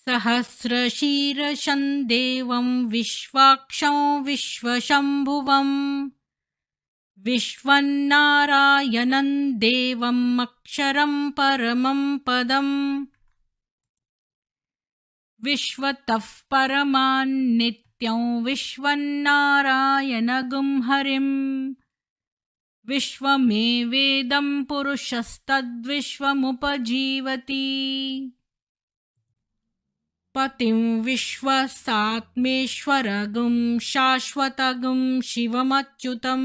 सहस्रशीर्षं देवं विश्वाक्षं विश्वशम्भुवम् विश्वन्नारायणं देवम् अक्षरं परमं पदम् विश्वतः परमान्नित्यं विश्वन्नारायणगुं हरिम् विश्वमेवेदं पुरुषस्तद्विश्वमुपजीवति पतिं विश्वसात्मेश्वरगुं शाश्वतगुं शिवमच्युतं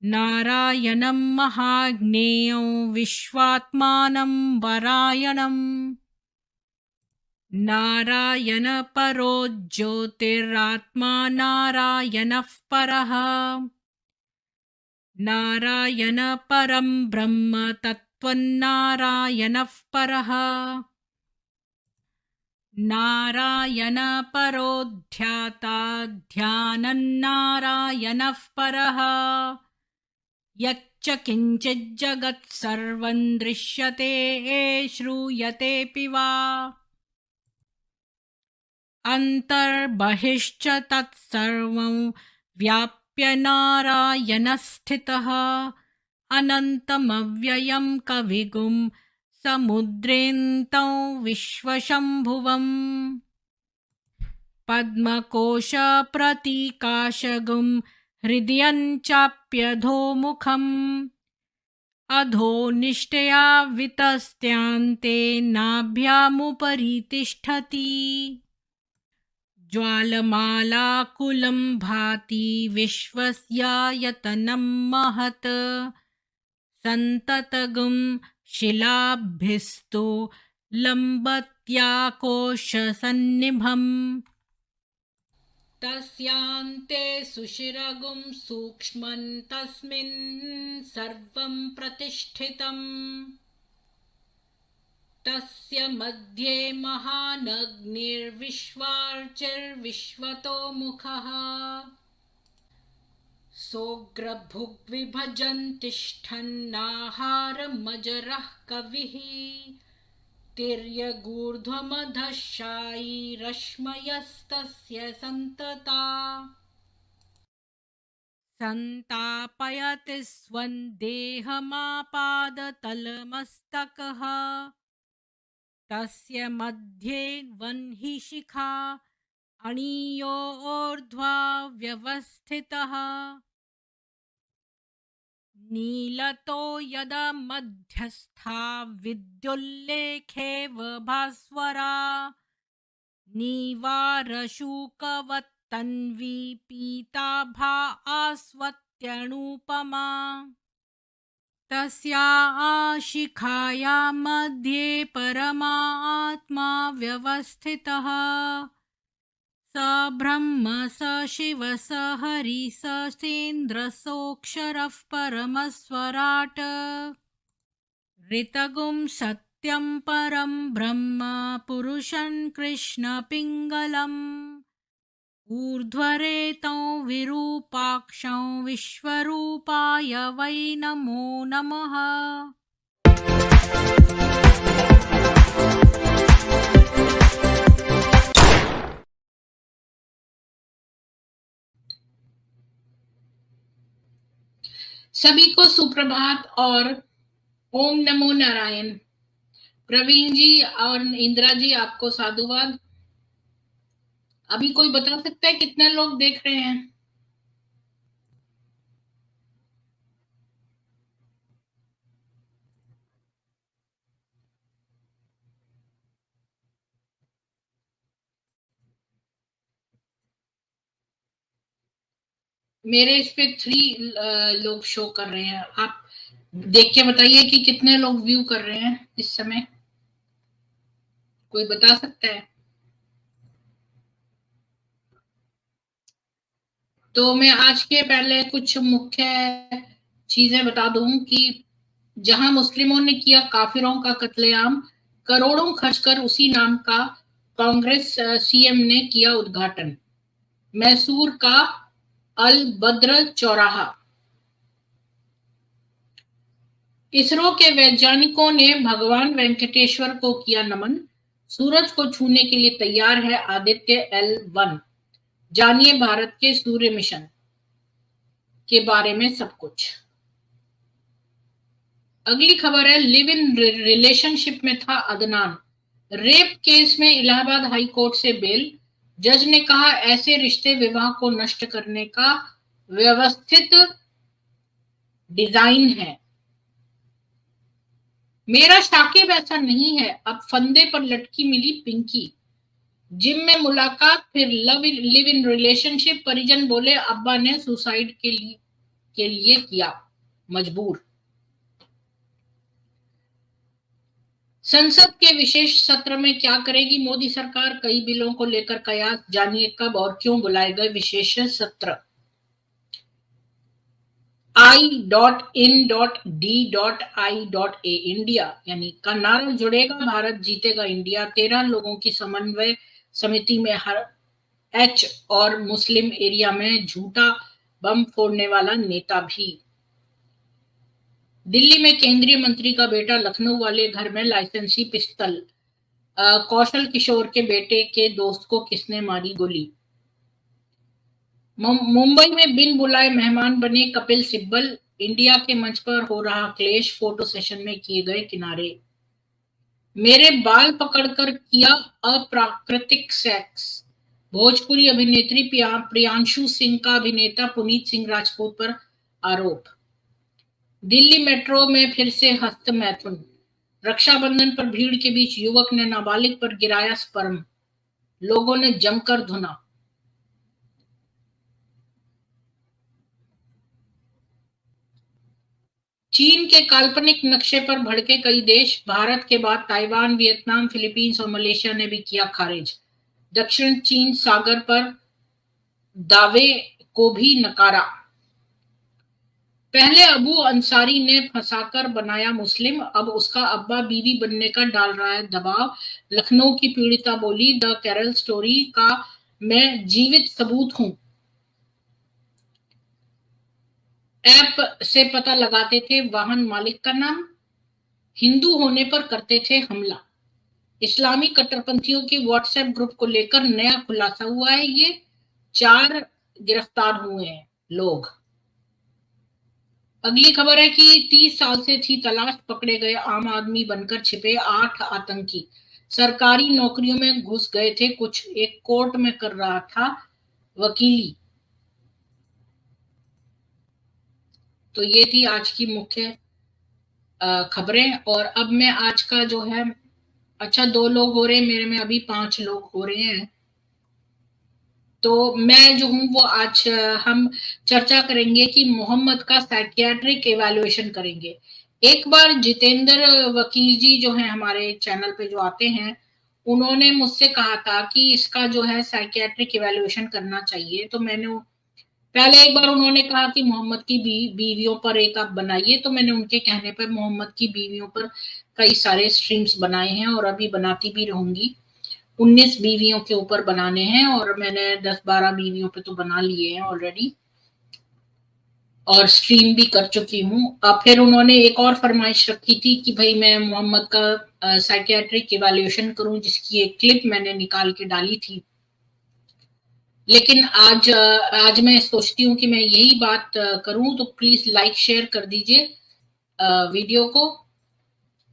नारायणं महाज्ञेयं विश्वात्मानं परायणम् नारायणपरो ज्योतिरात्मा नारायणः परः नारायणपरं ब्रह्म तत्त्वन्नारायणः परः नारायणपरो ध्याता ध्यानन्नारायणः परः यच्च किञ्चिज्जगत्सर्वं दृश्यते श्रूयतेऽपि वा अन्तर्बहिश्च तत्सर्वं व्याप्य नारायणस्थितः अनन्तमव्ययं कविगुं समुद्रेऽन्तं विश्वशम्भुवम् पद्मकोशप्रतीकाशगुं हृदयं चाप्यधोमुखम् अधो निष्ठया वितस्त्यान्ते नाभ्यामुपरि तिष्ठति ज्वालमालाकुलं भाति विश्वस्यायतनं महत् सन्ततगुं शिलाभिस्तु लम्बत्याकोशसन्निभम् तस्यान्ते सुशिरगुं सूक्ष्मं तस्मिन् सर्वं प्रतिष्ठितम् तस्य मध्ये महानग्निर्विश्वार्चिर्विश्वतो मुखः सोग्रभुग्विभजन् तिष्ठन्नाहारमजरः कविः तिर्यगूर्ध्वमधशायी रश्मयस्तस्य सन्तता सन्तापयति स्वं देहमापादतलमस्तकः तस्य मध्ये वह्नि शिखा अणियोर्ध्वा व्यवस्थितः नीलतो यदा मध्यस्था विद्युल्लेखेव भास्वरा नीवारशूकवत्तन्वी पीताभा आस्वत्यनुपमा तस्या शिखाया मध्ये परमात्मा व्यवस्थितः स ब्रह्म स शिव स हरि स सेन्द्र सोऽक्षरः परमस्वराट् ऋतगुं सत्यं परं ब्रह्म पुरुषं कृष्णपिङ्गलम् ऊर्ध्वरेतं विरूपाक्षं विश्वरूपाय वै नमो नमः। सभी को सुप्रभात और ओम नमो नारायण। प्रवीण जी और इंदिरा जी आपको साधुवाद। अभी कोई बता सकता है कितने लोग देख रहे हैं? मेरे इस पे 3 लोग शो कर रहे हैं। आप देख के बताइए कि कितने लोग व्यू कर रहे हैं इस समय। कोई बता सकता है? तो मैं आज के पहले कुछ मुख्य चीजें बता दूं कि जहां मुस्लिमों ने किया काफिरों का कत्लेआम, करोड़ों खर्च कर उसी नाम का कांग्रेस सीएम ने किया उद्घाटन। मैसूर का अल बद्र चौराहा। इसरो के वैज्ञानिकों ने भगवान वेंकटेश्वर को किया नमन। सूरज को छूने के लिए तैयार है आदित्य L1। जानिए भारत के सूर्य मिशन के बारे में सब कुछ। अगली खबर है, लिव इन रिलेशनशिप में था अदनान, रेप केस में इलाहाबाद हाई कोर्ट से बेल। जज ने कहा ऐसे रिश्ते विवाह को नष्ट करने का व्यवस्थित डिजाइन है। मेरा शाकिब ऐसा नहीं है, अब फंदे पर लटकी मिली पिंकी। जिम में मुलाकात, फिर लिव इन रिलेशनशिप। परिजन बोले अब्बा ने सुसाइड के लिए किया मजबूर। संसद के विशेष सत्र में क्या करेगी मोदी सरकार, कई बिलों को लेकर कयास। जानिए कब और क्यों बुलाए गए विशेष सत्र। I.in.D.I.A इंडिया यानी का नारा जुड़ेगा, भारत जीतेगा इंडिया। 13 लोगों की समन्वय समिति में हर एच और मुस्लिम एरिया में झूठा बम फोड़ने वाला नेता भी। दिल्ली में केंद्रीय मंत्री का बेटा, लखनऊ वाले घर में लाइसेंसी पिस्तल। कौशल किशोर के बेटे के दोस्त को किसने मारी गोली। मुंबई में बिन बुलाए मेहमान बने कपिल सिब्बल। इंडिया के मंच पर हो रहा क्लेश, फोटो सेशन में किए गए किनारे। मेरे बाल पकड़कर किया अप्राकृतिक सेक्स। भोजपुरी अभिनेत्री प्रियांशु सिंह का अभिनेता पुनीत सिंह राजपूत पर आरोप। दिल्ली मेट्रो में फिर से हस्त मैथुन। रक्षाबंधन पर भीड़ के बीच युवक ने नाबालिग पर गिराया स्पर्म, लोगों ने जमकर धुना। चीन के काल्पनिक नक्शे पर भड़के कई देश, भारत के बाद ताइवान, वियतनाम, फिलीपींस और मलेशिया ने भी किया खारिज। दक्षिण चीन सागर पर दावे को भी नकारा। पहले अबू अंसारी ने फंसाकर बनाया मुस्लिम, अब उसका अब्बा बीवी बनने का डाल रहा है दबाव। लखनऊ की पीड़िता बोली, द कैरल स्टोरी का मैं जीवित सबूत हूं। ऐप से पता लगाते थे वाहन मालिक का नाम, हिंदू होने पर करते थे हमला। इस्लामी कट्टरपंथियों के व्हाट्सएप ग्रुप को लेकर नया खुलासा हुआ है। ये 4 गिरफ्तार हुए हैं लोग। अगली खबर है कि 30 साल से थी तलाश, पकड़े गए आम आदमी बनकर छिपे 8 आतंकी। सरकारी नौकरियों में घुस गए थे कुछ, एक कोर्ट में कर रहा था वकीली। तो ये थी आज की मुख्य खबरें। और अब मैं आज का जो है, अच्छा 2 लोग हो रहे हैं मेरे में, अभी 5 लोग हो रहे हैं। तो मैं जो हूं वो आज हम चर्चा करेंगे कि मोहम्मद का साइकियाट्रिक एवैल्यूएशन करेंगे। एक बार जितेंद्र वकील जी जो हैं हमारे चैनल पे जो आते हैं, उन्होंने मुझसे कहा था कि इसका जो है साइकियाट्रिक एवैल्यूएशन करना चाहिए। तो मैंने पहले एक बार उन्होंने कहा कि मोहम्मद की बीवियों पर एक आप बनाइए, तो मैंने उनके कहने पर मोहम्मद की बीवियों पर कई सारे स्ट्रीम्स बनाए हैं और अभी बनाती भी रहूंगी। 19 बीवियों के ऊपर बनाने हैं और मैंने 10-12 बीवियों पे तो बना लिए हैं ऑलरेडी और स्ट्रीम भी कर चुकी हूँ। अब फिर उन्होंने एक और फरमाइश रखी थी कि भाई मैं मोहम्मद का साइकियाट्रिक इवैल्यूएशन करूं, जिसकी एक क्लिप मैंने निकाल के डाली थी। लेकिन आज मैं सोचती हूँ कि मैं यही बात करूं, तो प्लीज लाइक शेयर कर दीजिए वीडियो को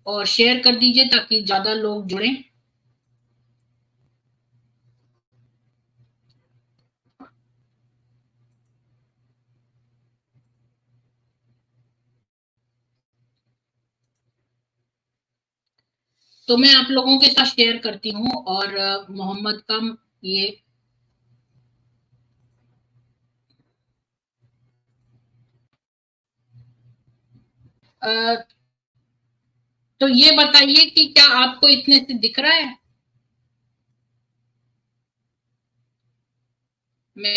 और शेयर कर दीजिए ताकि ज्यादा लोग जुड़ें। तो मैं आप लोगों के साथ शेयर करती हूँ और मोहम्मद का ये तो ये बताइए कि क्या आपको इतने से दिख रहा है। मैं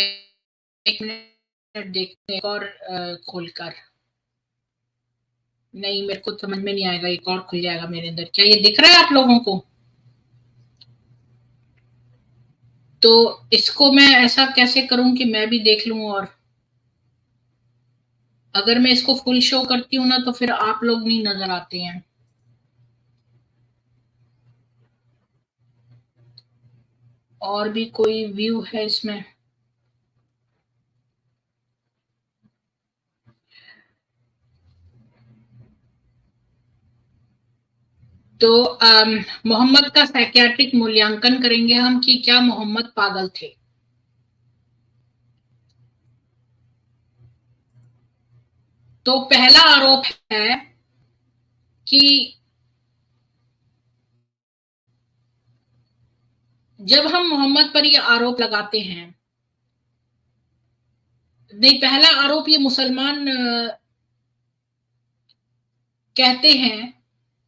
एक मिनट देखते और खोलकर, नहीं मेरे को समझ में नहीं आएगा, एक और खुल जाएगा मेरे अंदर। क्या ये दिख रहा है आप लोगों को? तो इसको मैं ऐसा कैसे करूं कि मैं भी देख लूं, और अगर मैं इसको फुल शो करती हूँ ना तो फिर आप लोग नहीं नजर आते हैं। और भी कोई व्यू है इसमें? तो मोहम्मद का साइकियाट्रिक मूल्यांकन करेंगे हम कि क्या मोहम्मद पागल थे। तो पहला आरोप है कि जब हम मोहम्मद पर ये आरोप लगाते हैं, नहीं, पहला आरोप ये मुसलमान कहते हैं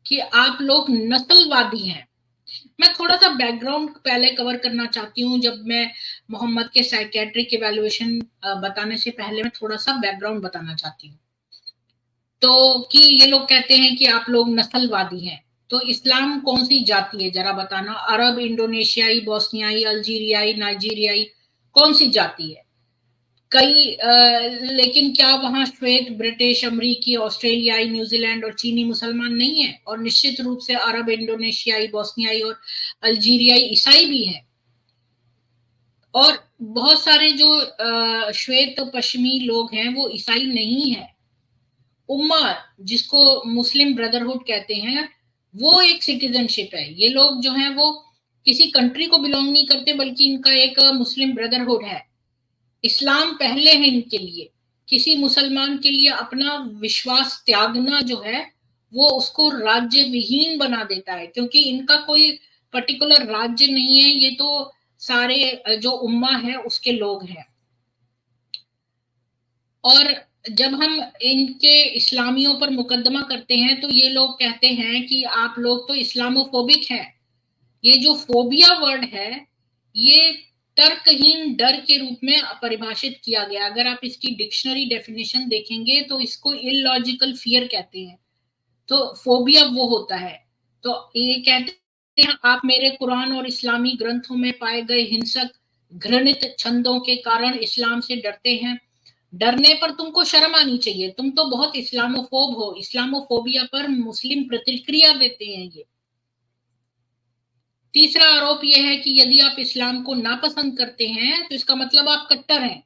कि आप लोग नस्लवादी हैं। मैं थोड़ा सा बैकग्राउंड पहले कवर करना चाहती हूँ। जब मैं मोहम्मद के साइकियाट्रिक इवैल्यूएशन बताने से पहले मैं थोड़ा सा बैकग्राउंड बताना चाहती हूँ। तो कि ये लोग कहते हैं कि आप लोग नस्लवादी हैं। तो इस्लाम कौन सी जाति है जरा बताना? अरब, इंडोनेशियाई, बोस्नियाई, अल्जीरियाई, नाइजीरियाई, कौन सी जाति है? लेकिन क्या वहां श्वेत, ब्रिटिश, अमरीकी, ऑस्ट्रेलियाई, न्यूजीलैंड और चीनी मुसलमान नहीं है? और निश्चित रूप से अरब, इंडोनेशियाई, बोस्नियाई और अल्जीरियाई ईसाई भी हैं। और बहुत सारे जो श्वेत पश्चिमी लोग हैं वो ईसाई नहीं है। उम्मा, जिसको मुस्लिम ब्रदरहुड कहते हैं, वो एक सिटीजनशिप है। ये लोग जो हैं वो किसी कंट्री को बिलोंग नहीं करते, बल्कि इनका एक मुस्लिम ब्रदरहुड है। इस्लाम पहले है इनके लिए। किसी मुसलमान के लिए अपना विश्वास त्यागना जो है वो उसको राज्य विहीन बना देता है, क्योंकि इनका कोई पर्टिकुलर राज्य नहीं है, ये तो सारे जो उम्मा है उसके लोग हैं। और जब हम इनके इस्लामियों पर मुकदमा करते हैं तो ये लोग कहते हैं कि आप लोग तो इस्लामोफोबिक हैं। ये जो फोबिया वर्ड है ये तर्कहीन डर के रूप में परिभाषित किया गया। अगर आप इसकी डिक्शनरी डेफिनेशन देखेंगे तो इसको इलॉजिकल फियर कहते हैं। तो फोबिया वो होता है। तो ये कहते हैं आप मेरे कुरान और इस्लामी ग्रंथों में पाए गए हिंसक घृणित छंदों के कारण इस्लाम से डरते हैं। डरने पर तुमको शर्म आनी चाहिए, तुम तो बहुत इस्लामोफोब हो। इस्लामोफोबिया पर मुस्लिम प्रतिक्रिया देते हैं ये। तीसरा आरोप यह है कि यदि आप इस्लाम को नापसंद करते हैं तो इसका मतलब आप कट्टर हैं।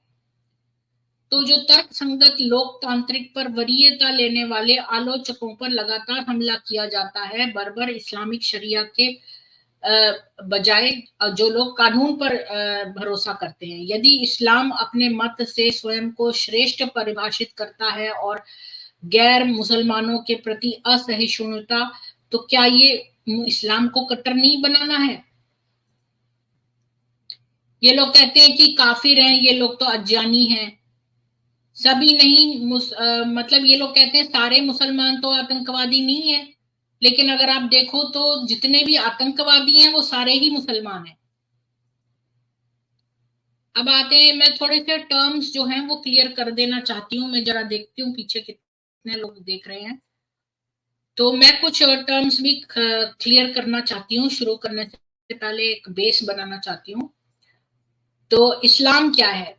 तो जो तर्क संगत लोकतांत्रिक पर वरीयता लेने वाले आलोचकों पर लगातार हमला किया जाता है, बर्बर इस्लामिक शरिया के बजाय जो लोग कानून पर भरोसा करते हैं। यदि इस्लाम अपने मत से स्वयं को श्रेष्ठ परिभाषित करता है और गैर मुसलमानों के प्रति असहिष्णुता, तो क्या ये इस्लाम को कट्टर नहीं बनाना है? ये लोग कहते हैं कि काफिर हैं, ये लोग तो अज्ञानी हैं। सभी नहीं मतलब ये लोग कहते हैं सारे मुसलमान तो आतंकवादी नहीं है, लेकिन अगर आप देखो तो जितने भी आतंकवादी हैं वो सारे ही मुसलमान हैं। अब आते हैं, मैं थोड़े से टर्म्स जो हैं वो क्लियर कर देना चाहती हूँ। मैं जरा देखती हूँ पीछे कितने लोग देख रहे हैं। तो मैं कुछ टर्म्स भी क्लियर करना चाहती हूँ। शुरू करने से पहले एक बेस बनाना चाहती हूँ। तो इस्लाम क्या है?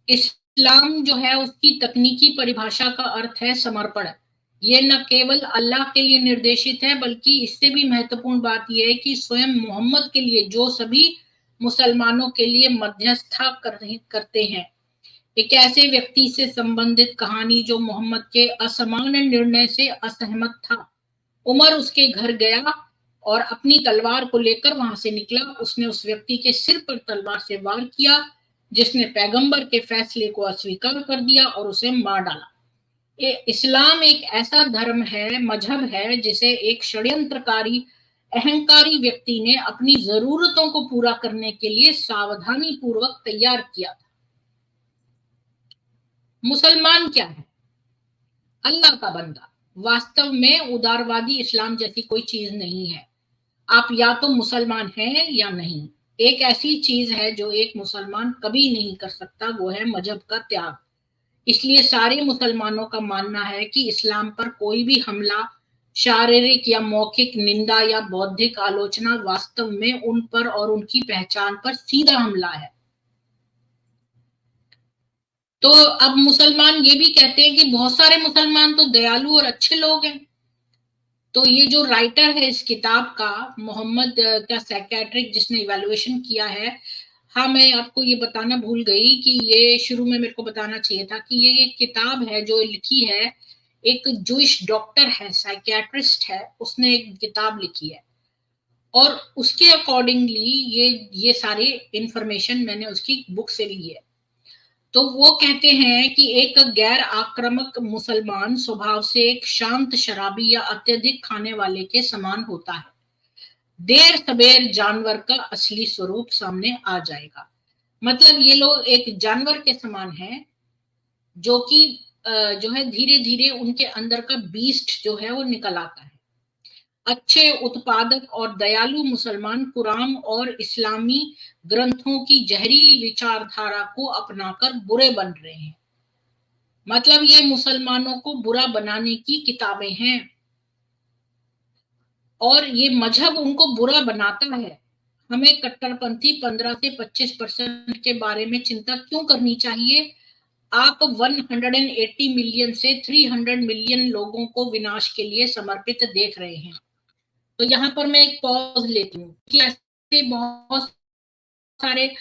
इस्लाम जो है उसकी तकनीकी परिभाषा का अर्थ है समर्पण। ये न केवल अल्लाह के लिए निर्देशित है, बल्कि इससे भी महत्वपूर्ण बात यह है कि स्वयं मोहम्मद के लिए, जो सभी मुसलमानों के लिए मध्यस्थता करते हैं। एक ऐसे व्यक्ति से संबंधित कहानी जो मोहम्मद के असामान्य निर्णय से असहमत था। उमर उसके घर गया और अपनी तलवार को लेकर वहां से निकला। उसने उस व्यक्ति के सिर पर तलवार से वार किया जिसने पैगंबर के फैसले को अस्वीकार कर दिया और उसे मार डाला। इस्लाम एक ऐसा धर्म है, मजहब है, जिसे एक षड्यंत्रकारी अहंकारी व्यक्ति ने अपनी जरूरतों को पूरा करने के लिए सावधानी पूर्वक तैयार किया था। मुसलमान क्या है? अल्लाह का बंदा। वास्तव में उदारवादी इस्लाम जैसी कोई चीज नहीं है। आप या तो मुसलमान हैं या नहीं। एक ऐसी चीज है जो एक मुसलमान कभी नहीं कर सकता, वो है मजहब का त्याग। इसलिए सारे मुसलमानों का मानना है कि इस्लाम पर कोई भी हमला, शारीरिक या मौखिक निंदा या बौद्धिक आलोचना वास्तव में उन पर और उनकी पहचान पर सीधा हमला है। तो अब मुसलमान ये भी कहते हैं कि बहुत सारे मुसलमान तो दयालु और अच्छे लोग हैं। तो ये जो राइटर है इस किताब का, मोहम्मद का साइकेट्रिक जिसने इवैल्यूएशन किया है, हाँ मैं आपको ये बताना भूल गई कि ये शुरू में मेरे को बताना चाहिए था कि ये किताब है जो लिखी है एक जूइश डॉक्टर है, साइकियाट्रिस्ट है, उसने एक किताब लिखी है और उसके अकॉर्डिंगली ये सारे इंफॉर्मेशन मैंने उसकी बुक से ली है। तो वो कहते हैं कि एक गैर आक्रामक मुसलमान स्वभाव से एक शांत शराबी या अत्यधिक खाने वाले के समान होता है। देर सबेर जानवर का असली स्वरूप सामने आ जाएगा। मतलब ये लोग एक जानवर के समान है जो कि जो है धीरे धीरे उनके अंदर का बीस्ट जो है वो निकल आता है। अच्छे उत्पादक और दयालु मुसलमान कुरान और इस्लामी ग्रंथों की जहरीली विचारधारा को अपनाकर बुरे बन रहे हैं। मतलब ये मुसलमानों को बुरा बनाने की किताबें हैं और ये मजहब उनको बुरा बनाता है। हमें कट्टरपंथी 15 से 25% के बारे में चिंता क्यों करनी चाहिए? आप 180 मिलियन से 300 मिलियन लोगों को विनाश के लिए समर्पित देख रहे हैं। तो यहाँ पर मैं एक पॉज लेती हूँ कि ऐसे बहुत सारे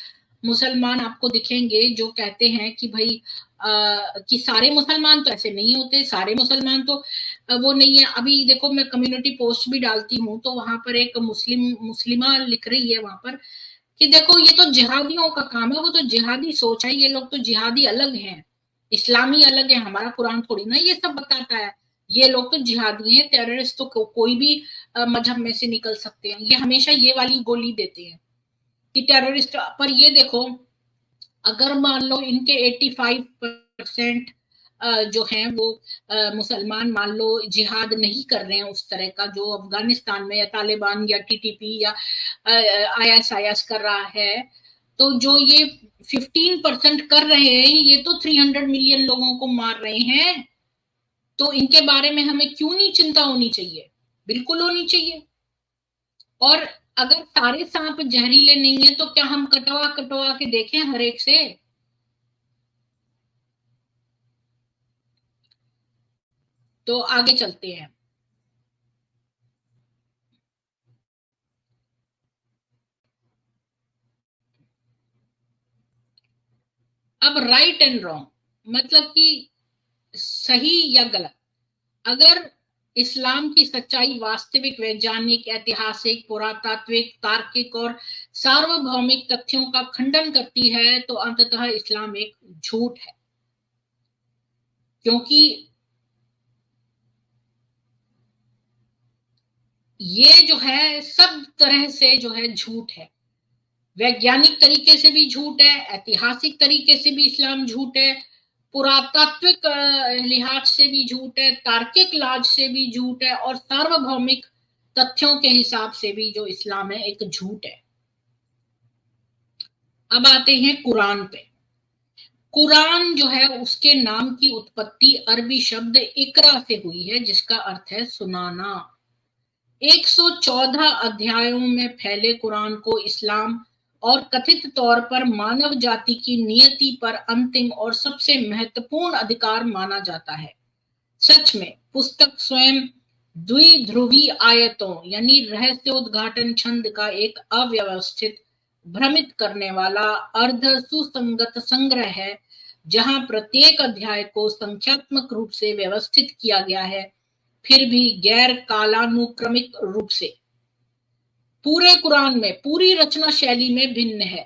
मुसलमान आपको दिखेंगे जो कहते हैं कि भाई कि सारे मुसलमान तो ऐसे नहीं होते, सारे मुसलमान तो वो नहीं है। अभी देखो मैं कम्युनिटी पोस्ट भी डालती हूँ तो वहां पर एक मुस्लिमा लिख रही है वहां पर कि देखो ये तो जिहादियों का काम है, वो तो जिहादी सोच है, ये लोग तो जिहादी अलग हैं, इस्लामी अलग है, हमारा कुरान थोड़ी ना ये सब बताता है। ये लोग तो जिहादी हैं, टेररिस्ट तो कोई भी मजहब में से निकल सकते हैं। ये हमेशा ये वाली गोली देते हैं कि टेररिस्ट। पर ये देखो अगर मान लो इनके 85% जो हैं वो मुसलमान मान लो जिहाद नहीं कर रहे हैं उस तरह का जो अफगानिस्तान में या तालिबान या टीटीपी या आईएसआईएस कर रहा है, तो जो ये 15% कर रहे हैं ये तो 300 मिलियन लोगों को मार रहे हैं। तो इनके बारे में हमें क्यों नहीं चिंता होनी चाहिए? बिल्कुल होनी चाहिए। और अगर सारे सांप जहरीले नहीं है तो क्या हम कटवा कटवा के देखें हर एक से? तो आगे चलते हैं। अब राइट एंड रॉन्ग मतलब कि सही या गलत। अगर इस्लाम की सच्चाई वास्तविक वैज्ञानिक ऐतिहासिक पुरातात्विक तार्किक और सार्वभौमिक तथ्यों का खंडन करती है तो अंततः इस्लाम एक झूठ है। क्योंकि ये जो है सब तरह से जो है झूठ है। वैज्ञानिक तरीके से भी झूठ है, ऐतिहासिक तरीके से भी इस्लाम झूठ है, पुरातात्विक लिहाज से भी झूठ है, तार्किक लिहाज से भी झूठ है और सार्वभौमिक तथ्यों के हिसाब से भी जो इस्लाम है एक झूठ है। अब आते हैं कुरान पे। कुरान जो है उसके नाम की उत्पत्ति अरबी शब्द इकरा से हुई है जिसका अर्थ है सुनाना। 114 अध्यायों में फैले कुरान को इस्लाम और कथित तौर पर मानव जाति की नियति पर अंतिम और सबसे महत्वपूर्ण अधिकार माना जाता है। सच में पुस्तक स्वयं द्विध्रुवी आयतों यानी रहस्य उद्घाटन छंद का एक अव्यवस्थित भ्रमित करने वाला अर्ध सुसंगत संग्रह है जहां प्रत्येक अध्याय को संख्यात्मक रूप से व्यवस्थित किया गया है फिर भी गैर कालानुक्रमिक रूप से। पूरे कुरान में पूरी रचना शैली में भिन्न है।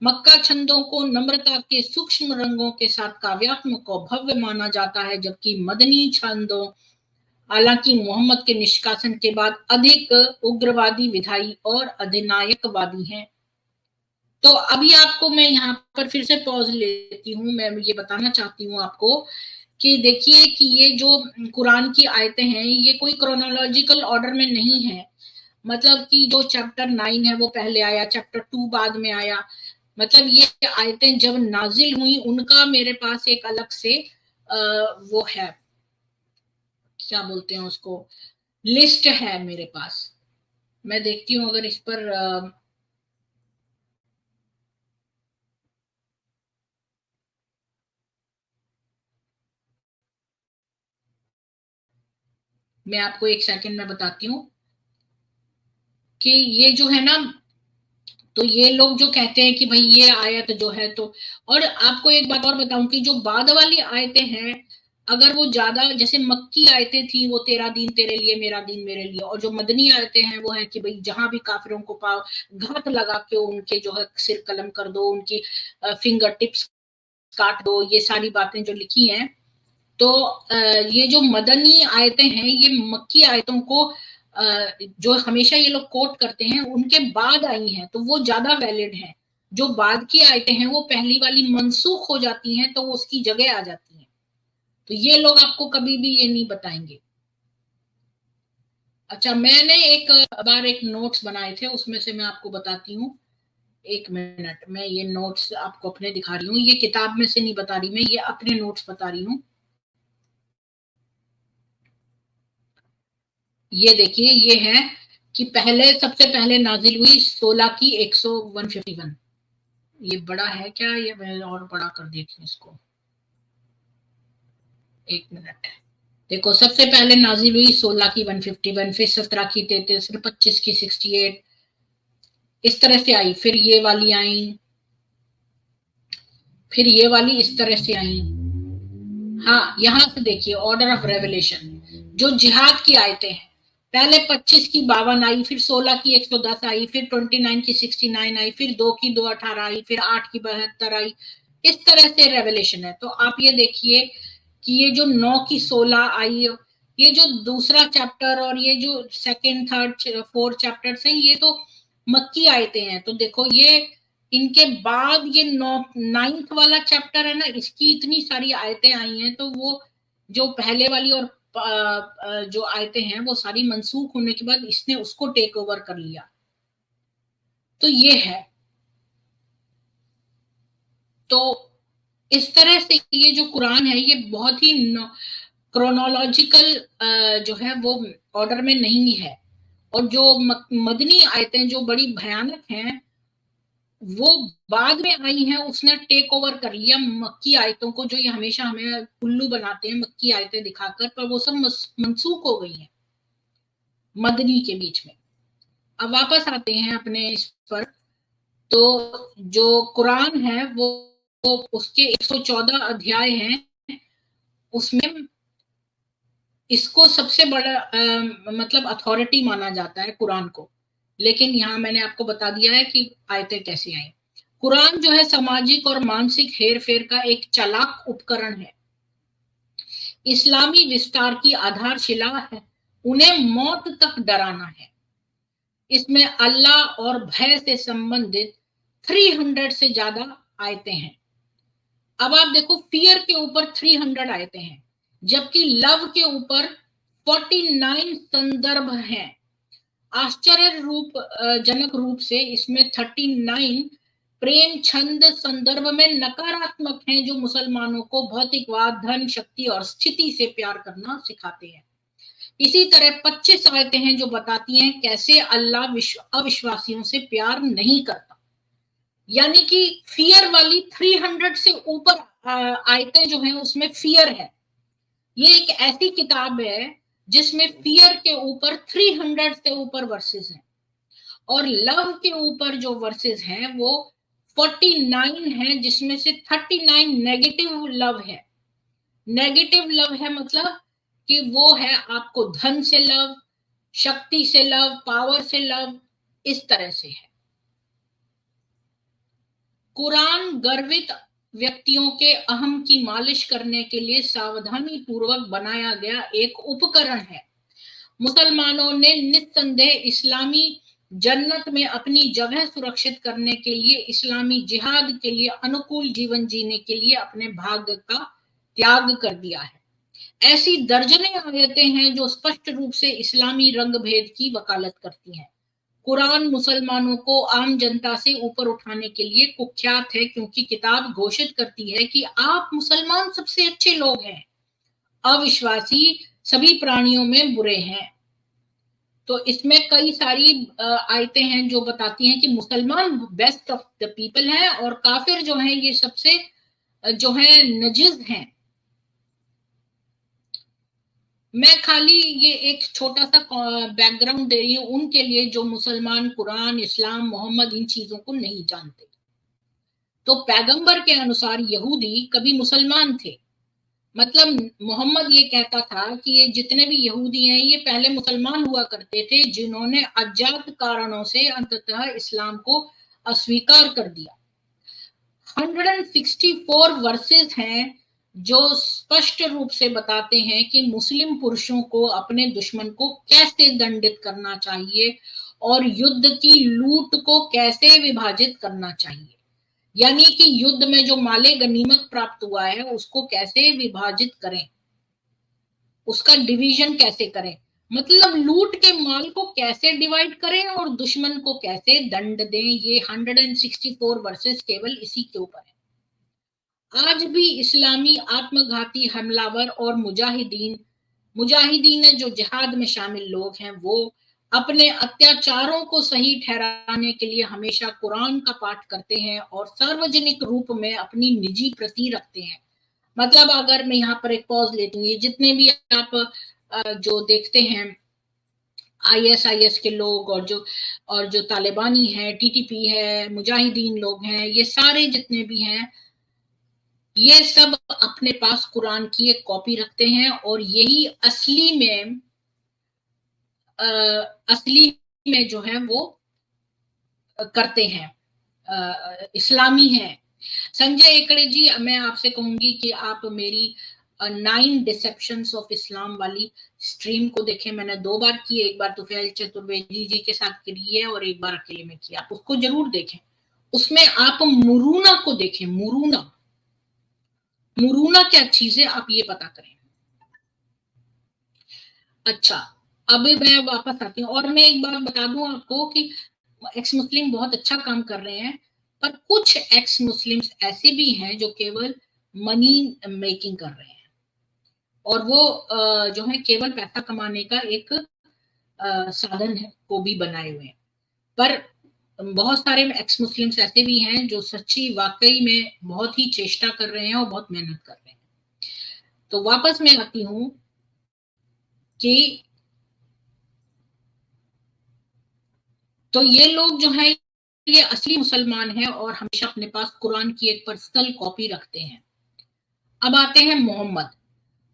मक्का छंदों को नम्रता के सूक्ष्म रंगों के साथ काव्यात्मक और भव्य माना जाता है जबकि मदनी छंदों हालांकि मोहम्मद के निष्कासन के बाद अधिक उग्रवादी विधायी और अधिनायकवादी हैं। तो अभी आपको मैं यहाँ पर फिर से पॉज लेती हूँ। मैं ये बताना चाहती हूँ आपको कि देखिए कि ये जो कुरान की आयतें हैं ये कोई क्रोनोलॉजिकल ऑर्डर में नहीं है। मतलब कि जो चैप्टर 9 है वो पहले आया, चैप्टर 2 बाद में आया। मतलब ये आयतें जब नाजिल हुई उनका मेरे पास एक अलग से वो है, क्या बोलते हैं उसको, लिस्ट है मेरे पास। मैं देखती हूँ अगर इस पर मैं आपको एक सेकंड में बताती हूँ कि ये जो है ना, तो ये लोग जो कहते हैं कि भाई ये आयत जो है तो, और आपको एक बात और बताऊं कि जो बाद वाली आयतें हैं, अगर वो ज्यादा, जैसे मक्की आयतें थी वो तेरा दीन तेरे लिए मेरा दीन मेरे लिए, और जो मदनी आयतें हैं वो है कि भाई जहां भी काफिरों को पाओ घात लगा के उनके जो है सिर कलम कर दो, उनकी फिंगर टिप्स काट दो, ये सारी बातें जो लिखी हैं। तो ये जो मदनी आयतें हैं ये मक्की आयतों को जो हमेशा ये लोग कोट करते हैं उनके बाद आई हैं, तो वो ज्यादा वैलिड है। जो बाद की आयतें हैं वो पहली वाली मनसूख हो जाती हैं, तो वो उसकी जगह आ जाती हैं। तो ये लोग आपको कभी भी ये नहीं बताएंगे। अच्छा, मैंने एक बार एक नोट्स बनाए थे, उसमें से मैं आपको बताती हूँ। एक मिनट, मैं ये नोट्स आपको अपने दिखा रही हूँ, ये किताब में से नहीं बता रही, मैं ये अपने नोट्स बता रही हूँ। ये देखिए, ये है कि पहले, सबसे पहले नाजिल हुई 16 की 151। ये बड़ा है क्या? ये मैं और बड़ा कर देती हूँ इसको, एक मिनट। देखो, सबसे पहले नाजिल हुई 16 की 151, फिर 17 की 33, फिर 25 की 68, इस तरह से आई। फिर ये वाली आई, फिर ये वाली इस तरह से आई। हाँ, यहां से देखिए ऑर्डर ऑफ रेवलेशन, जो जिहाद की आयतें हैं, पहले 25 की 52 आई, फिर 16 की 110 आई, फिर 29 की 69 आई, फिर 2 की 218 आई, फिर 8 की 72 आई। इस तरह से रेवलेशन है। तो आप ये देखिए कि ये जो 9 की 16 आई, ये जो दूसरा चैप्टर और ये जो सेकंड थर्ड फोर्थ चैप्टर्स हैं, ये तो मक्की आयतें हैं। तो देखो, ये इनके बाद ये नाइन्थ वाला चैप्टर है ना, इसकी इतनी सारी आयतें आई हैं, तो वो जो पहले वाली और जो आयतें हैं वो सारी मंसूख होने के बाद इसने उसको टेक ओवर कर लिया। तो ये है। तो इस तरह से ये जो कुरान है ये बहुत ही क्रोनोलॉजिकल जो है वो ऑर्डर में नहीं है। और जो मदनी आयतें जो बड़ी भयानक हैं वो बाद में आई हैं, उसने टेक ओवर कर लिया मक्की आयतों को, जो ये हमेशा हमें उल्लू बनाते हैं मक्की आयतें दिखाकर, पर वो सब मनसूख हो गई हैं मदनी के बीच में। अब वापस आते हैं अपने इस पर। तो जो कुरान है वो उसके 114 अध्याय हैं, उसमें इसको सबसे बड़ा मतलब अथॉरिटी माना जाता है कुरान को। लेकिन यहाँ मैंने आपको बता दिया है कि आयतें कैसे आई। कुरान जो है सामाजिक और मानसिक हेर फेर का एक चालाक उपकरण है, इस्लामी विस्तार की आधारशिला है, उन्हें मौत तक डराना है। इसमें अल्लाह और भय से संबंधित 300 से ज्यादा आयतें हैं। अब आप देखो, फियर के ऊपर 300 आयतें हैं, जबकि लव के ऊपर 49 संदर्भ हैं। आश्चर्य रूप जनक रूप से इसमें 39 प्रेम छंद संदर्भ में नकारात्मक हैं, जो मुसलमानों को भौतिकवाद, धन, शक्ति और स्थिति से प्यार करना सिखाते हैं। इसी तरह 25 आयतें हैं जो बताती हैं कैसे अल्लाह अविश्वासियों से प्यार नहीं करता। यानी कि फियर वाली 300 से ऊपर आयतें जो हैं उसमें फियर है। ये एक ऐसी किताब है जिसमें फियर के ऊपर 300 से ऊपर वर्सेस हैं, और लव के ऊपर जो वर्सेस हैं वो 49 है, जिसमें से 39 नेगेटिव लव है। नेगेटिव लव है मतलब कि वो है आपको धन से लव, शक्ति से लव, पावर से लव, इस तरह से है। कुरान गर्वित व्यक्तियों के अहम की मालिश करने के लिए सावधानी पूर्वक बनाया गया एक उपकरण है। मुसलमानों ने निस्संदेह इस्लामी जन्नत में अपनी जगह सुरक्षित करने के लिए, इस्लामी जिहाद के लिए अनुकूल जीवन जीने के लिए अपने भाग्य का त्याग कर दिया है। ऐसी दर्जनें आयतें हैं जो स्पष्ट रूप से इस्लामी रंग भेद की वकालत करती हैं। कुरान मुसलमानों को आम जनता से ऊपर उठाने के लिए कुख्यात है, क्योंकि किताब घोषित करती है कि आप मुसलमान सबसे अच्छे लोग हैं, अविश्वासी सभी प्राणियों में बुरे हैं। तो इसमें कई सारी आयतें हैं जो बताती हैं कि मुसलमान बेस्ट ऑफ द पीपल हैं, और काफिर जो हैं ये सबसे जो है नजिज हैं। मैं खाली ये एक छोटा सा बैकग्राउंड दे रही हूँ उनके लिए जो मुसलमान कुरान, इस्लाम, मोहम्मद इन चीजों को नहीं जानते। तो पैगंबर के अनुसार यहूदी कभी मुसलमान थे। मतलब मोहम्मद ये कहता था कि ये जितने भी यहूदी हैं ये पहले मुसलमान हुआ करते थे, जिन्होंने अज्ञात कारणों से अंततः इस्लाम को अस्वीकार कर दिया। 164 वर्सेस हैं जो स्पष्ट रूप से बताते हैं कि मुस्लिम पुरुषों को अपने दुश्मन को कैसे दंडित करना चाहिए और युद्ध की लूट को कैसे विभाजित करना चाहिए, यानी कि युद्ध में जो माले गनीमत प्राप्त हुआ है उसको कैसे विभाजित करें, उसका डिवीजन कैसे करें, मतलब लूट के माल को कैसे डिवाइड करें और दुश्मन को कैसे दंड दें। ये 164 वर्सेस केवल इसी के ऊपर है। आज भी इस्लामी आत्मघाती हमलावर और मुजाहिदीन जो जिहाद में शामिल लोग हैं वो अपने अत्याचारों को सही ठहराने के लिए हमेशा कुरान का पाठ करते हैं और सार्वजनिक रूप में अपनी निजी प्रति रखते हैं। मतलब अगर मैं यहाँ पर एक पॉज लेती हूँ, ये जितने भी आप जो देखते हैं ISIS के लोग और जो तालिबानी है, TTP है, मुजाहिदीन लोग हैं, ये सारे जितने भी हैं ये सब अपने पास कुरान की एक कॉपी रखते हैं और यही असली में जो है वो करते हैं, इस्लामी हैं। संजय एकड़े जी, मैं आपसे कहूंगी कि आप मेरी 9 डिसेप्शंस ऑफ इस्लाम वाली स्ट्रीम को देखें। मैंने 2 बार की, एक बार तुफैल चतुर्वेदी जी के साथ करी है और एक बार अकेले में किया। आप उसको जरूर देखें। उसमें आप मुरूना को देखें। मुरूना क्या चीज है आप ये पता करें। अच्छा, अभी मैं वापस आती हूँ और मैं एक बात बता दूं आपको कि एक्स मुस्लिम बहुत अच्छा काम कर रहे हैं, पर कुछ एक्स मुस्लिम्स ऐसे भी हैं जो केवल मनी मेकिंग कर रहे हैं और वो जो है केवल पैसा कमाने का एक साधन है को भी बनाए हुए हैं। पर बहुत सारे एक्स मुस्लिम्स ऐसे भी हैं जो सच्ची वाकई में बहुत ही चेष्टा कर रहे हैं और बहुत मेहनत कर रहे हैं। तो वापस मैं आती हूँ कि तो ये लोग जो है ये असली मुसलमान हैं और हमेशा अपने पास कुरान की एक पर्सनल कॉपी रखते हैं। अब आते हैं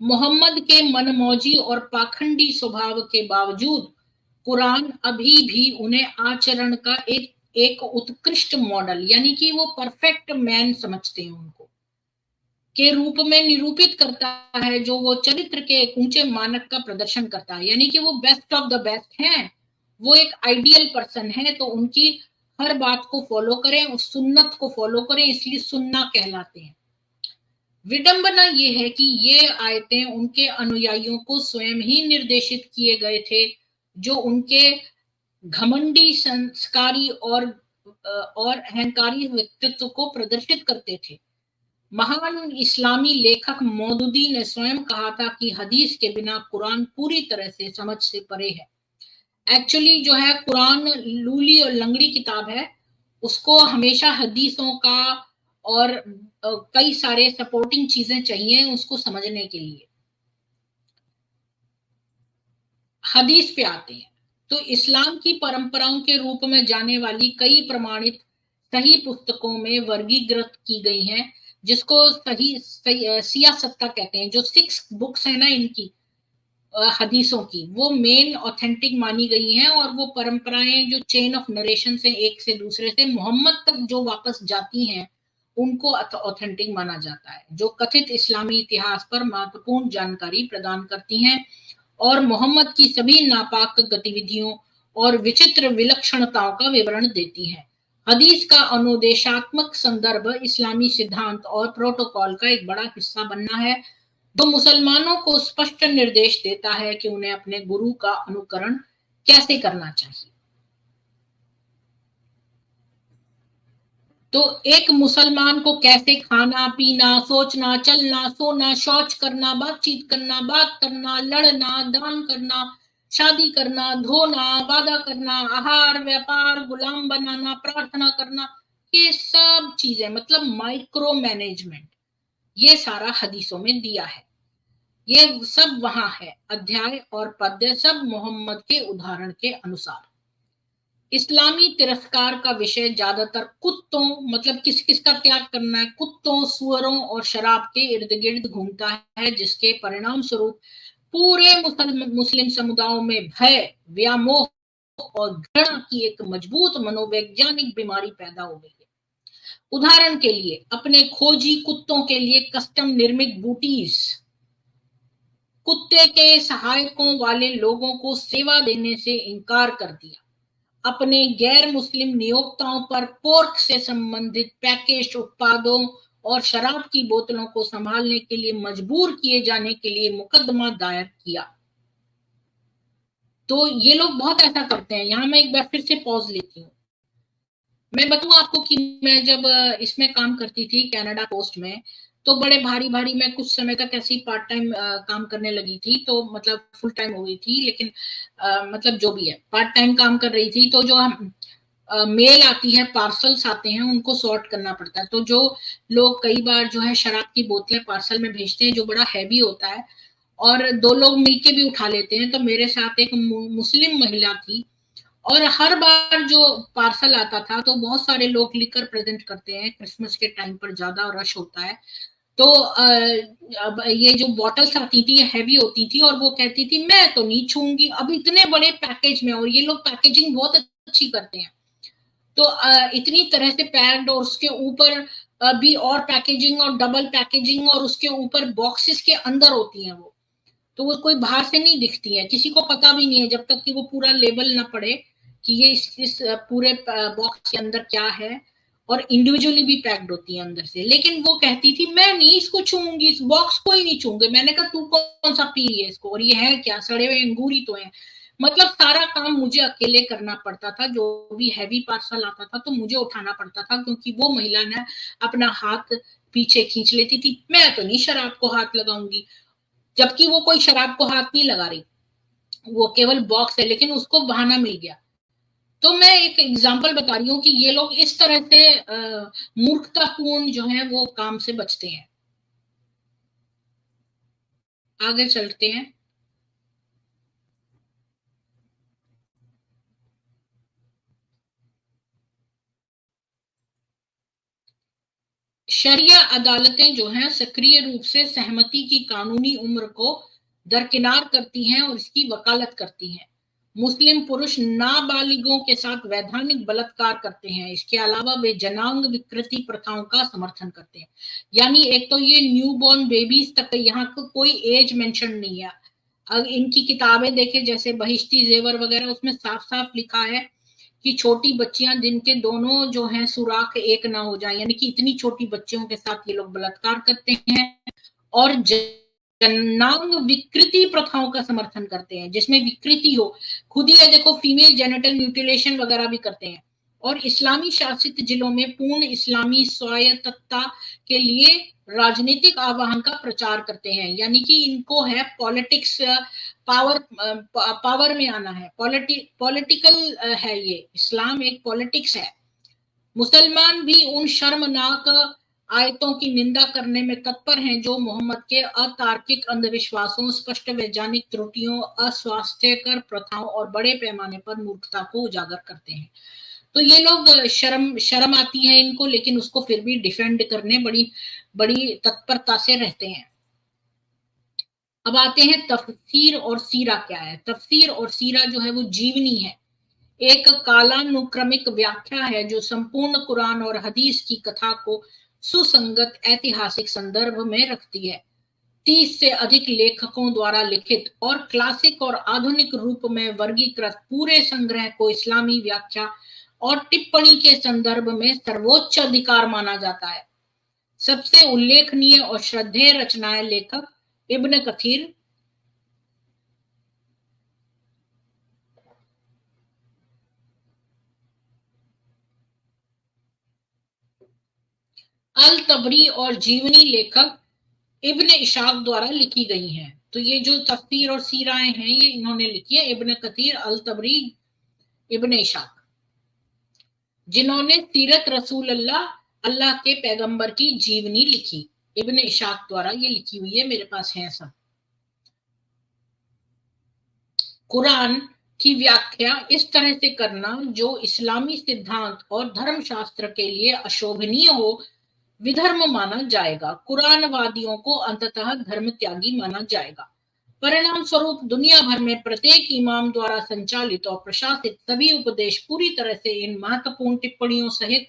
मोहम्मद के मनमौजी और पाखंडी स्वभाव के बावजूद कुरान अभी भी उन्हें आचरण का एक उत्कृष्ट मॉडल, यानी कि वो परफेक्ट मैन समझते हैं उनको, के रूप में निरूपित करता है, जो वो चरित्र के एक ऊंचे मानक का प्रदर्शन करता है, यानी कि वो बेस्ट ऑफ द बेस्ट हैं, वो एक आइडियल पर्सन है। तो उनकी हर बात को फॉलो करें, उस सुन्नत को फॉलो करें, इसलिए सुन्ना कहलाते हैं। विडंबना ये है कि ये आयतें उनके अनुयायियों को स्वयं ही निर्देशित किए गए थे, जो उनके घमंडी संस्कारी और अहंकारी व्यक्तित्व को प्रदर्शित करते थे। महान इस्लामी लेखक मौदूदी ने स्वयं कहा था कि हदीस के बिना कुरान पूरी तरह से समझ से परे है। एक्चुअली जो है कुरान लूली और लंगड़ी किताब है, उसको हमेशा हदीसों का और कई सारे सपोर्टिंग चीजें चाहिए उसको समझने के लिए। हदीस पे आते हैं तो इस्लाम की परंपराओं के रूप में जाने वाली कई प्रमाणित सही पुस्तकों में वर्गीकृत की गई हैं, जिसको सियासत्ता कहते हैं। जो 6 बुक्स है ना इनकी हदीसों की, वो मेन ऑथेंटिक मानी गई हैं और वो परंपराएं जो चेन ऑफ नरेशन से एक से दूसरे से मोहम्मद तक जो वापस जाती हैं उनको ऑथेंटिक माना जाता है, जो कथित इस्लामी इतिहास पर महत्वपूर्ण जानकारी प्रदान करती हैं और मोहम्मद की सभी नापाक गतिविधियों और विचित्र विलक्षणताओं का विवरण देती है। हदीस का अनुदेशात्मक संदर्भ इस्लामी सिद्धांत और प्रोटोकॉल का एक बड़ा हिस्सा बनना है, जो मुसलमानों को स्पष्ट निर्देश देता है कि उन्हें अपने गुरु का अनुकरण कैसे करना चाहिए। तो एक मुसलमान को कैसे खाना पीना, सोचना, चलना, सोना, शौच करना, बातचीत करना, बात करना, लड़ना, दान करना, शादी करना, धोना, वादा करना, आहार, व्यापार, गुलाम बनाना, प्रार्थना करना, ये सब चीजें मतलब माइक्रो मैनेजमेंट, ये सारा हदीसों में दिया है। ये सब वहां है, अध्याय और पद्य सब मोहम्मद के उदाहरण के अनुसार। इस्लामी तिरस्कार का विषय ज्यादातर कुत्तों, मतलब किस किस का त्याग करना है, कुत्तों, सुअरों और शराब के इर्द गिर्द घूमता है, जिसके परिणाम स्वरूप पूरे मुस्लिम समुदायों में भय, व्यामोह और घृणा की एक मजबूत मनोवैज्ञानिक बीमारी पैदा हो गई है। उदाहरण के लिए, अपने खोजी कुत्तों के लिए कस्टम निर्मित बूटीज, कुत्ते के सहायकों वाले लोगों को सेवा देने से इनकार कर दिया, अपने गैर मुस्लिम नियोक्ताओं पर पोर्क से संबंधित पैकेज उत्पादों और शराब की बोतलों को संभालने के लिए मजबूर किए जाने के लिए मुकदमा दायर किया। तो ये लोग बहुत ऐसा करते हैं। यहाँ मैं एक बार फिर से पॉज लेती हूँ। मैं बताऊं आपको कि मैं जब इसमें काम करती थी कनाडा पोस्ट में, तो बड़े भारी भारी मैं कुछ समय तक ऐसी पार्ट टाइम काम करने लगी थी, तो मतलब फुल टाइम हो गई थी, लेकिन मतलब जो भी है पार्ट टाइम काम कर रही थी। तो जो हम मेल आती है, पार्सल्स आते हैं, उनको सॉर्ट करना पड़ता है। तो जो लोग कई बार जो है शराब की बोतलें पार्सल में भेजते हैं जो बड़ा हैवी होता है, और दो लोग मिलके भी उठा लेते हैं। तो मेरे साथ एक मुस्लिम महिला थी, और हर बार जो पार्सल आता था तो बहुत सारे लोग लिकर प्रेजेंट करते हैं, क्रिसमस के टाइम पर ज्यादा रश होता है। तो अब ये जो बॉटल्स आती थी ये हैवी होती थी, और वो कहती थी मैं तो नहीं छूंगी, अब इतने बड़े पैकेज में, और ये लोग पैकेजिंग बहुत अच्छी करते हैं। तो इतनी तरह से पैक्ड, और उसके ऊपर भी और पैकेजिंग और डबल पैकेजिंग, और उसके ऊपर बॉक्सेस के अंदर होती हैं वो। तो वो कोई बाहर से नहीं दिखती है, किसी को पता भी नहीं है जब तक कि वो पूरा लेबल ना पढ़े कि ये इस पूरे बॉक्स के अंदर क्या है, और इंडिविजुअली भी पैक्ड होती है अंदर से। लेकिन वो कहती थी मैं नहीं इसको छूंगी, इस बॉक्स को ही नहीं छूंगी। मैंने कहा तू कौन सा पी है इसको, और ये है क्या, सड़े हुए अंगूर ही तो है। मतलब सारा काम मुझे अकेले करना पड़ता था, जो भी हैवी पार्सल आता था तो मुझे उठाना पड़ता था, क्योंकि वो महिला ने अपना हाथ पीछे खींच लेती थी, मैं तो नहीं शराब को हाथ लगाऊंगी, जबकि वो कोई शराब को हाथ नहीं लगा रही, वो केवल बॉक्स है, लेकिन उसको बहाना मिल गया। तो मैं एक एग्जांपल बता रही हूँ कि ये लोग इस तरह से मूर्खतापूर्ण जो है वो काम से बचते हैं। आगे चलते हैं। शरिया अदालतें जो हैं सक्रिय रूप से सहमति की कानूनी उम्र को दरकिनार करती हैं और इसकी वकालत करती हैं। मुस्लिम पुरुष नाबालिगों के साथ वैधानिक बलात्कार करते हैं। इसके अलावा वे जनांग विकृति प्रथाओं का समर्थन करते हैं। यानी एक तो ये न्यूबॉर्न बेबीज तक, यहाँ को कोई एज मेंशन नहीं है। अब इनकी किताबें देखें, जैसे बहिश्ती जेवर वगैरह, उसमें साफ साफ लिखा है कि छोटी बच्चियां जिनके दोनों जो हैं सुराख एक ना हो जाए, यानी कि इतनी छोटी बच्चियों के साथ ये लोग बलात्कार करते हैं। और जनांग विकृति प्रथाओं का समर्थन करते हैं, जिसमें विकृति हो। खुद ही है देखो, फीमेल जेनिटल म्यूटिलेशन वगैरह भी करते हैं। और इस्लामी शासित जिलों में पूर्ण इस्लामी स्वायत्तता के लिए राजनीतिक आह्वान का प्रचार करते हैं। यानी कि इनको है पॉलिटिक्स, पावर में आना है, पॉलिटिकल है, ये इस्लाम एक पॉलिटिक्स है। मुसलमान भी उन शर्मनाक आयतों की निंदा करने में तत्पर हैं जो मोहम्मद के अतार्किक अंधविश्वासों, स्पष्ट वैज्ञानिक त्रुटियों, अस्वास्थ्यकर प्रथाओं और बड़े पैमाने पर मूर्खता को उजागर करते हैं। तो ये लोग शर्म आती है इनको, लेकिन उसको फिर भी डिफेंड करने बड़ी बड़ी तत्परता से रहते हैं। अब आते हैं तफसीर और सीरा क्या है। तफसीर और सीरा जो है वो जीवनी है, एक कालानुक्रमिक व्याख्या है जो संपूर्ण कुरान और हदीस की कथा को सुसंगत ऐतिहासिक संदर्भ में रखती है। 30 से अधिक लेखकों द्वारा लिखित और क्लासिक और आधुनिक रूप में वर्गीकृत पूरे संग्रह को इस्लामी व्याख्या और टिप्पणी के संदर्भ में सर्वोच्च अधिकार माना जाता है। सबसे उल्लेखनीय और श्रद्धेय रचनाएं लेखक इब्न कथीर, अल तबरी और जीवनी लेखक इब्न इशाक द्वारा लिखी गई हैं। तो ये जो तफसीर और सीराएं हैं ये इन्होंने लिखी है, इब्न कथीर, अल तबरी, इब्न इशाक, जिन्होंने सीरत रसूल अल्लाह के पैगंबर की जीवनी लिखी। इब्न इशाक द्वारा ये लिखी हुई है, मेरे पास है सब। कुरान की व्याख्या इस तरह से करना जो इस्लामी सिद्धांत और धर्मशास्त्र के लिए अशोभनीय हो, विधर्म माना जाएगा। कुरानवादियों को अंततः धर्म त्यागी माना जाएगा। परिणाम स्वरूप दुनिया भर में प्रत्येक इमाम द्वारा संचालित और प्रशासित सभी उपदेश पूरी तरह से इन महत्वपूर्ण टिप्पणियों सहित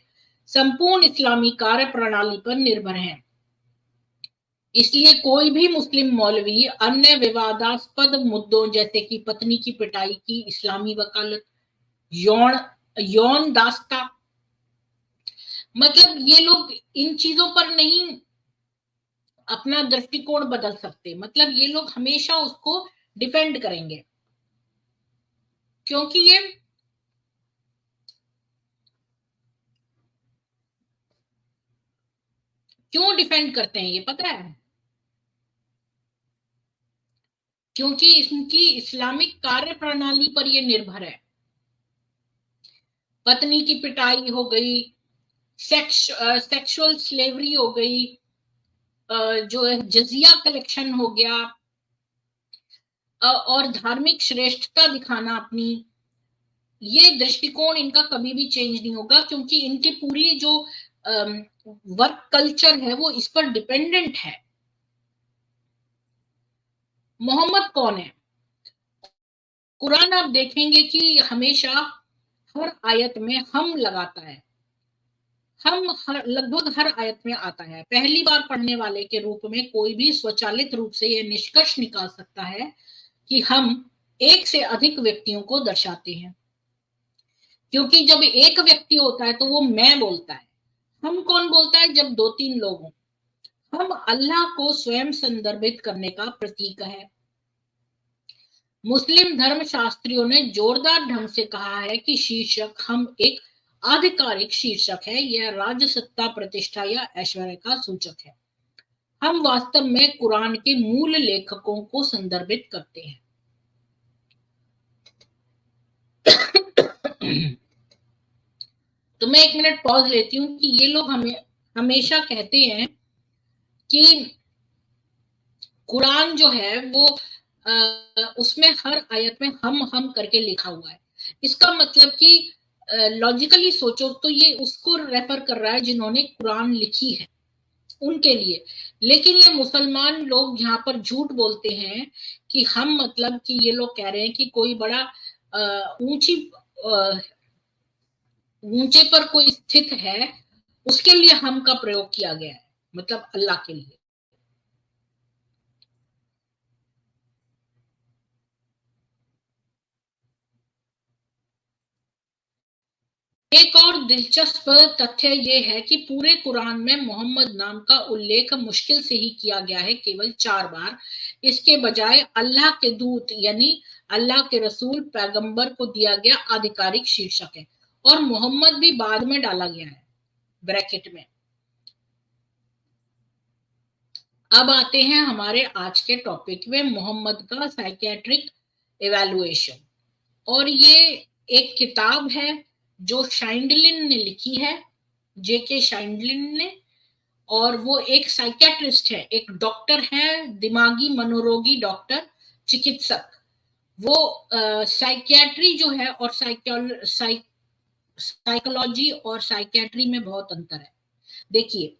संपूर्ण इस्लामी कार्य प्रणाली पर निर्भर हैं। इसलिए कोई भी मुस्लिम मौलवी अन्य विवादास्पद मुद्दों जैसे कि पत्नी की पिटाई की इस्लामी वकालत, यौन यौन दास्ता, मतलब ये लोग इन चीजों पर नहीं अपना दृष्टिकोण बदल सकते। मतलब ये लोग हमेशा उसको डिफेंड करेंगे, क्योंकि ये क्यों डिफेंड करते हैं ये पता है? क्योंकि इनकी इस्लामिक कार्य प्रणाली पर ये निर्भर है। पत्नी की पिटाई हो गई, सेक्सुअल स्लेवरी हो गई, जो है जजिया कलेक्शन हो गया, और धार्मिक श्रेष्ठता दिखाना अपनी, ये दृष्टिकोण इनका कभी भी चेंज नहीं होगा, क्योंकि इनकी पूरी जो वर्क कल्चर है वो इस पर डिपेंडेंट है। मोहम्मद कौन है? कुरान आप देखेंगे कि हमेशा हर आयत में हम लगाता है, हम लगभग हर आयत में आता है। पहली बार पढ़ने वाले के रूप में कोई भी स्वचालित रूप से यह निष्कर्ष निकाल सकता है कि हम एक से अधिक व्यक्तियों को दर्शाते हैं, क्योंकि जब एक व्यक्ति होता है तो वो मैं बोलता है। हम कौन बोलता है? जब दो तीन लोग हों। हम अल्लाह को स्वयं संदर्भित करने का प्रतीक है। मुस्लिम धर्मशास्त्रियों ने जोरदार ढंग से कहा है कि शीर्षक हम एक आधिकारिक शीर्षक है, यह राज्य सत्ता, प्रतिष्ठा या ऐश्वर्य का सूचक है। हम वास्तव में कुरान के मूल लेखकों को संदर्भित करते हैं। तो मैं एक मिनट पॉज लेती हूँ कि ये लोग हमें हमेशा कहते हैं कि कुरान जो है वो उसमें हर आयत में हम करके लिखा हुआ है। इसका मतलब कि लॉजिकली सोचो तो ये उसको रेफर कर रहा है जिन्होंने कुरान लिखी है, उनके लिए। लेकिन ये मुसलमान लोग यहाँ पर झूठ बोलते हैं कि हम, मतलब कि ये लोग कह रहे हैं कि कोई बड़ा ऊंचे पर कोई स्थित है, उसके लिए हम का प्रयोग किया गया है, मतलब अल्लाह के लिए। एक और दिलचस्प तथ्य ये है कि पूरे कुरान में मोहम्मद नाम का उल्लेख मुश्किल से ही किया गया है, केवल 4 बार। इसके बजाय अल्लाह के दूत यानी अल्लाह के रसूल, पैगंबर को दिया गया आधिकारिक शीर्षक है, और मोहम्मद भी बाद में डाला गया है ब्रैकेट में। अब आते हैं हमारे आज के टॉपिक में, मोहम्मद का साइकियाट्रिक इवैल्यूएशन। और ये एक किताब है जो शाइंडलिन ने लिखी है, जेके शाइंडलिन ने, और वो एक साइकियाट्रिस्ट है, एक डॉक्टर है, दिमागी मनोरोगी डॉक्टर, चिकित्सक। वो साइकियाट्री जो है और साइकोलॉजी और साइकियाट्री में बहुत अंतर है। देखिए,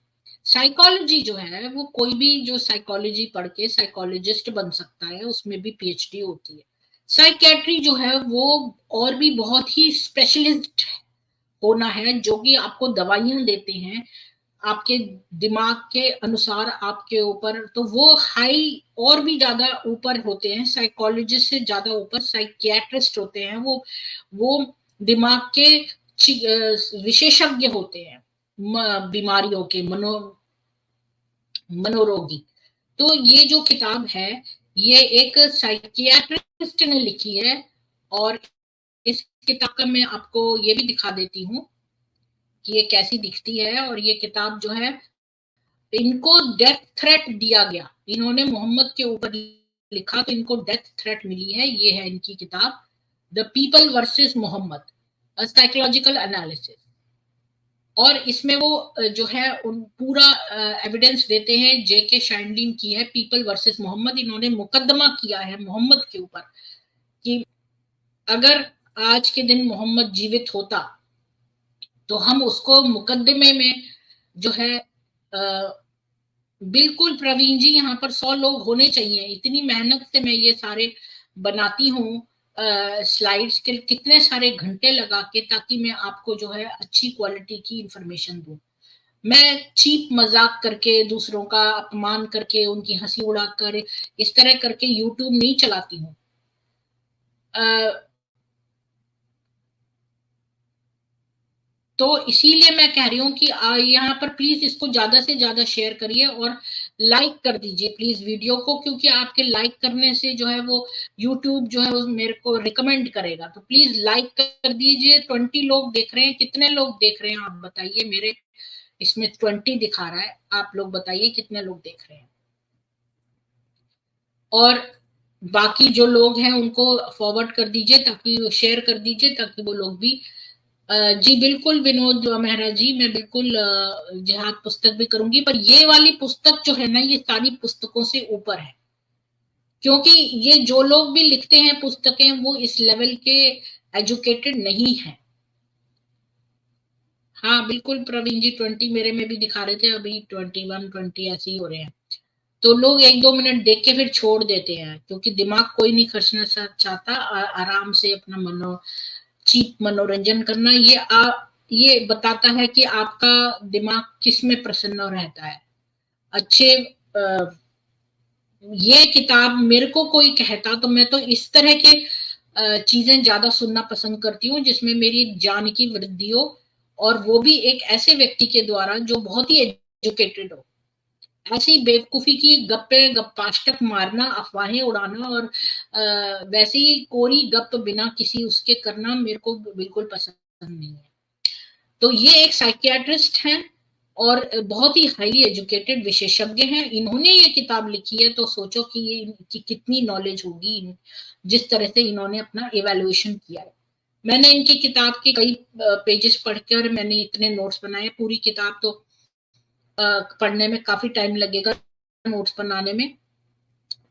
साइकोलॉजी जो है वो कोई भी जो साइकोलॉजी पढ़ के साइकोलॉजिस्ट बन सकता है, उसमें भी पीएचडी होती है। साइकियाट्री जो है वो और भी बहुत ही स्पेशलिस्ट होना है, जो कि आपको दवाइयां देते हैं आपके दिमाग के अनुसार आपके ऊपर, तो वो हाई और भी ज्यादा ऊपर होते हैं, साइकोलॉजिस्ट से ज्यादा ऊपर साइकियाट्रिस्ट होते हैं। वो दिमाग के विशेषज्ञ होते हैं, बीमारियों के, मनोरोगी। तो ये जो किताब है ये एक साइकियाट्रिस्ट ने लिखी है, और इस किताब का मैं आपको ये भी दिखा देती हूँ कि ये कैसी दिखती है। और ये किताब जो है, इनको डेथ थ्रेट दिया गया, इन्होंने मोहम्मद के ऊपर लिखा तो इनको डेथ थ्रेट मिली है। ये है इनकी किताब, the people versus Muhammad, a psychological analysis. और इसमें वो जो है उन पूरा एविडेंस देते हैं, जेके शाइंडलिन की है, पीपल वर्सेस मोहम्मद। इन्होंने मुकदमा किया है मोहम्मद के ऊपर कि अगर आज के दिन मोहम्मद जीवित होता तो हम उसको मुकदमे में जो है बिल्कुल प्रवीण जी, यहाँ पर 100 लोग होने चाहिए। इतनी मेहनत से मैं ये सारे बनाती हूँ स्लाइड्स के, कितने सारे घंटे लगा के, ताकि मैं आपको जो है अच्छी क्वालिटी की इंफॉर्मेशन दूं। मैं चीप मजाक करके, दूसरों का अपमान करके, उनकी हंसी उड़ाकर, इस तरह करके यूट्यूब नहीं चलाती हूँ। तो इसीलिए मैं कह रही हूँ कि यहाँ पर प्लीज इसको ज्यादा से ज्यादा शेयर करिए और लाइक कर दीजिए प्लीज वीडियो को, क्योंकि आपके लाइक करने से जो है वो यूट्यूब जो है वो मेरे को रिकमेंड करेगा। तो प्लीज लाइक कर दीजिए। 20 लोग देख रहे हैं। कितने लोग देख रहे हैं आप बताइए? मेरे इसमें 20 दिखा रहा है, आप लोग बताइए कितने लोग देख रहे हैं। और बाकी जो लोग हैं उनको फॉरवर्ड कर दीजिए, ताकि शेयर कर दीजिए, ताकि वो लोग भी जी बिल्कुल विनोद मेहरा जी, मैं बिल्कुल जिहाद पुस्तक भी करूंगी, पर ये वाली पुस्तक जो है ना, ये सारी पुस्तकों से ऊपर है, क्योंकि ये जो लोग भी लिखते हैं पुस्तकें वो इस लेवल के एजुकेटेड नहीं है। हाँ बिल्कुल प्रवीण जी, 20 मेरे में भी दिखा रहे थे, अभी 21 20 ऐसे ही हो रहे हैं। तो लोग 1-2 मिनट देख के फिर छोड़ देते हैं, क्योंकि दिमाग कोई नहीं खर्चना चाहता। आराम से अपना चीप मनोरंजन करना, ये बताता है कि आपका दिमाग किस में प्रसन्न रहता है। अच्छे ये किताब मेरे को कोई कहता तो मैं तो इस तरह के चीजें ज्यादा सुनना पसंद करती हूँ जिसमें मेरी ज्ञान की वृद्धि हो, और वो भी एक ऐसे व्यक्ति के द्वारा जो बहुत ही एजुकेटेड हो। ऐसी बेवकूफी की गप्पे गप्पाष्टक मारना, अफवाहें उड़ाना और वैसे ही कोरी गप बिना किसी उसके करना मेरे को बिल्कुल पसंद नहीं है। तो ये एक साइकियाट्रिस्ट हैं और बहुत ही हाईली एजुकेटेड विशेषज्ञ हैं। इन्होंने ये किताब लिखी है, तो सोचो कि ये इनकी कितनी नॉलेज होगी, जिस तरह से इन्होंने अपना इवैल्यूएशन किया है। मैंने इनकी किताब के कई पेजेस पढ़कर मैंने इतने नोट्स बनाए। पूरी किताब तो पढ़ने में काफी टाइम लगेगा, नोट्स बनाने में।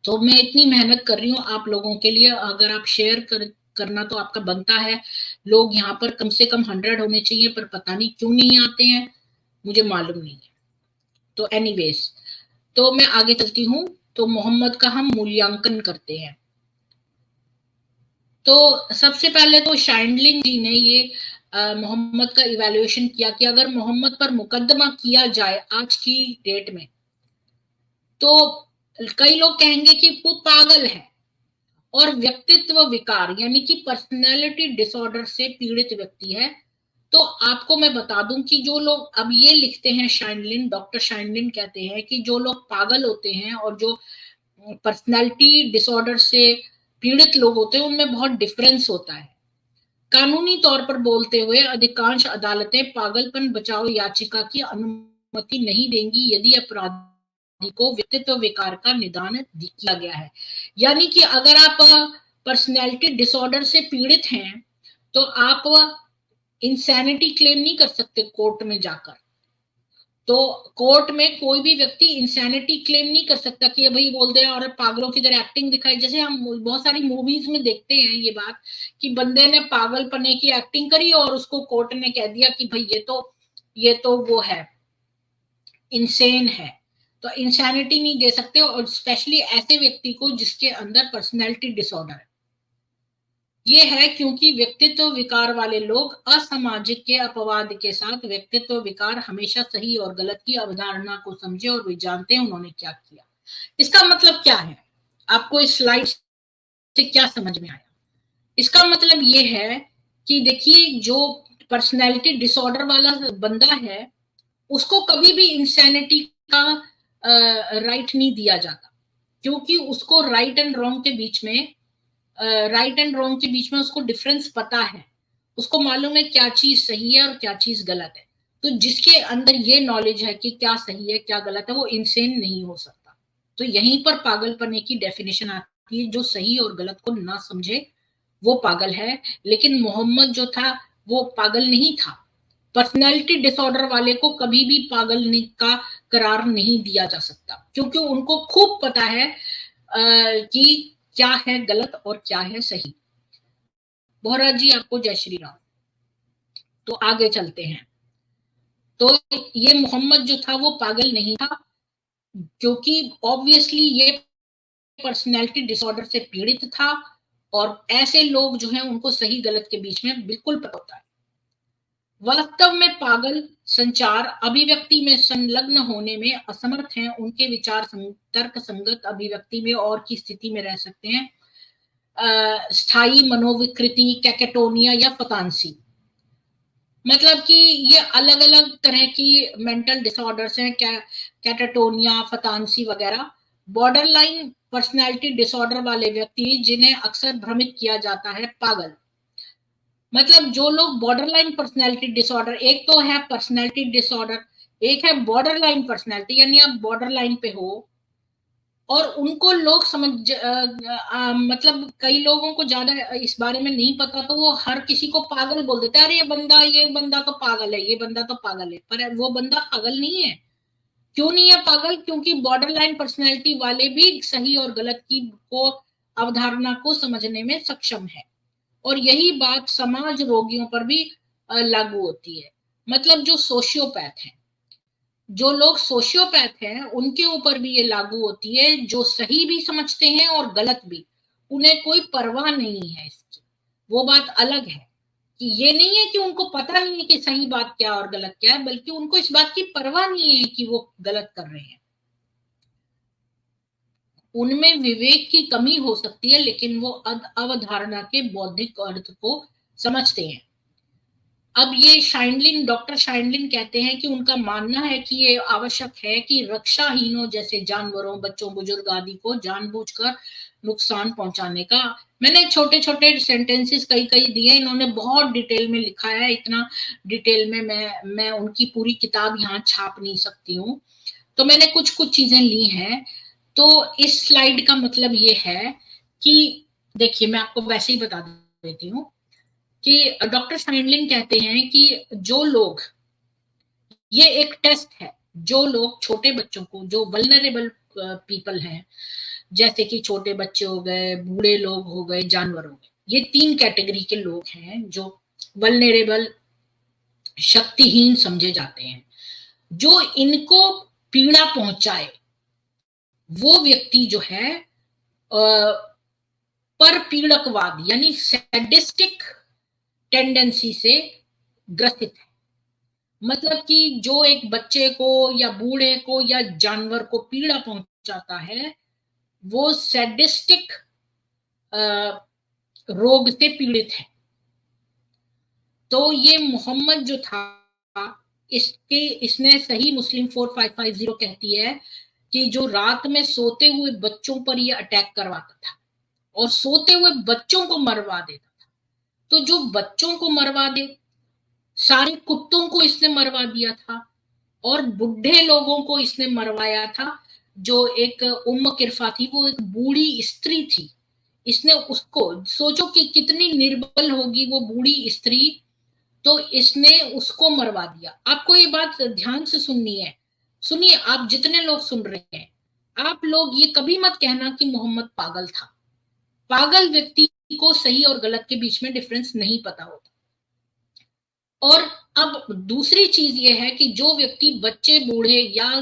तो मैं इतनी मेहनत कर रही हूँ आप लोगों के लिए। अगर आप शेयर करना तो आपका बनता है। लोग यहाँ पर कम से कम 100 होने चाहिए, पर पता नहीं क्यों नहीं आते हैं, मुझे मालूम नहीं है। तो एनीवेज, तो मैं आगे चलती हूँ। तो मोहम्मद का हम मूल्यांकन करते हैं। तो सबसे पहले तो शाइंडलिंग जी ने ये मोहम्मद का इवैल्यूएशन किया कि अगर मोहम्मद पर मुकदमा किया जाए आज की डेट में, तो कई लोग कहेंगे कि वो पागल है और व्यक्तित्व विकार यानी कि पर्सनैलिटी डिसऑर्डर से पीड़ित व्यक्ति है। तो आपको मैं बता दूं कि जो लोग अब ये लिखते हैं, शाइनलिन, डॉक्टर शाइनलिन कहते हैं कि जो लोग पागल होते हैं और जो पर्सनैलिटी डिसऑर्डर से पीड़ित लोग होते हैं, उनमें बहुत डिफरेंस होता है। कानूनी तौर पर बोलते हुए अधिकांश अदालतें पागलपन बचाओ याचिका की अनुमति नहीं देंगी यदि अपराधी को व्यक्तित्व विकार का निदान किया गया है। यानी कि अगर आप पर्सनैलिटी डिसऑर्डर से पीड़ित हैं तो आप इंसैनिटी क्लेम नहीं कर सकते कोर्ट में जाकर। तो कोर्ट में कोई भी व्यक्ति इंसैनिटी क्लेम नहीं कर सकता कि भाई बोल दे और पागलों की तरह एक्टिंग दिखाई। जैसे हम बहुत सारी मूवीज में देखते हैं ये बात कि बंदे ने पागलपने की एक्टिंग करी और उसको कोर्ट ने कह दिया कि भाई ये तो वो है, इंसेन है। तो इंसैनिटी नहीं दे सकते, और स्पेशली ऐसे व्यक्ति को जिसके अंदर पर्सनैलिटी डिसऑर्डर है। ये है क्योंकि व्यक्तित्व विकार वाले लोग असामाजिक के अपवाद के साथ व्यक्तित्व विकार हमेशा सही और गलत की अवधारणा को समझे और वे जानते हैं उन्होंने क्या किया। इसका मतलब क्या है? आपको इस स्लाइड से क्या समझ में आया? इसका मतलब ये है कि देखिए, जो पर्सनैलिटी डिसऑर्डर वाला बंदा है उसको कभी भी इंसैनिटी का राइट नहीं दिया जाता, क्योंकि उसको राइट एंड रॉन्ग के बीच में उसको डिफरेंस पता है। उसको मालूम है क्या चीज सही है और क्या चीज गलत है। तो जिसके अंदर ये नॉलेज है कि क्या सही है क्या गलत है, वो इंसेन नहीं हो सकता। तो यहीं पर पागलपने की डेफिनेशन आती है। जो सही और गलत को ना समझे वो पागल है। लेकिन मोहम्मद जो था वो पागल नहीं था। पर्सनैलिटी डिसऑर्डर वाले को कभी भी पागल का करार नहीं दिया जा सकता, क्योंकि उनको खूब पता है कि क्या है गलत और क्या है सही। बोहरा जी आपको जय श्री राम। तो आगे चलते हैं। तो ये मोहम्मद जो था वो पागल नहीं था, क्योंकि ऑब्वियसली ये पर्सनैलिटी डिसऑर्डर से पीड़ित था, और ऐसे लोग जो हैं उनको सही गलत के बीच में बिल्कुल पता होता है। वास्तव में पागल संचार अभिव्यक्ति में संलग्न होने में असमर्थ हैं, उनके विचार तर्क संगत अभिव्यक्ति में और की स्थिति में रह सकते हैं। स्थायी मनोविकृति, कैकेटोनिया या फतांसी, मतलब कि ये अलग अलग तरह की मेंटल डिसऑर्डर्स हैं, कैटाटोनिया, फतांसी वगैरह। बॉर्डरलाइन पर्सनालिटी डिसऑर्डर वाले व्यक्ति जिन्हें अक्सर भ्रमित किया जाता है पागल। मतलब जो लोग बॉर्डरलाइन पर्सनालिटी डिसऑर्डर, एक तो है पर्सनालिटी डिसऑर्डर, एक है बॉर्डरलाइन पर्सनालिटी, यानी आप बॉर्डरलाइन पे हो और उनको लोग मतलब कई लोगों को ज्यादा इस बारे में नहीं पता, तो वो हर किसी को पागल बोल देते हैं, अरे ये बंदा तो पागल है, ये बंदा तो पागल है, पर वो बंदा पागल नहीं है। क्यों नहीं है पागल? क्योंकि बॉर्डरलाइन पर्सनैलिटी वाले भी सही और गलत की को अवधारणा को समझने में सक्षम है, और यही बात समाज रोगियों पर भी लागू होती है। मतलब जो सोशियोपैथ है, जो लोग सोशियोपैथ हैं उनके ऊपर भी ये लागू होती है, जो सही भी समझते हैं और गलत भी, उन्हें कोई परवाह नहीं है इसकी। वो बात अलग है कि ये नहीं है कि उनको पता नहीं है कि सही बात क्या और गलत क्या है, बल्कि उनको इस बात की परवाह नहीं है कि वो गलत कर रहे हैं। उनमें विवेक की कमी हो सकती है, लेकिन वो अवधारणा के बौद्धिक अर्थ को समझते हैं। अब ये शाइनलिन, डॉक्टर शाइनलिन कहते हैं कि उनका मानना है कि ये आवश्यक है कि रक्षाहीनों जैसे जानवरों, बच्चों, बुजुर्ग आदि को जानबूझकर नुकसान पहुंचाने का, मैंने छोटे छोटे सेंटेंसेस कई कई दिए, इन्होंने बहुत डिटेल में लिखा है, इतना डिटेल में मैं उनकी पूरी किताब यहाँ छाप नहीं सकती हूँ, तो मैंने कुछ कुछ चीजें ली हैं। तो इस स्लाइड का मतलब ये है कि देखिए, मैं आपको वैसे ही बता देती हूँ कि डॉक्टर शाइनलिन कहते हैं कि जो लोग, ये एक टेस्ट है, जो लोग छोटे बच्चों को, जो वल्नरेबल पीपल हैं, जैसे कि छोटे बच्चे हो गए, बूढ़े लोग हो गए, जानवर हो गए, ये 3 कैटेगरी के लोग हैं जो वल्नरेबल, शक्तिहीन समझे जाते हैं। जो इनको पीड़ा पहुंचाए वो व्यक्ति जो है पर पीड़कवाद यानी सैडिस्टिक टेंडेंसी से ग्रसित है। मतलब कि जो एक बच्चे को या बूढ़े को या जानवर को पीड़ा पहुंचाता है, वो सैडिस्टिक रोग से पीड़ित है। तो ये मोहम्मद जो था, इसने सही मुस्लिम 4550 कहती है कि जो रात में सोते हुए बच्चों पर ये अटैक करवाता था और सोते हुए बच्चों को मरवा देता था। तो जो बच्चों को मरवा दे, सारे कुत्तों को इसने मरवा दिया था, और बुढ़े लोगों को इसने मरवाया था। जो एक उम्म किरफा थी, वो एक बूढ़ी स्त्री थी, इसने उसको, सोचो कि कितनी निर्बल होगी वो बूढ़ी स्त्री, तो इसने उसको मरवा दिया। आपको ये बात ध्यान से सुननी है, सुनिए, आप जितने लोग सुन रहे हैं, आप लोग ये कभी मत कहना कि मोहम्मद पागल था। पागल व्यक्ति को सही और गलत के बीच में डिफरेंस नहीं पता होता। और अब दूसरी चीज ये है कि जो व्यक्ति बच्चे, बूढ़े या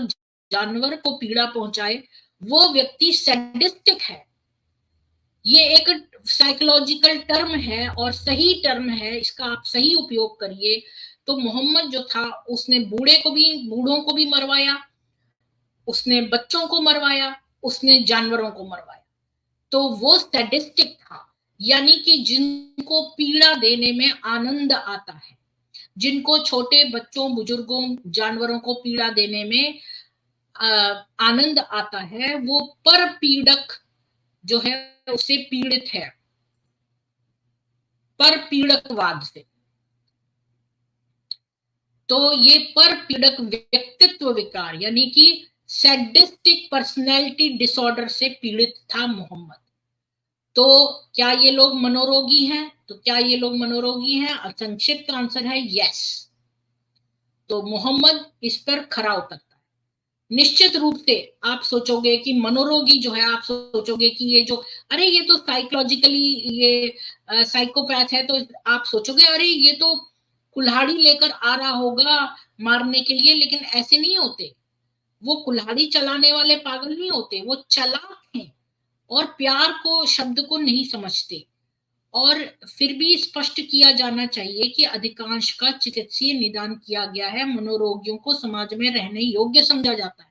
जानवर को पीड़ा पहुंचाए, वो व्यक्ति सैडिस्टिक है। ये एक साइकोलॉजिकल टर्म है और सही टर्म है, इसका आप सही उपयोग करिए। तो मोहम्मद जो था, उसने बूढ़ों को भी मरवाया, उसने बच्चों को मरवाया, उसने जानवरों को मरवाया। तो वो सैडिस्टिक था, यानी कि जिनको पीड़ा देने में आनंद आता है, जिनको छोटे बच्चों, बुजुर्गों, जानवरों को पीड़ा देने में आनंद आता है, वो पर पीड़क जो है उससे पीड़ित है, पर पीड़कवाद से। तो ये पर पीड़क व्यक्तित्व विकार यानी कि सैडिस्टिक पर्सनैलिटी डिसऑर्डर से पीड़ित था मोहम्मद। तो क्या ये लोग मनोरोगी हैं? तो क्या ये लोग मनोरोगी हैं? संक्षिप्त आंसर है यस। तो मोहम्मद इस पर खरा उतरता है। निश्चित रूप से आप सोचोगे कि मनोरोगी जो है, आप सोचोगे कि ये जो, अरे ये तो साइकोलॉजिकली ये साइकोपैथ है, तो आप सोचोगे अरे ये तो कुल्हाड़ी लेकर आ रहा होगा मारने के लिए, लेकिन ऐसे नहीं होते। वो कुल्हाड़ी चलाने वाले पागल नहीं होते, वो चालाक हैं और प्यार को, शब्द को नहीं समझते। और फिर भी स्पष्ट किया जाना चाहिए कि अधिकांश का चिकित्सीय निदान किया गया है, मनोरोगियों को समाज में रहने योग्य समझा जाता है।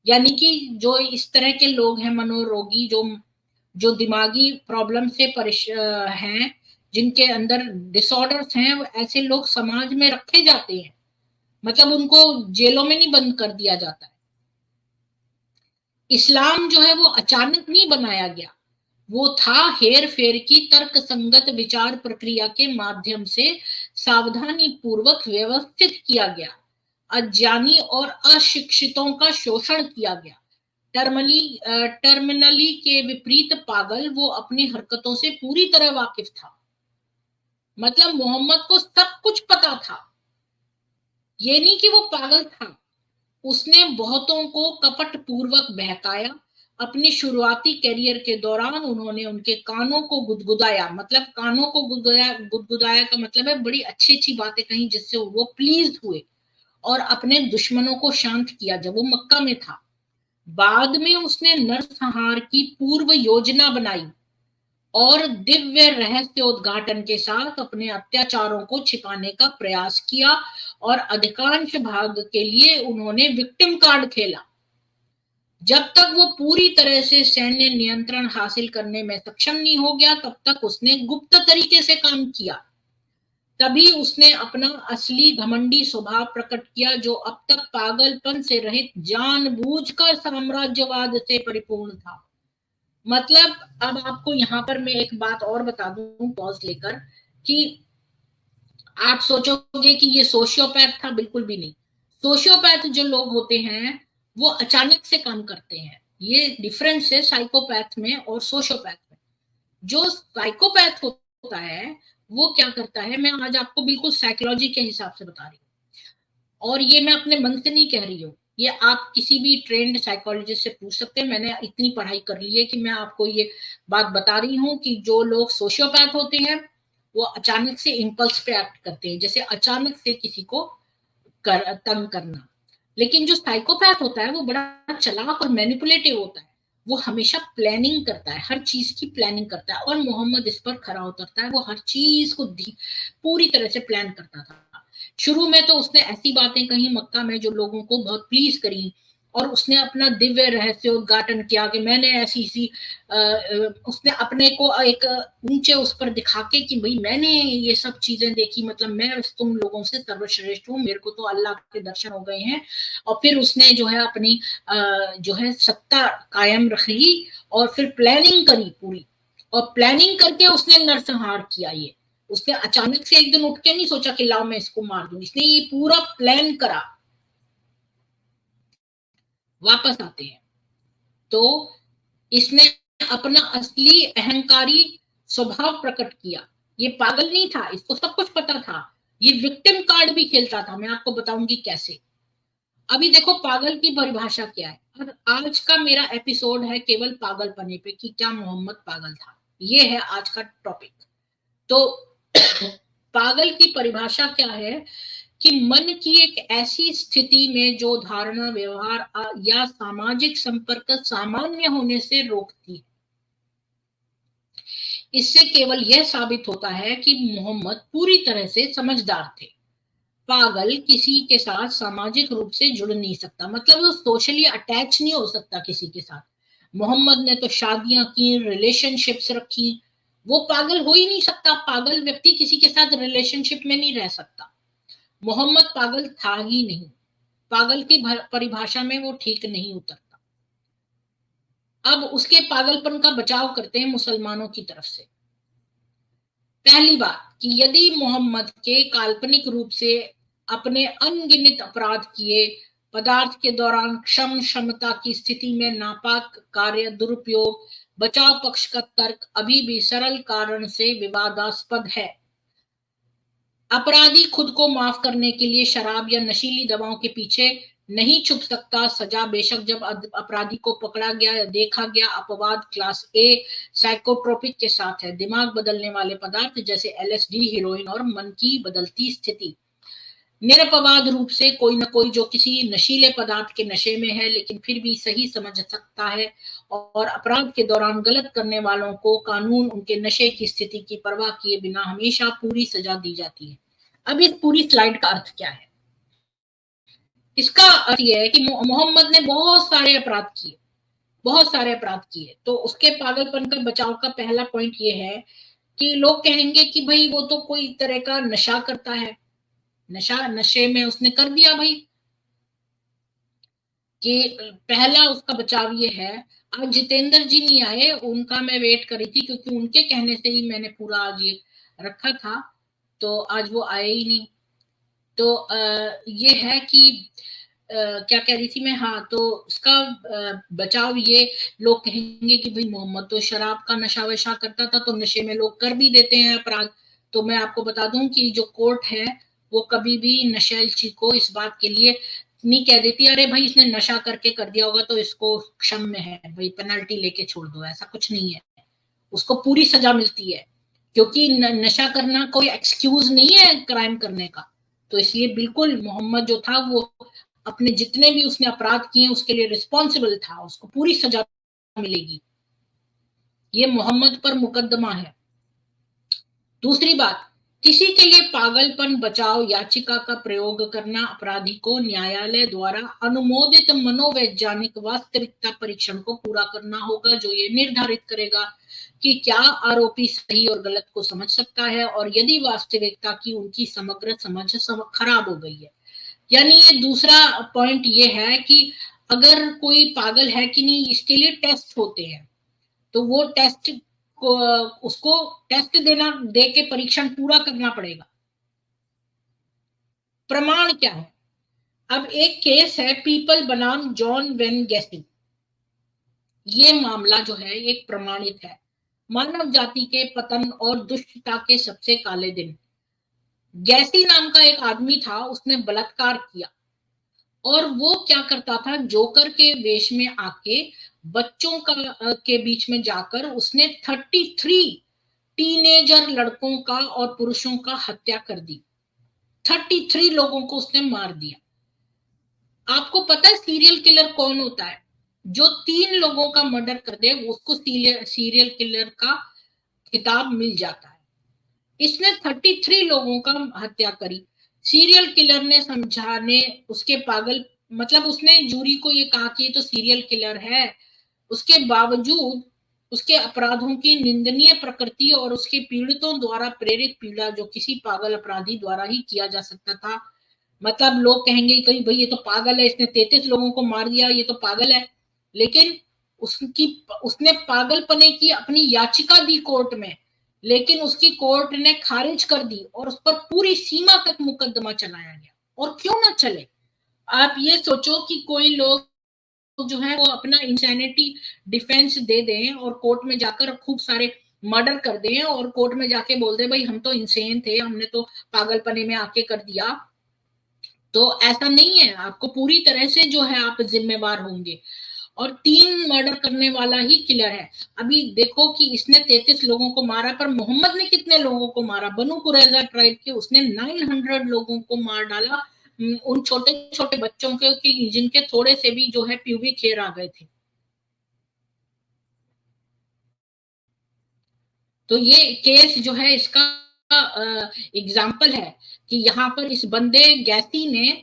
यानी कि जो इस तरह के लोग हैं मनोरोगी, जो जो दिमागी प्रॉब्लम से हैं, जिनके अंदर डिसऑर्डर्स हैं, ऐसे लोग समाज में रखे जाते हैं, मतलब उनको जेलों में नहीं बंद कर दिया जाता है। इस्लाम जो है वो अचानक नहीं बनाया गया, वो था हेर फेर की तर्क संगत विचार प्रक्रिया के माध्यम से सावधानी पूर्वक व्यवस्थित किया गया। अज्ञानी और अशिक्षितों का शोषण किया गया। टर्मिनली के विपरीत पागल वो अपनी हरकतों से पूरी तरह वाकिफ था। मतलब मोहम्मद को सब कुछ पता था, ये नहीं कि वो पागल था। उसने बहुतों को कपट पूर्वक बहकाया। अपने शुरुआती करियर के दौरान उन्होंने उनके कानों को गुदगुदाया, मतलब कानों को गुदगुदाया, गुदगुदाया का मतलब है बड़ी अच्छी अच्छी बातें कही जिससे वो प्लीज हुए, और अपने दुश्मनों को शांत किया जब वो मक्का में था। बाद में उसने नरसंहार की पूर्व योजना बनाई और दिव्य रहस्योद्घाटन के साथ अपने अत्याचारों को छिपाने का प्रयास किया, और अधिकांश भाग के लिए उन्होंने विक्टिम कार्ड खेला। जब तक वो पूरी तरह से सैन्य नियंत्रण हासिल करने में सक्षम नहीं हो गया, तब तक उसने गुप्त तरीके से काम किया। तभी उसने अपना असली घमंडी स्वभाव प्रकट किया, जो अब तक पागलपन से रहित जानबूझकर साम्राज्यवाद से परिपूर्ण था। मतलब अब आपको यहाँ पर मैं एक बात और बता दूं पॉज लेकर, कि आप सोचोगे कि ये सोशियोपैथ था, बिल्कुल भी नहीं। सोशियोपैथ जो लोग होते हैं वो अचानक से काम करते हैं, ये डिफरेंस है साइकोपैथ में और सोशियोपैथ में। जो साइकोपैथ होता है वो क्या करता है, मैं आज आपको बिल्कुल साइकोलॉजी के हिसाब से बता रही हूँ, और ये मैं अपने मन से नहीं कह रही हूँ, ये आप किसी भी ट्रेंड साइकोलॉजिस्ट से पूछ सकते हैं। मैंने इतनी पढ़ाई कर ली है कि मैं आपको ये बात बता रही हूँ कि जो लोग सोशियोपैथ होते हैं वो अचानक से इम्पल्स पे एक्ट करते हैं, जैसे अचानक से किसी को तंग करना। लेकिन जो साइकोपैथ होता है वो बड़ा चालाक और मैनिपुलेटिव होता है, वो हमेशा प्लानिंग करता है, हर चीज की प्लानिंग करता है, और मोहम्मद इस पर खरा उतरता है। वो हर चीज को पूरी तरह से प्लान करता था। शुरू में तो उसने ऐसी बातें कही मक्का में जो लोगों को बहुत प्लीज करी, और उसने अपना दिव्य रहस्योद्घाटन किया कि मैंने ऐसी सी उसने अपने को एक ऊंचे उस पर दिखा के कि भाई मैंने ये सब चीजें देखी, मतलब मैं तुम लोगों से सर्वश्रेष्ठ हूँ, मेरे को तो अल्लाह के दर्शन हो गए हैं। और फिर उसने जो है अपनी जो है सत्ता कायम रखी, और फिर प्लानिंग करी पूरी, और प्लानिंग करके उसने नरसंहार किया। ये उसने अचानक से एक दिन उठ के नहीं सोचा कि लाओ मैं इसको मार दूं, इसने ये पूरा प्लान करा। वापस आते हैं तो इसने अपना असली अहंकारी स्वभाव प्रकट किया। ये पागल नहीं था, इसको सब कुछ पता था। ये विक्टिम कार्ड भी खेलता था, मैं आपको बताऊंगी कैसे। अभी देखो पागल की परिभाषा क्या है, और आज का मेरा एपिसोड है केवल पागलपने पे कि क्या मोहम्मद पागल था, ये है आज का टॉपिक। तो पागल की परिभाषा क्या है कि मन की एक ऐसी स्थिति में जो धारणा, व्यवहार या सामाजिक संपर्क सामान्य होने से रोकती है। इससे केवल यह साबित होता है कि मोहम्मद पूरी तरह से समझदार थे। पागल किसी के साथ सामाजिक रूप से जुड़ नहीं सकता, मतलब वो सोशली अटैच नहीं हो सकता किसी के साथ। मोहम्मद ने तो शादियां की, रिलेशनशिप्स रखी, वो पागल हो ही नहीं सकता। पागल व्यक्ति किसी के साथ रिलेशनशिप में नहीं रह सकता। मोहम्मद पागल था ही नहीं, पागल की परिभाषा में वो ठीक नहीं उतरता। अब उसके पागलपन का बचाव करते हैं मुसलमानों की तरफ से। पहली बात कि यदि मोहम्मद के काल्पनिक रूप से अपने अनगिनत अपराध किए, पदार्थ के दौरान क्षमता की स्थिति में नापाक कार्य, दुरुपयोग, बचाव पक्ष का तर्क अभी भी सरल कारण से विवादास्पद है। अपराधी खुद को माफ करने के लिए शराब या नशीली दवाओं के पीछे नहीं छुप सकता सजा बेशक जब अपराधी को पकड़ा गया या देखा गया। अपवाद क्लास ए साइकोट्रोपिक के साथ है, दिमाग बदलने वाले पदार्थ जैसे एलएसडी, हेरोइन और मन की बदलती स्थिति। निरपवाद रूप से कोई न कोई जो किसी नशीले पदार्थ के नशे में है लेकिन फिर भी सही समझ सकता है, और अपराध के दौरान गलत करने वालों को कानून उनके नशे की स्थिति की परवाह किए बिना हमेशा पूरी सजा दी जाती है। अब इस पूरी स्लाइड का अर्थ क्या है? इसका अर्थ यह है कि मोहम्मद ने बहुत सारे अपराध किए, तो उसके पागलपन का बचाव का पहला पॉइंट ये है कि लोग कहेंगे कि भाई वो तो कोई तरह का नशा करता है, नशे में उसने कर दिया भाई। कि पहला उसका बचाव ये है। आज जितेंद्र जी नहीं आए, उनका मैं वेट कर रही थी क्योंकि उनके कहने से ही मैंने पूरा आज ये रखा था, तो आज वो आए ही नहीं। तो ये है कि क्या कह रही थी मैं, हाँ, तो इसका बचाव ये, लोग कहेंगे कि भाई मोहम्मद तो शराब का नशा वशा करता था, तो नशे में लोग कर भी देते हैं अपराध। तो मैं आपको बता दूं कि जो कोर्ट है वो कभी भी नशेची को इस बात के लिए नहीं कह देती अरे भाई इसने नशा करके कर दिया होगा तो इसको क्षम्य है, भाई पेनल्टी लेके छोड़ दो, ऐसा कुछ नहीं है। उसको पूरी सजा मिलती है, क्योंकि नशा करना कोई एक्सक्यूज नहीं है क्राइम करने का। तो इसलिए बिल्कुल मोहम्मद जो था वो अपने जितने भी उसने अपराध किए उसके लिए रिस्पॉन्सिबल था, उसको पूरी सजा मिलेगी। ये मोहम्मद पर मुकदमा है। दूसरी बात, किसी के लिए पागलपन बचाव याचिका का प्रयोग करना अपराधी को न्यायालय द्वारा अनुमोदित मनोवैज्ञानिक वास्तविकता परीक्षण को पूरा करना होगा, जो ये निर्धारित करेगा कि क्या आरोपी सही और गलत को समझ सकता है, और यदि वास्तविकता की उनकी समग्र समझ खराब हो गई है। यानी ये दूसरा पॉइंट ये है कि अगर कोई पागल है कि नहीं, इसके लिए टेस्ट होते हैं, तो वो टेस्ट को उसको टेस्ट दे के परीक्षण पूरा करना पड़ेगा। प्रमाण क्या है? अब एक केस है पीपल बनाम जॉन वेन गैसी। ये मामला जो है एक प्रमाणित है। मानव जाति के पतन और दुष्टता के सबसे काले दिन। गैसी नाम का एक आदमी था, उसने बलात्कार किया, और वो क्या करता था, जोकर के वेश में आके बच्चों के बीच में जाकर उसने 33 टीनेजर लड़कों का और पुरुषों का हत्या कर दी। 33 लोगों को उसने मार दिया। आपको पता है सीरियल किलर कौन होता है? जो 3 लोगों का मर्डर कर दे उसको सीरियल किलर का खिताब मिल जाता है। इसने 33 लोगों का हत्या करी। सीरियल किलर ने समझाने उसके पागल, मतलब उसने जूरी को ये कहा कि ये तो सीरियल किलर है, उसके बावजूद उसके अपराधों की निंदनीय प्रकृति और उसके पीड़ितों द्वारा प्रेरित पीड़ा जो किसी पागल अपराधी द्वारा ही किया जा सकता था। मतलब लोग कहेंगे कि भाई ये तो पागल है, इसने 33 लोगों को मार दिया, ये तो पागल है। लेकिन उसने पागलपने की अपनी याचिका दी कोर्ट में, लेकिन उसकी कोर्ट ने खारिज कर दी और उस पर पूरी सीमा तक मुकदमा चलाया गया। और क्यों ना चले? आप ये सोचो कि कोई लोग जो है वो अपना इंसैनिटी डिफेंस दे दें और कोर्ट में जाकर खूब सारे मर्डर कर दें और कोर्ट में जाके बोल दे भाई हम तो इंसेन थे, हमने तो पागलपने में आके कर दिया। तो ऐसा नहीं है, आपको पूरी तरह से जो है आप जिम्मेवार होंगे। और 3 मर्डर करने वाला ही किलर है। अभी देखो कि इसने 33 लोगों को मारा, पर मोहम्मद ने कितने लोगों को मारा? बनु कुरैजा ट्राइब के उसने 900 लोगों को मार डाला, उन छोटे छोटे बच्चों के जिनके थोड़े से भी जो है प्यूबिक हेयर आ गए थे। तो ये केस जो है इसका एग्जाम्पल है कि यहाँ पर इस बंदे गैसी ने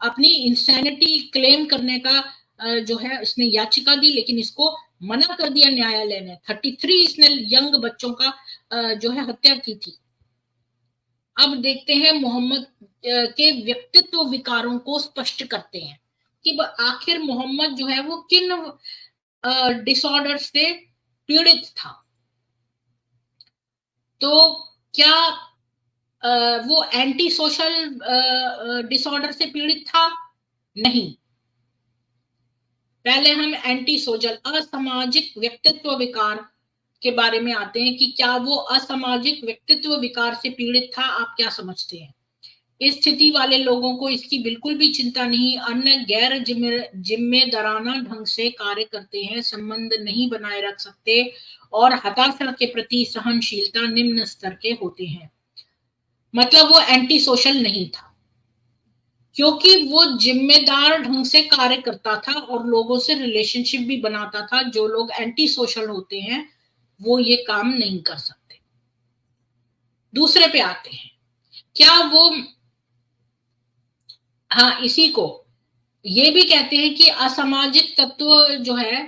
अपनी इंसैनिटी क्लेम करने का जो है इसने याचिका दी, लेकिन इसको मना कर दिया न्यायालय ने। 33 इसने यंग बच्चों का जो है हत्या की थी। अब देखते हैं मोहम्मद के व्यक्तित्व विकारों को स्पष्ट करते हैं कि आखिर मोहम्मद जो है वो किन डिसऑर्डर से पीड़ित था। तो क्या वो एंटी सोशल डिसऑर्डर से पीड़ित था? नहीं। पहले हम एंटी सोशल असामाजिक व्यक्तित्व विकार के बारे में आते हैं कि क्या वो असामाजिक व्यक्तित्व विकार से पीड़ित था। आप क्या समझते हैं? इस स्थिति वाले लोगों को इसकी बिल्कुल भी चिंता नहीं, अन्य गैर जिम्मेदाराना ढंग से कार्य करते हैं, संबंध नहीं बनाए रख सकते और हताशा के प्रति सहनशीलता निम्न स्तर के होते हैं। मतलब वो एंटी सोशल नहीं था, क्योंकि वो जिम्मेदार ढंग से कार्य करता था और लोगों से रिलेशनशिप भी बनाता था। जो लोग एंटी सोशल होते हैं वो ये काम नहीं कर सकते। दूसरे पे आते हैं, क्या वो, हाँ, इसी को ये भी कहते हैं कि असामाजिक तत्व जो है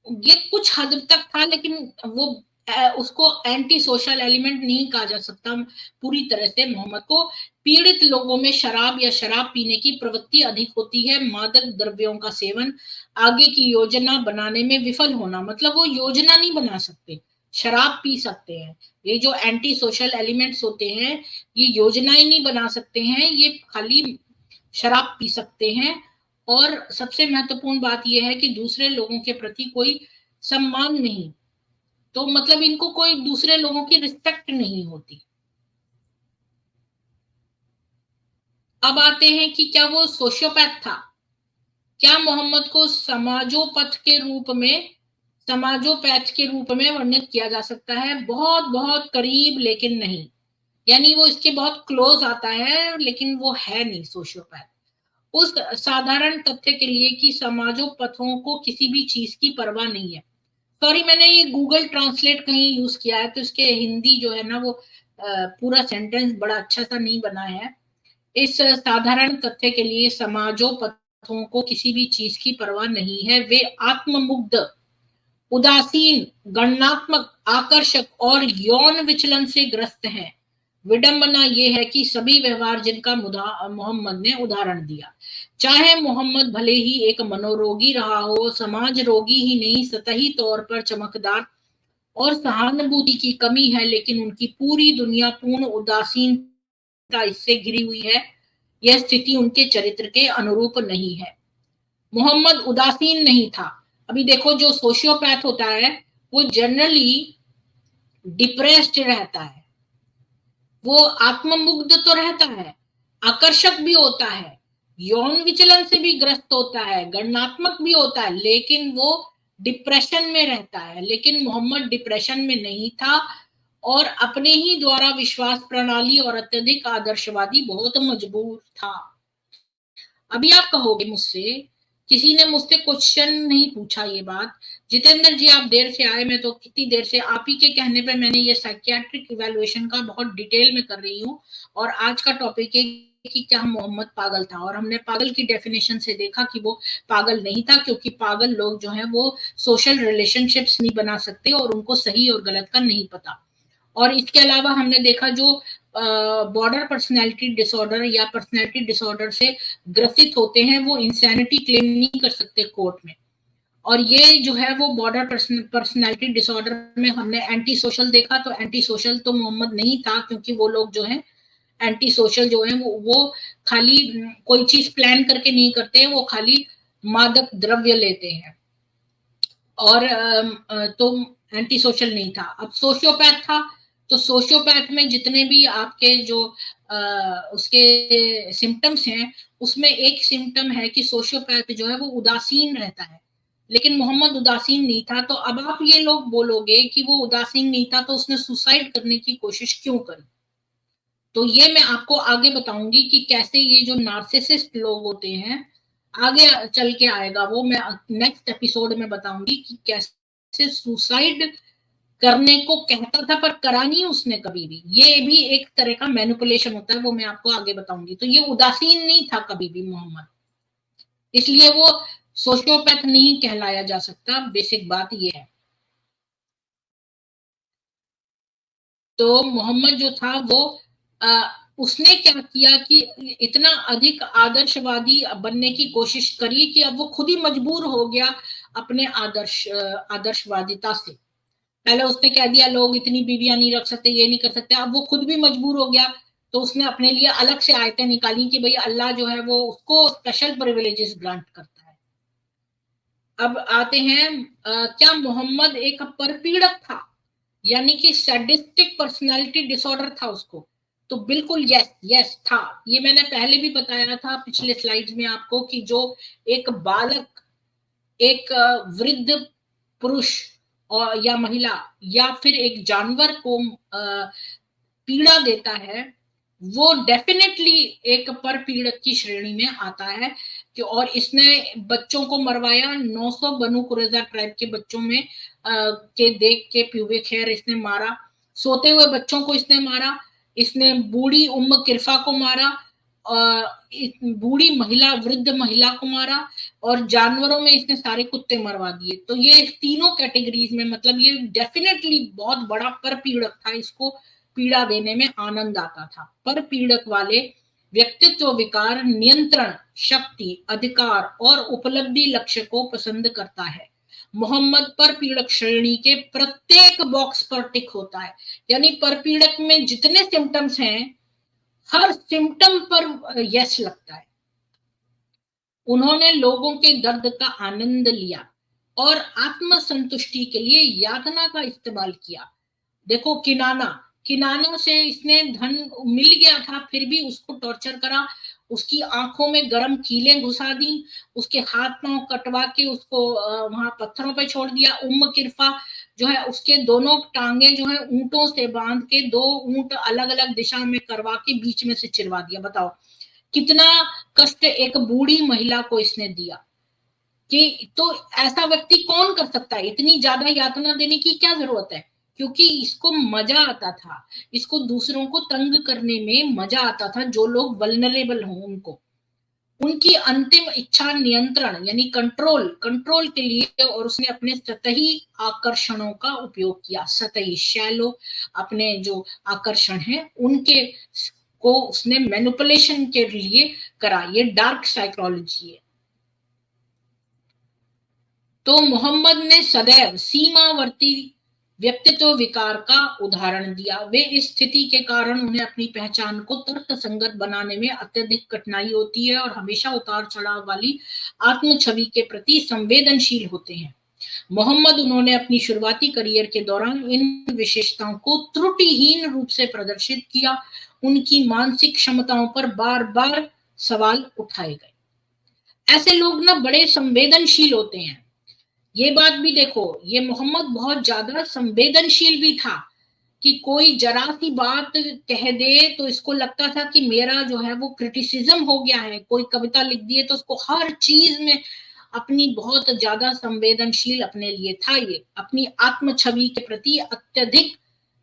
ये कुछ हद तक था, लेकिन वो उसको एंटी सोशल एलिमेंट नहीं कहा जा सकता पूरी तरह से। मोहम्मद को पीड़ित लोगों में शराब या शराब पीने की प्रवृत्ति अधिक होती है, मादक द्रव्यों का सेवन, आगे की योजना बनाने में विफल होना। मतलब वो योजना नहीं बना सकते, शराब पी सकते हैं। ये जो एंटी सोशल एलिमेंट्स होते हैं ये योजनाएं नहीं बना सकते हैं, ये खाली शराब पी सकते हैं। और सबसे महत्वपूर्ण बात यह है कि दूसरे लोगों के प्रति कोई सम्मान नहीं, तो मतलब इनको कोई दूसरे लोगों की रिस्पेक्ट नहीं होती। अब आते हैं कि क्या वो सोशियोपैथ था। क्या मोहम्मद को समाजोपैथ के रूप में वर्णित किया जा सकता है? बहुत बहुत करीब, लेकिन नहीं। यानी वो इसके बहुत क्लोज आता है, लेकिन वो है नहीं सोशियोपैथ। उस साधारण तथ्य के लिए कि समाजोपथों को किसी भी चीज की परवाह नहीं है। सॉरी, मैंने ये गूगल ट्रांसलेट कहीं यूज किया है, तो इसके हिंदी जो है ना वो पूरा सेंटेंस बड़ा अच्छा सा नहीं बना है। इस साधारण तथ्य के लिए समाजोपथों को किसी भी चीज की परवाह नहीं है। वे आत्ममुग्ध, उदासीन, गणनात्मक, आकर्षक और यौन विचलन से ग्रस्त हैं। विडंबना यह है कि सभी व्यवहार जिनका मोहम्मद ने उदाहरण दिया, चाहे मोहम्मद भले ही एक मनोरोगी रहा हो, समाज रोगी ही नहीं, सतही तौर पर चमकदार और सहानुभूति की कमी है, लेकिन उनकी पूरी दुनिया पूर्ण उदासीनता इससे घिरी हुई है। यह स्थिति उनके चरित्र के अनुरूप नहीं है। मोहम्मद उदासीन नहीं था। अभी देखो, जो सोशियोपैथ होता है वो जनरली डिप्रेस्ड रहता है, वो आत्ममुग्ध तो रहता है, आकर्षक भी होता है, यौन विचलन से भी ग्रस्त होता है, गणनात्मक भी होता है, लेकिन वो डिप्रेशन में रहता है। लेकिन मोहम्मद डिप्रेशन में नहीं था और अपने ही द्वारा विश्वास प्रणाली और अत्यधिक आदर्शवादी बहुत मजबूर था। अभी आप कहोगे मुझसे, किसी ने मुझसे क्वेश्चन नहीं पूछा ये बात, जितेंद्र जी आप देर से आए, मैं तो कितनी देर से आप ही के कहने पे मैंने ये साइकियाट्रिक इवैल्यूएशन का बहुत डिटेल में कर रही हूँ। और आज का टॉपिक है कि क्या मोहम्मद पागल था, और हमने पागल की डेफिनेशन से देखा कि वो पागल नहीं था, क्योंकि पागल लोग जो हैं वो सोशल रिलेशनशिप्स नहीं बना सकते और उनको सही और गलत का नहीं पता। और इसके अलावा हमने देखा जो बॉर्डर पर्सनैलिटी डिसऑर्डर या पर्सनैलिटी डिसऑर्डर से ग्रसित होते हैं वो इंसैनिटी क्लेम नहीं कर सकते कोर्ट में। और ये जो है वो बॉर्डर पर्सनैलिटी डिसऑर्डर में हमने एंटी सोशल देखा, तो एंटी सोशल तो मोहम्मद नहीं था, क्योंकि वो लोग जो है एंटी सोशल जो है वो खाली कोई चीज प्लान करके नहीं करते हैं, वो खाली मादक द्रव्य लेते हैं। और तो एंटी सोशल नहीं था। अब सोशियोपैथ था, तो सोशियोपैथ में जितने भी आपके जो उसके सिम्टम्स हैं, उसमें एक सिम्टम है कि सोशियोपैथ जो है वो उदासीन रहता है, लेकिन मोहम्मद उदासीन नहीं था। तो अब आप ये लोग बोलोगे कि वो उदासीन नहीं था तो उसने सुसाइड करने की कोशिश क्यों करी? तो ये मैं आपको आगे बताऊंगी कि कैसे ये जो नार्सिसिस्ट लोग होते हैं, आगे चल के आएगा वो, मैं नेक्स्ट एपिसोड में बताऊंगी कि कैसे सुसाइड करने को कहता था पर करा नहीं उसने कभी भी। ये भी एक तरह का मैनिपुलेशन होता है, वो मैं आपको आगे बताऊंगी। तो ये उदासीन नहीं था कभी भी मोहम्मद, इसलिए वो सोशियोपैथ नहीं कहलाया जा सकता। बेसिक बात ये है। तो मोहम्मद जो था वो उसने क्या किया कि इतना अधिक आदर्शवादी बनने की कोशिश करी कि अब वो खुद ही मजबूर हो गया अपने आदर्शवादिता से। पहले उसने कह दिया लोग इतनी बीवियां नहीं रख सकते, ये नहीं कर सकते, अब वो खुद भी मजबूर हो गया। तो उसने अपने लिए अलग से आयतें निकाली कि भाई अल्लाह जो है वो उसको स्पेशल प्रिविलेजेस ग्रांट करता है। अब आते हैं, क्या मोहम्मद एक परपीड़क था, यानी कि सैडिस्टिक पर्सनालिटी डिसऑर्डर था उसको? तो बिल्कुल यस यस था। ये मैंने पहले भी बताया था पिछले स्लाइड्स में आपको कि जो एक बालक एक वृद्ध पुरुष और या महिला या फिर एक जानवर को पीड़ा देता है, वो डेफिनेटली एक पर पीड़क की श्रेणी में आता है कि और इसने बच्चों को मरवाया। 900 बनु कुरैजा ट्राइब के बच्चों में के देख के प्यूबिक हेयर इसने मारा, सोते हुए बच्चों को इसने मारा, इसने बूढ़ी उम्म किरफा को मारा, बूढ़ी महिला वृद्ध महिला को मारा, और जानवरों में इसने सारे कुत्ते मरवा दिए। तो ये तीनों कैटेगरीज में मतलब ये डेफिनेटली बहुत बड़ा पर पीड़क था, इसको पीड़ा देने में आनंद आता था। पर पीड़क वाले व्यक्तित्व विकार नियंत्रण शक्ति अधिकार और उपलब्धि लक्ष्य को पसंद करता है। मोहम्मद पर पीड़क श्रेणी के प्रत्येक बॉक्स पर टिक होता है, यानी पर पीड़क में जितने सिम्टम्स हैं हर सिम्टम पर यस लगता है। उन्होंने लोगों के दर्द का आनंद लिया और आत्मसंतुष्टि के लिए यातना का इस्तेमाल किया। देखो किनाना से इसने धन मिल गया था, फिर भी उसको टॉर्चर करा, उसकी आंखों में गर्म कीलें घुसा दी, उसके हाथ पांव कटवा के उसको वहां पत्थरों पे छोड़ दिया। उम्म किरफा जो है उसके दोनों टांगे जो है ऊंटों से बांध के 2 ऊंट अलग अलग दिशा में करवा के बीच में से चिरवा दिया। बताओ कितना कष्ट एक बूढ़ी महिला को इसने दिया। कि तो ऐसा व्यक्ति कौन कर सकता है, इतनी ज्यादा यातना देने की क्या जरूरत है? क्योंकि इसको मजा आता था, इसको दूसरों को तंग करने में मजा आता था, जो लोग वल्नरेबल हों उनको। उनकी अंतिम इच्छा नियंत्रण यानी कंट्रोल के लिए, और उसने अपने सतही आकर्षणों का उपयोग किया। सतही शैलो अपने जो आकर्षण है उनके को उसने मैनिपुलेशन के लिए करा। ये डार्क साइकोलॉजी है। तो मोहम्मद ने सदैव सीमावर्ती व्यक्तित्व विकार का उदाहरण दिया। वे इस स्थिति के कारण उन्हें अपनी पहचान को तर्क संगत बनाने में अत्यधिक कठिनाई होती है और हमेशा उतार चढ़ाव वाली आत्म छवि के प्रति संवेदनशील होते हैं। मोहम्मद उन्होंने अपनी शुरुआती करियर के दौरान इन विशेषताओं को त्रुटिहीन रूप से प्रदर्शित किया। उनकी मानसिक क्षमताओं पर बार बार सवाल उठाए गए। ऐसे लोग ना बड़े संवेदनशील होते हैं। ये बात भी देखो, ये मोहम्मद बहुत ज्यादा संवेदनशील भी था कि कोई जरा सी बात कह दे तो इसको लगता था कि मेरा जो है वो क्रिटिसिज्म हो गया है। कोई कविता लिख दी है तो उसको हर चीज में अपनी बहुत ज्यादा संवेदनशील अपने लिए था। ये अपनी आत्म छवि के प्रति अत्यधिक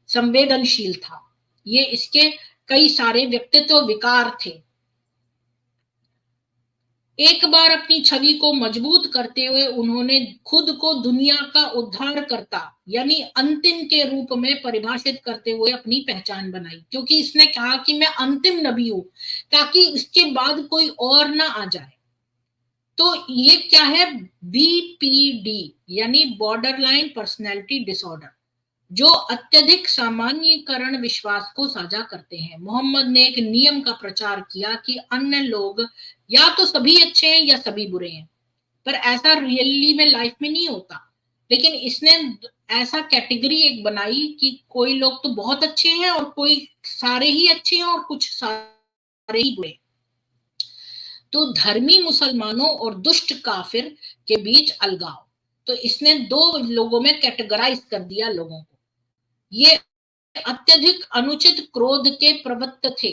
संवेदनशील था। ये इसके कई सारे व्यक्तित्व विकार थे। एक बार अपनी छवि को मजबूत करते हुए उन्होंने खुद को दुनिया का उद्धारकर्ता यानी अंतिम के रूप में परिभाषित करते हुए अपनी पहचान बनाई। क्योंकि इसने कहा कि मैं अंतिम नबी हूं, ताकि इसके बाद कोई और ना आ जाए। तो ये क्या है? BPD यानी बॉर्डरलाइन पर्सनैलिटी डिसऑर्डर, जो अत्यधिक सामान्यकरण विश्वास को साझा करते हैं। मोहम्मद ने एक नियम का प्रचार किया कि अन्य लोग या तो सभी अच्छे हैं या सभी बुरे हैं, पर ऐसा रियली में लाइफ में नहीं होता। लेकिन इसने ऐसा कैटेगरी एक बनाई कि कोई लोग तो बहुत अच्छे हैं और कोई सारे ही अच्छे हैं और कुछ सारे ही बुरे। तो धर्मी मुसलमानों और दुष्ट काफिर के बीच अलगाव। तो इसने 2 लोगों में कैटेगराइज कर दिया लोगों को। ये अत्यधिक अनुचित क्रोध के प्रवृत्त थे,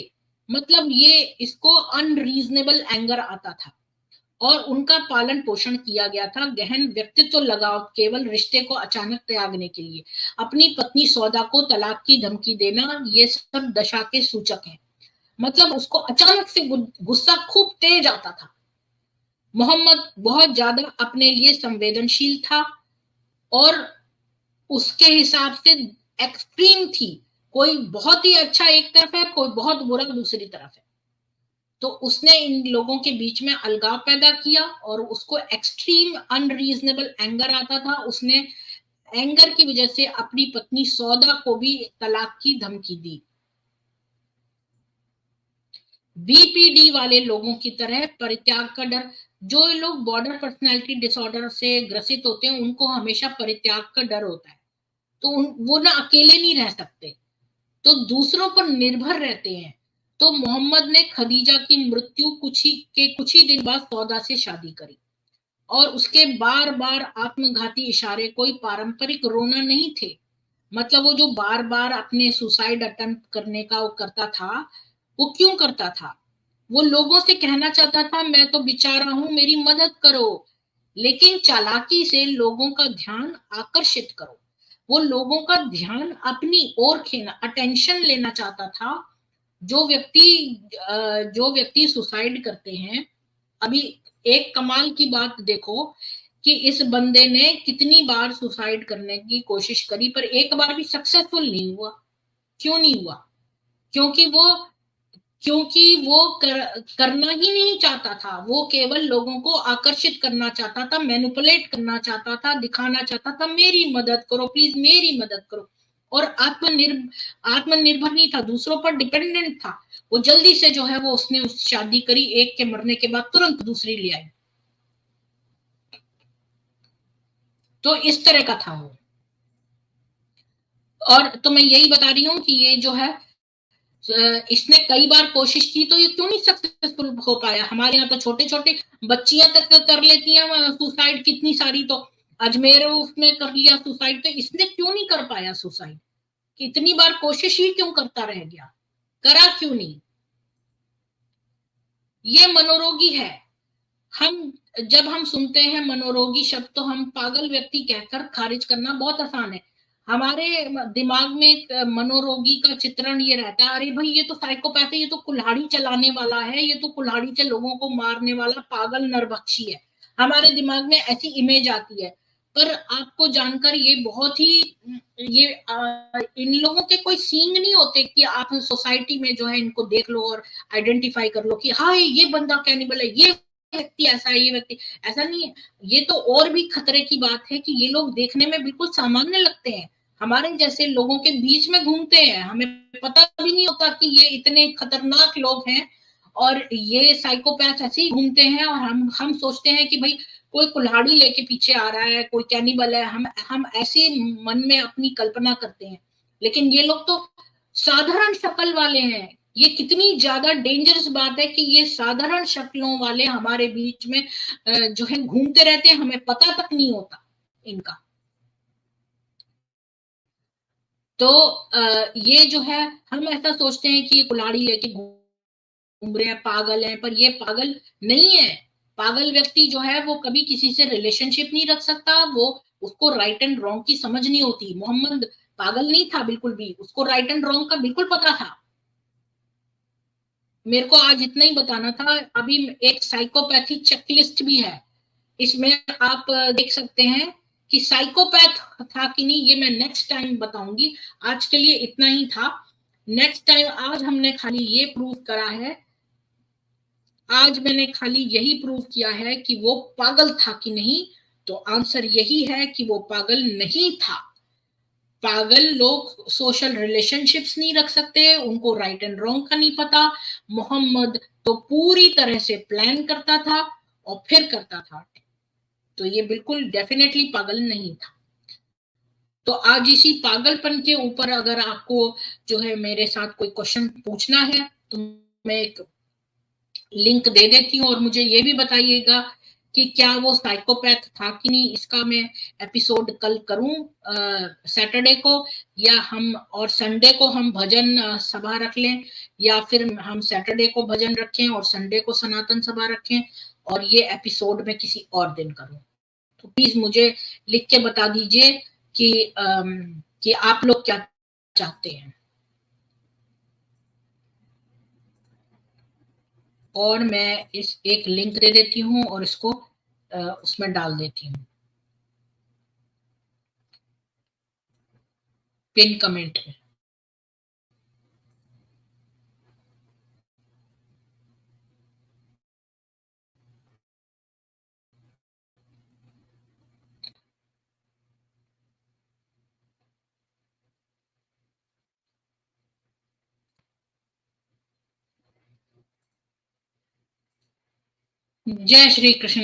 मतलब ये इसको अनरीजनेबल एंगर आता था और उनका पालन पोषण किया गया था। गहन व्यक्तित्व लगाव केवल रिश्ते को अचानक त्यागने के लिए, अपनी पत्नी सौदा को तलाक की धमकी देना, ये सब दशा के सूचक हैं। मतलब उसको अचानक से गुस्सा खूब तेज आता था। मोहम्मद बहुत ज्यादा अपने लिए संवेदनशील था और उसके हिसाब से एक्सट्रीम थी। कोई बहुत ही अच्छा एक तरफ है, कोई बहुत बुरा दूसरी तरफ है। तो उसने इन लोगों के बीच में अलगाव पैदा किया और उसको एक्सट्रीम अनरीजनेबल एंगर आता था। उसने एंगर की वजह से अपनी पत्नी सौदा को भी तलाक की धमकी दी। BPD वाले लोगों की तरह परित्याग का डर, जो लोग बॉर्डर पर्सनैलिटी डिसऑर्डर से ग्रसित होते हैं उनको हमेशा परित्याग का डर होता है। तो वो ना अकेले नहीं रह सकते, तो दूसरों पर निर्भर रहते हैं। तो मोहम्मद ने खदीजा की मृत्यु कुछ ही दिन बाद सौदा से शादी करी, और उसके बार बार आत्मघाती इशारे कोई पारंपरिक रोना नहीं थे। मतलब वो जो बार बार अपने सुसाइड अटेम्प्ट करने का वो करता था, वो क्यों करता था? वो लोगों से कहना चाहता था मैं तो बेचारा हूं, मेरी मदद करो, लेकिन चालाकी से लोगों का ध्यान आकर्षित करो। वो लोगों का ध्यान अपनी ओर खींचना, अटेंशन लेना चाहता था। जो व्यक्ति सुसाइड करते हैं, अभी एक कमाल की बात देखो कि इस बंदे ने कितनी बार सुसाइड करने की कोशिश करी, पर एक बार भी सक्सेसफुल नहीं हुआ। क्यों नहीं हुआ? क्योंकि वो करना ही नहीं चाहता था। वो केवल लोगों को आकर्षित करना चाहता था, मैनिपुलेट करना चाहता था, दिखाना चाहता था मेरी मदद करो, प्लीज मेरी मदद करो। और आत्मनिर्भर नहीं था, दूसरों पर डिपेंडेंट था। वो जल्दी से जो है वो उसने उस शादी करी, एक के मरने के बाद तुरंत दूसरी ले आई। तो इस तरह का था वो। और तो मैं यही बता रही हूँ कि ये जो है इसने कई बार कोशिश की, तो ये क्यों नहीं सक्सेसफुल हो पाया? हमारे यहाँ तो छोटे छोटे बच्चियां तक कर लेती हैं सुसाइड, कितनी सारी। तो अजमेर उसने कर लिया सुसाइड, तो इसने क्यों नहीं कर पाया सुसाइड? कितनी बार कोशिश ही क्यों करता रह गया? करा क्यों नहीं? ये मनोरोगी है। जब हम सुनते हैं मनोरोगी शब्द, तो हम पागल व्यक्ति कहकर खारिज करना बहुत आसान है। हमारे दिमाग में एक मनोरोगी का चित्रण ये रहता है, अरे भाई ये तो साइकोपैथ है, ये तो कुल्हाड़ी चलाने वाला है, ये तो कुल्हाड़ी से लोगों को मारने वाला पागल नरभक्षी है। हमारे दिमाग में ऐसी इमेज आती है। पर आपको जानकर ये बहुत ही ये इन लोगों के कोई सींग नहीं होते कि आप सोसाइटी में जो है इनको देख लो और आइडेंटिफाई कर लो कि हाँ ये बंदा कैनिबल है, ये व्यक्ति ऐसा है, ये व्यक्ति ऐसा नहीं है। ये तो और भी खतरे की बात है कि ये लोग देखने में बिल्कुल सामान्य लगते हैं, हमारे जैसे लोगों के बीच में घूमते हैं, हमें पता भी नहीं होता कि ये इतने खतरनाक लोग हैं, और ये साइकोपैथ ऐसे ही घूमते हैं। और हम सोचते हैं कि भाई कोई कुल्हाड़ी लेके पीछे आ रहा है, कोई कैनिबल है, हम ऐसे मन में अपनी कल्पना करते हैं। लेकिन ये लोग तो साधारण शक्ल वाले हैं। ये कितनी ज्यादा डेंजरस बात है कि ये साधारण शक्लों वाले हमारे बीच में जो है घूमते रहते हैं, हमें पता तक नहीं होता इनका। तो ये जो है, हम ऐसा सोचते हैं कि ये कुल्हाड़ी लेके घूम रहे हैं, पागल हैं, पर ये पागल नहीं है। पागल व्यक्ति जो है वो कभी किसी से रिलेशनशिप नहीं रख सकता, वो उसको राइट एंड रॉन्ग की समझ नहीं होती। मोहम्मद पागल नहीं था बिल्कुल भी, उसको राइट एंड रॉन्ग का बिल्कुल पता था। मेरे को आज इतना ही बताना था। अभी एक साइकोपैथी चेकलिस्ट भी है, इसमें आप देख सकते हैं कि साइकोपैथ था कि नहीं, ये मैं नेक्स्ट टाइम बताऊंगी। आज के लिए इतना ही था। नेक्स्ट टाइम, आज हमने खाली ये प्रूव करा है, आज मैंने खाली यही प्रूव किया है कि वो पागल था कि नहीं। तो आंसर यही है कि वो पागल नहीं था। पागल लोग सोशल रिलेशनशिप्स नहीं रख सकते, उनको राइट एंड रॉन्ग का नहीं पता। मोहम्मद तो पूरी तरह से प्लान करता था और फिर करता था। तो ये बिल्कुल डेफिनेटली पागल नहीं था। तो आज इसी पागलपन के ऊपर अगर आपको जो है मेरे साथ कोई क्वेश्चन पूछना है, तो मैं एक लिंक दे देती हूँ, और मुझे ये भी बताइएगा कि क्या वो साइकोपैथ था कि नहीं। इसका मैं एपिसोड कल करूं सैटरडे को, या हम और संडे को हम भजन सभा रख लें, या फिर हम सैटरडे को भजन रखें और संडे को सनातन सभा रखें, और ये एपिसोड में किसी और दिन करूं। तो प्लीज मुझे लिख के बता दीजिए कि आप लोग क्या चाहते हैं। और मैं इस एक लिंक दे देती हूँ और इसको उसमें डाल देती हूँ पिन कमेंट में। जय श्री कृष्ण।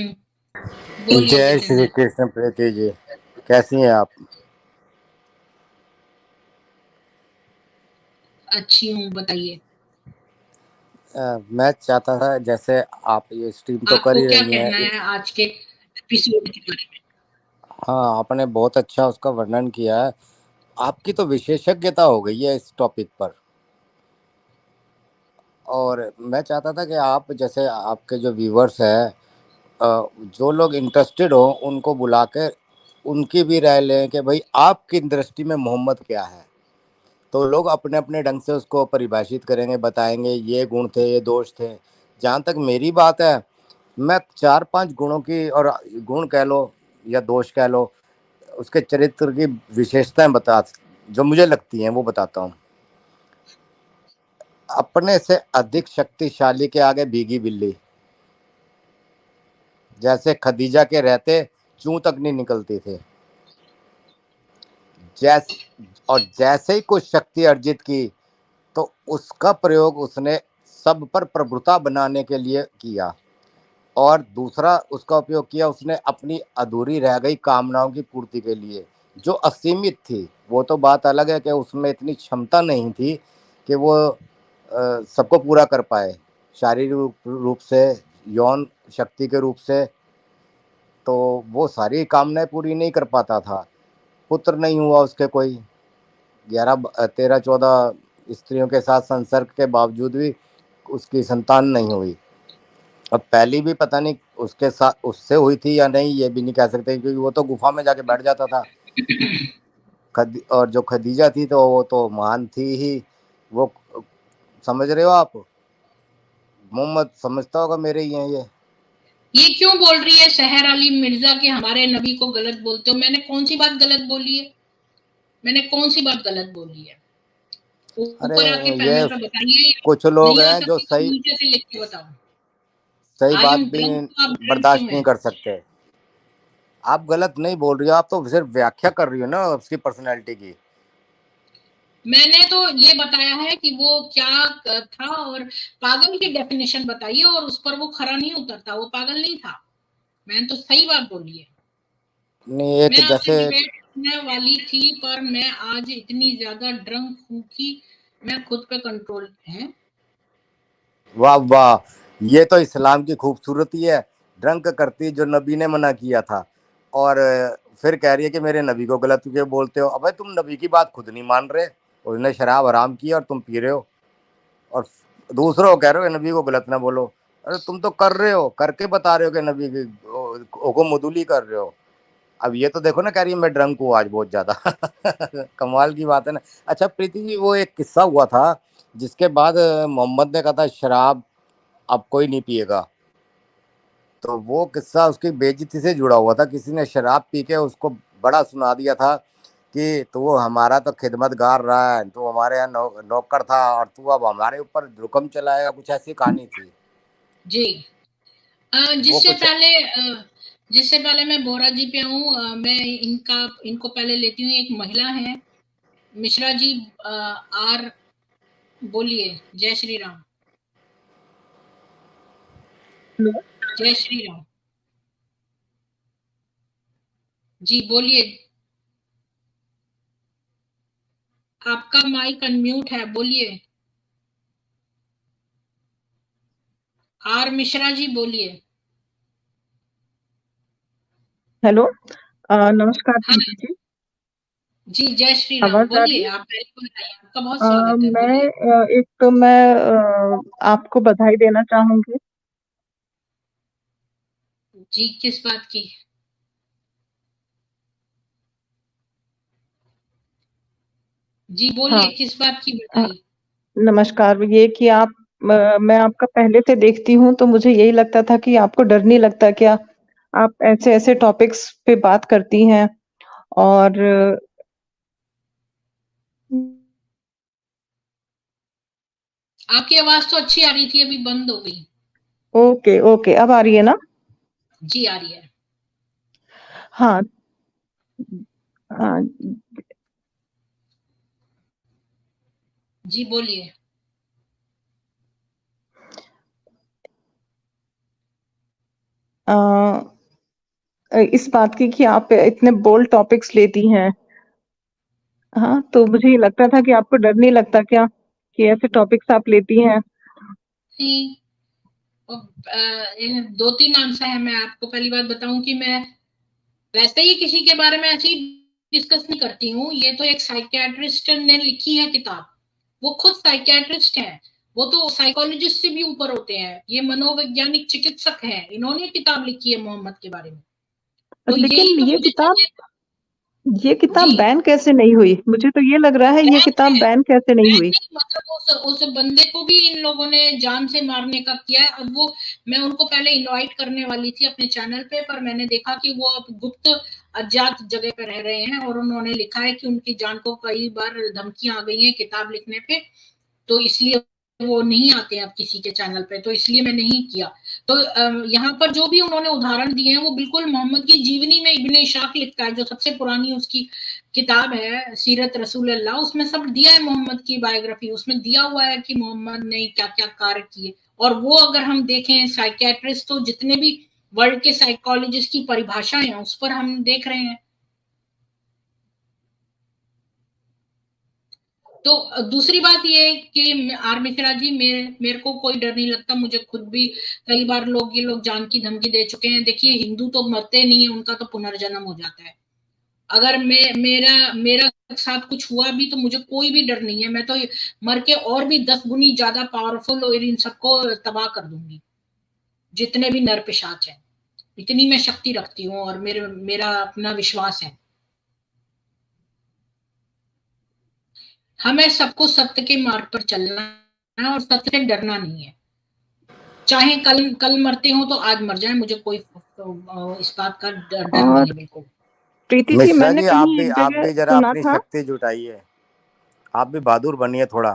बोलिए जय श्री जितेंद्र। कृष्ण प्रीति जी, कैसी हैं आप? अच्छी हूँ, बताइए। मैं चाहता था, जैसे आप ये स्ट्रीम तो कर आपको ही क्या रही हैं कहना है आज के एपिसोड के बारे में? हाँ, आपने बहुत अच्छा उसका वर्णन किया है। आपकी तो विशेषज्ञता हो गई है इस टॉपिक पर। और मैं चाहता था कि आप, जैसे आपके जो व्यूवर्स हैं, जो लोग इंटरेस्टेड हो उनको बुला के उनकी भी राय लें कि भाई आपकी दृष्टि में मोहम्मद क्या है। तो लोग अपने अपने ढंग से उसको परिभाषित करेंगे, बताएंगे ये गुण थे, ये दोष थे। जहाँ तक मेरी बात है, मैं 4-5 गुणों की, और गुण कह लो या दोष कह लो, उसके चरित्र की विशेषताएं बता, जो मुझे लगती हैं वो बताता हूँ। अपने से अधिक शक्तिशाली के आगे भीगी बिल्ली। जैसे खदीजा के रहते चूं तक नहीं निकलती थे। जैसे ही कुछ शक्ति अर्जित की तो उसका प्रयोग उसने सब पर प्रभुता बनाने के लिए किया। और दूसरा उसका उपयोग किया उसने अपनी अधूरी रह गई कामनाओं की पूर्ति के लिए, जो असीमित थी। वो तो बात अलग है कि उसमें इतनी क्षमता नहीं थी कि वो सबको पूरा कर पाए, शारीरिक रूप से, यौन शक्ति के रूप से। तो वो सारी कामनाएं पूरी नहीं कर पाता था। पुत्र नहीं हुआ उसके कोई, 13-14 स्त्रियों के साथ संसर्ग के बावजूद भी उसकी संतान नहीं हुई। अब पहली भी पता नहीं उसके साथ उससे हुई थी या नहीं, ये भी नहीं कह सकते, क्योंकि वो तो गुफा में जाके बैठ जाता था। और जो खदीजा थी तो वो तो महान थी ही। वो समझ रहे हो आप? मोहम्मद समझता होगा मेरे ही हैं ये क्यों बोल रही है सहर अली मिर्जा कि हमारे नबी को गलत बोलते हो? मैंने कौन सी बात गलत बोली है? मैंने कौन सी बात गलत बोली है? अरे ऊपर आके ये पैनल पे बताइए। कुछ लोग नहीं आ हैं जो सकती तो सही नीचे से लिख के बताओ। सही आई बात एम भी ड्रंक, आप ड्रंक क्यों बर्दाश्त है? नहीं कर सकते। आप गलत नहीं बोल रही हो, आप तो सिर्फ व्याख्या कर रही हो ना उसकी पर्सनैलिटी की। मैंने तो ये बताया है कि वो क्या था, और पागल की डेफिनेशन बताइए, और उस पर वो खरा नहीं उतरता। वो पागल नहीं था। मैंने तो सही बात बोली है। नहीं, एक मैं आपसे जैसे डिबेट करने वाली थी, पर मैं आज इतनी ज्यादा ड्रंक हूं कि मैं खुद पे कंट्रोल है। वाह वाह, ये तो इस्लाम की खूबसूरती है। ड्रंक करती जो नबी ने मना किया था, और फिर कह रही है कि मेरे नबी को गलत क्यों बोलते हो। अबे तुम नबी की बात खुद नहीं मान रहे। उसने शराब हराम की और तुम पी रहे हो, और दूसरों को कह रहे हो कि नबी को गलत ना बोलो। अरे तुम तो कर रहे हो, करके बता रहे हो कि नबी की हुक्म मदुली कर रहे हो। अब ये तो देखो ना, कह रही है मैं ड्रंक हूँ आज बहुत ज्यादा। कमाल की बात है ना। अच्छा प्रीति जी, वो एक किस्सा हुआ था जिसके बाद मोहम्मद ने कहा था शराब अब कोई नहीं पिएगा। तो वो किस्सा उसकी बेइज्जती से जुड़ा हुआ था। किसी ने शराब पी के उसको बड़ा सुना दिया था कि तू वो हमारा तो खिदमतगार रहा है, तू हमारे यहाँ नौकर था और तू अब हमारे ऊपर हुक्म चलाएगा। कुछ ऐसी कहानी थी। जी। वो जिससे कुछ पहले जिससे पहले मैं बोरा जी पे आऊँ, मैं इनको पहले लेती हूँ। एक महिला है, मिश्रा जी। आर, बोलिए। जय श्री राम। जय श्री राम। जी बोलिए। आपका माइक अनम्यूट है, बोलिए। आर मिश्रा जी बोलिए। हेलो। नमस्कार हाँ दीदी जी। जी, जय श्री राम। आवाज आ रही बोलिए, है? आप पहले बताइए। आपका बहुत स्वागत है, मैं बोलिए। एक तो मैं आपको बधाई देना चाहूंगी। जी, किस बात की? जी बोलिए, हाँ। किस बात की अ, बधाई? नमस्कार। ये कि आप मैं आपका पहले से देखती हूँ तो मुझे यही लगता था कि आपको डर नहीं लगता क्या? आप ऐसे ऐसे टॉपिक्स पे बात करती हैं। और आपकी आवाज तो अच्छी आ रही थी, अभी बंद हो गई। ओके ओके, अब आ रही है ना? जी आ रही है। हाँ। हाँ। जी बोलिए। इस बात की कि आप इतने बोल्ड टॉपिक्स लेती हैं। हाँ, तो मुझे ये लगता था कि आपको डर नहीं लगता क्या? कि ऐसे टॉपिक्स आप लेती हैं? नहीं, दो तीन आंसर है। मैं आपको पहली बात बताऊं कि मैं वैसे ही किसी के बारे में ऐसे ही डिस्कस नहीं करती हूँ। ये तो एक साइकियाट्रिस्ट ने लिखी है किताब, वो खुद साइकियाट्रिस्ट है, वो तो साइकोलॉजिस्ट से भी ऊपर होते हैं, ये मनोवैज्ञानिक चिकित्सक हैं, इन्होंने किताब लिखी है मोहम्मद के बारे में। तो यही लेकिन तो ये मुझे किताब जी बैन कैसे नहीं हुई? मुझे तो ये लग रहा है ये किताब बैन कैसे नहीं हुई? नहीं, मतलब उस बंदे को भी इन लोगों ने जान से मारने का किया है। अब वो, मैं उनको पहले इनवाइट करने वाली थी अपने चैनल पे, पर मैंने देखा कि वो अब गुप्त अज्ञात जगह पे रह रहे हैं, और उन्होंने लिखा है कि उनकी जान को कई बार धमकियां आ गई हैं किताब लिखने पे, तो इसलिए वो नहीं आते अब किसी के चैनल पे, तो इसलिए मैं नहीं किया। तो यहाँ पर जो भी उन्होंने उदाहरण दिए हैं वो बिल्कुल मोहम्मद की जीवनी में इब्ने इशाक लिखता है, जो सबसे पुरानी उसकी किताब है सीरत रसूल अल्लाह, उसमें सब दिया है मोहम्मद की बायोग्राफी, उसमें दिया हुआ है कि मोहम्मद ने क्या क्या कार्य किए। और वो अगर हम देखें साइकियाट्रिस्ट, तो जितने भी वर्ल्ड के साइकोलॉजिस्ट की परिभाषाएं हैं उस पर हम देख रहे हैं। तो दूसरी बात ये है कि आर मिश्रा जी, मेरे को कोई डर नहीं लगता। मुझे खुद भी कई बार ये लोग जान की धमकी दे चुके हैं। देखिए, हिंदू तो मरते नहीं है, उनका तो पुनर्जन्म हो जाता है। अगर मेरा मेरा साथ कुछ हुआ भी तो मुझे कोई भी डर नहीं है, मैं तो मर के और भी 10 गुनी ज्यादा पावरफुल और इन सबको तबाह कर दूंगी, जितने भी नर पिशाच हैं। इतनी मैं शक्ति रखती हूँ और मेरा अपना विश्वास है। हमें सबको सत्य के मार्ग पर चलना है और सत्य से डरना नहीं है। चाहे कल मरते हो तो आज मर जाए, मुझे कोई इस बात का डर नहीं है बिल्कुल। प्रीति जी, मिश्रा मैंने जी, कहीं एक आप जगह भी जरा सुना अपनी था। शक्ति जुटाइए, आप भी बहादुर बनिए थोड़ा।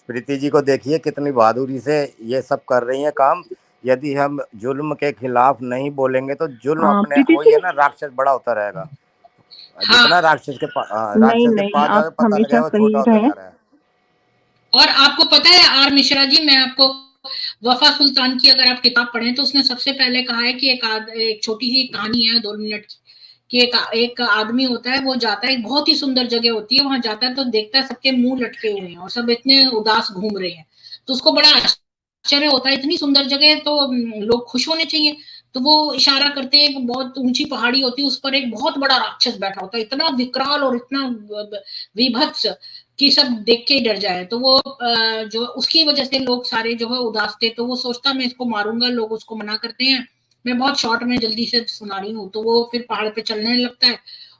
प्रीति जी को देखिए कितनी बहादुरी से ये सब कर रही हैं काम। यदि हम जुल्म के खिलाफ नहीं बोलेंगे तो जुल्म अपने प्रीति वही जी, है ना, राक्षस बड़ा होता रहेगा। हाँ, जितना नहीं राक्षस के नहीं, पास आप जाओगे पता हमेशा लगेगा वो छोटा सही होता रहे। जा रहा है। और आपको पता है आर मिश्रा जी, मैं आपको वफा सुल्तान की अगर आप किताब पढ़ें तो उसने सबसे पहले कहा है कि एक छोटी सी कहानी है 2 मिनट की, कि एक आदमी होता है, वो जाता है, एक बहुत ही सुंदर जगह होती है, वहां जाता है तो देखता है सबके मुंह लटके हुए हैं और सब इतने उदास घूम रहे हैं, तो उसको बड़ा आश्चर्य होता है, इतनी सुंदर जगह है तो लोग खुश होने चाहिए। तो वो इशारा करते हैं, बहुत ऊंची पहाड़ी होती है, उस पर एक बहुत बड़ा राक्षस बैठा होता है, इतना विकराल और इतना विभत्स कि सब देख के डर जाए। तो वो जो उसकी वजह से लोग सारे जो है उदास थे, तो वो सोचता मैं इसको मारूंगा, लोग उसको मना करते हैं। मैं बहुत शॉर्ट में जल्दी से सुना रही हूँ। तो वो फिर पहाड़ पे चलने लगता है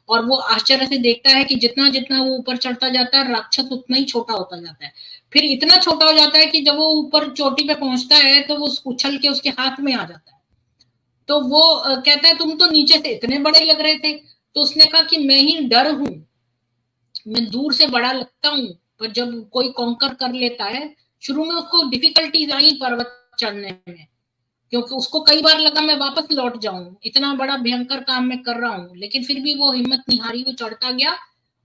और वो आश्चर्य से देखता है कि जितना जितना वो ऊपर चढ़ता जाता है, राक्षस उतना ही छोटा होता जाता है। फिर इतना छोटा हो जाता है कि जब वो ऊपर चोटी पे पहुंचता है तो वो उछल के उसके हाथ में आ जाता है। तो वो कहता है तुम तो नीचे से इतने बड़े लग रहे थे। तो उसने कहा कि मैं ही डर हूं, मैं दूर से बड़ा लगता हूँ, पर जब कोई कॉन्कर कर लेता है, शुरू में उसको डिफिकल्टीज आई पर्वत चढ़ने में, क्योंकि उसको कई बार लगा मैं वापस लौट जाऊं, इतना बड़ा भयंकर काम मैं कर रहा हूँ, लेकिन फिर भी वो हिम्मत नहीं हारी, वो चढ़ता गया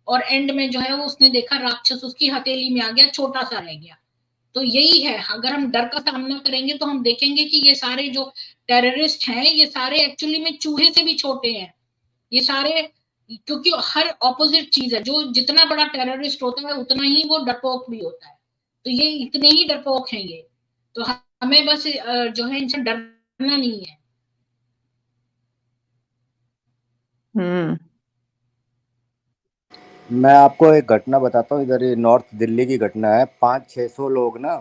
और एंड में जो है वो उसने देखा राक्षस उसकी हथेली में आ गया, छोटा सा रह गया। तो यही है, अगर हम डर का सामना करेंगे तो हम देखेंगे कि ये सारे जो टेररिस्ट हैं, ये सारे एक्चुअली में चूहे से भी छोटे हैं। ये सारे, क्योंकि हर ऑपोजिट चीज है, जो जितना बड़ा टेररिस्ट होता है उतना ही वो डरपोक भी होता है। तो ये इतने ही डरपोक हैं ये। तो हमें बस जो है इनसे डरना नहीं है। हम्म। मैं आपको एक घटना बताता हूँ, इधर ये नॉर्थ दिल्ली की घटना है। 500-600 लोग ना,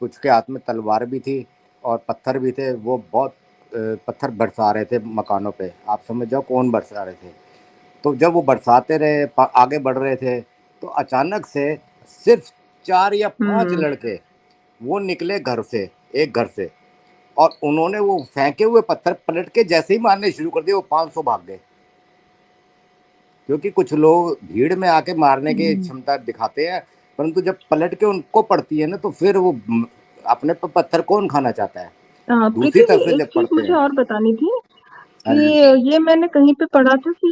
कुछ के हाथ में तलवार भी थी और पत्थर भी थे, वो बहुत पत्थर बरसा रहे थे मकानों पे। आप समझ जाओ कौन बरसा रहे थे। तो जब वो बरसाते रहे, आगे बढ़ रहे थे, तो अचानक से सिर्फ 4 या 5 लड़के वो निकले घर से, एक घर से, और उन्होंने वो फेंके हुए पत्थर पलट के जैसे ही मारने शुरू कर दिए, वो 500 भाग गए। क्योंकि कुछ लोग भीड़ में आके मारने की क्षमता दिखाते हैं, परंतु जब पलट के उनको पड़ती है ना, तो फिर वो अपने पर पत्थर कौन खाना चाहता है। दूसरी प्रीति तरफ जी, से एक जब चीज पड़ते मुझे हैं। और बतानी थी हाँ कि जी। ये मैंने कहीं पे पढ़ा था कि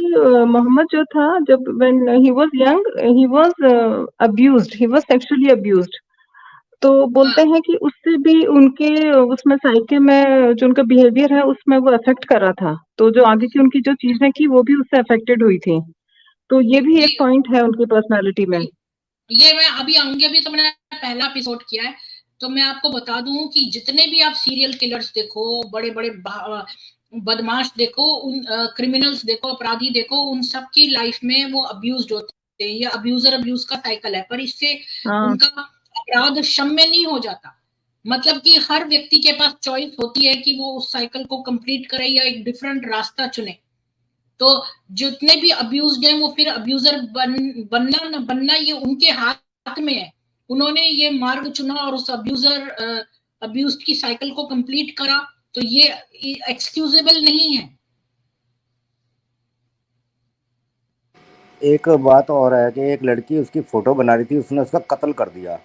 मोहम्मद जो था, जब when he was young he was abused, he was sexually abused. तो बोलते हैं कि उससे भी उनके उसमें साइके में जो उनका बिहेवियर है उसमें वो अफेक्ट कर रहा था। तो जो आगे की उनकी जो चीजें की वो भी उससे अफेक्टेड हुई थी। तो ये भी एक जी पॉइंट है उनकी पर्सनालिटी में। ये मैं अभी आऊंगी, अभी तो मैंने पहला एपिसोड किया है, तो मैं आपको बता दूं कि जितने भी आप सीरियल किलर्स देखो, बड़े बड़े बदमाश देखो, उन क्रिमिनल्स देखो, अपराधी देखो, उन सब की लाइफ में वो अब्यूज होते हैं। ये अब्यूजर अब्यूज का साइकिल है, पर इससे हाँ उनका अपराध क्षम्य नहीं हो जाता। मतलब कि हर व्यक्ति के पास चॉइस होती है कि वो उस साइकिल को कंप्लीट करे या एक डिफरेंट रास्ता चुने। तो जितने भी अब्यूज्ड हैं वो फिर अब्यूजर बनना न बनना ये उनके हाथ में है। उन्होंने ये मार्ग चुना और उस अब्यूज की साइकिल को कंप्लीट करा, तो ये एक्सक्यूजेबल नहीं है। एक बात और है कि एक लड़की उसकी फोटो बना रही थी, उसने उसका कत्ल कर दिया।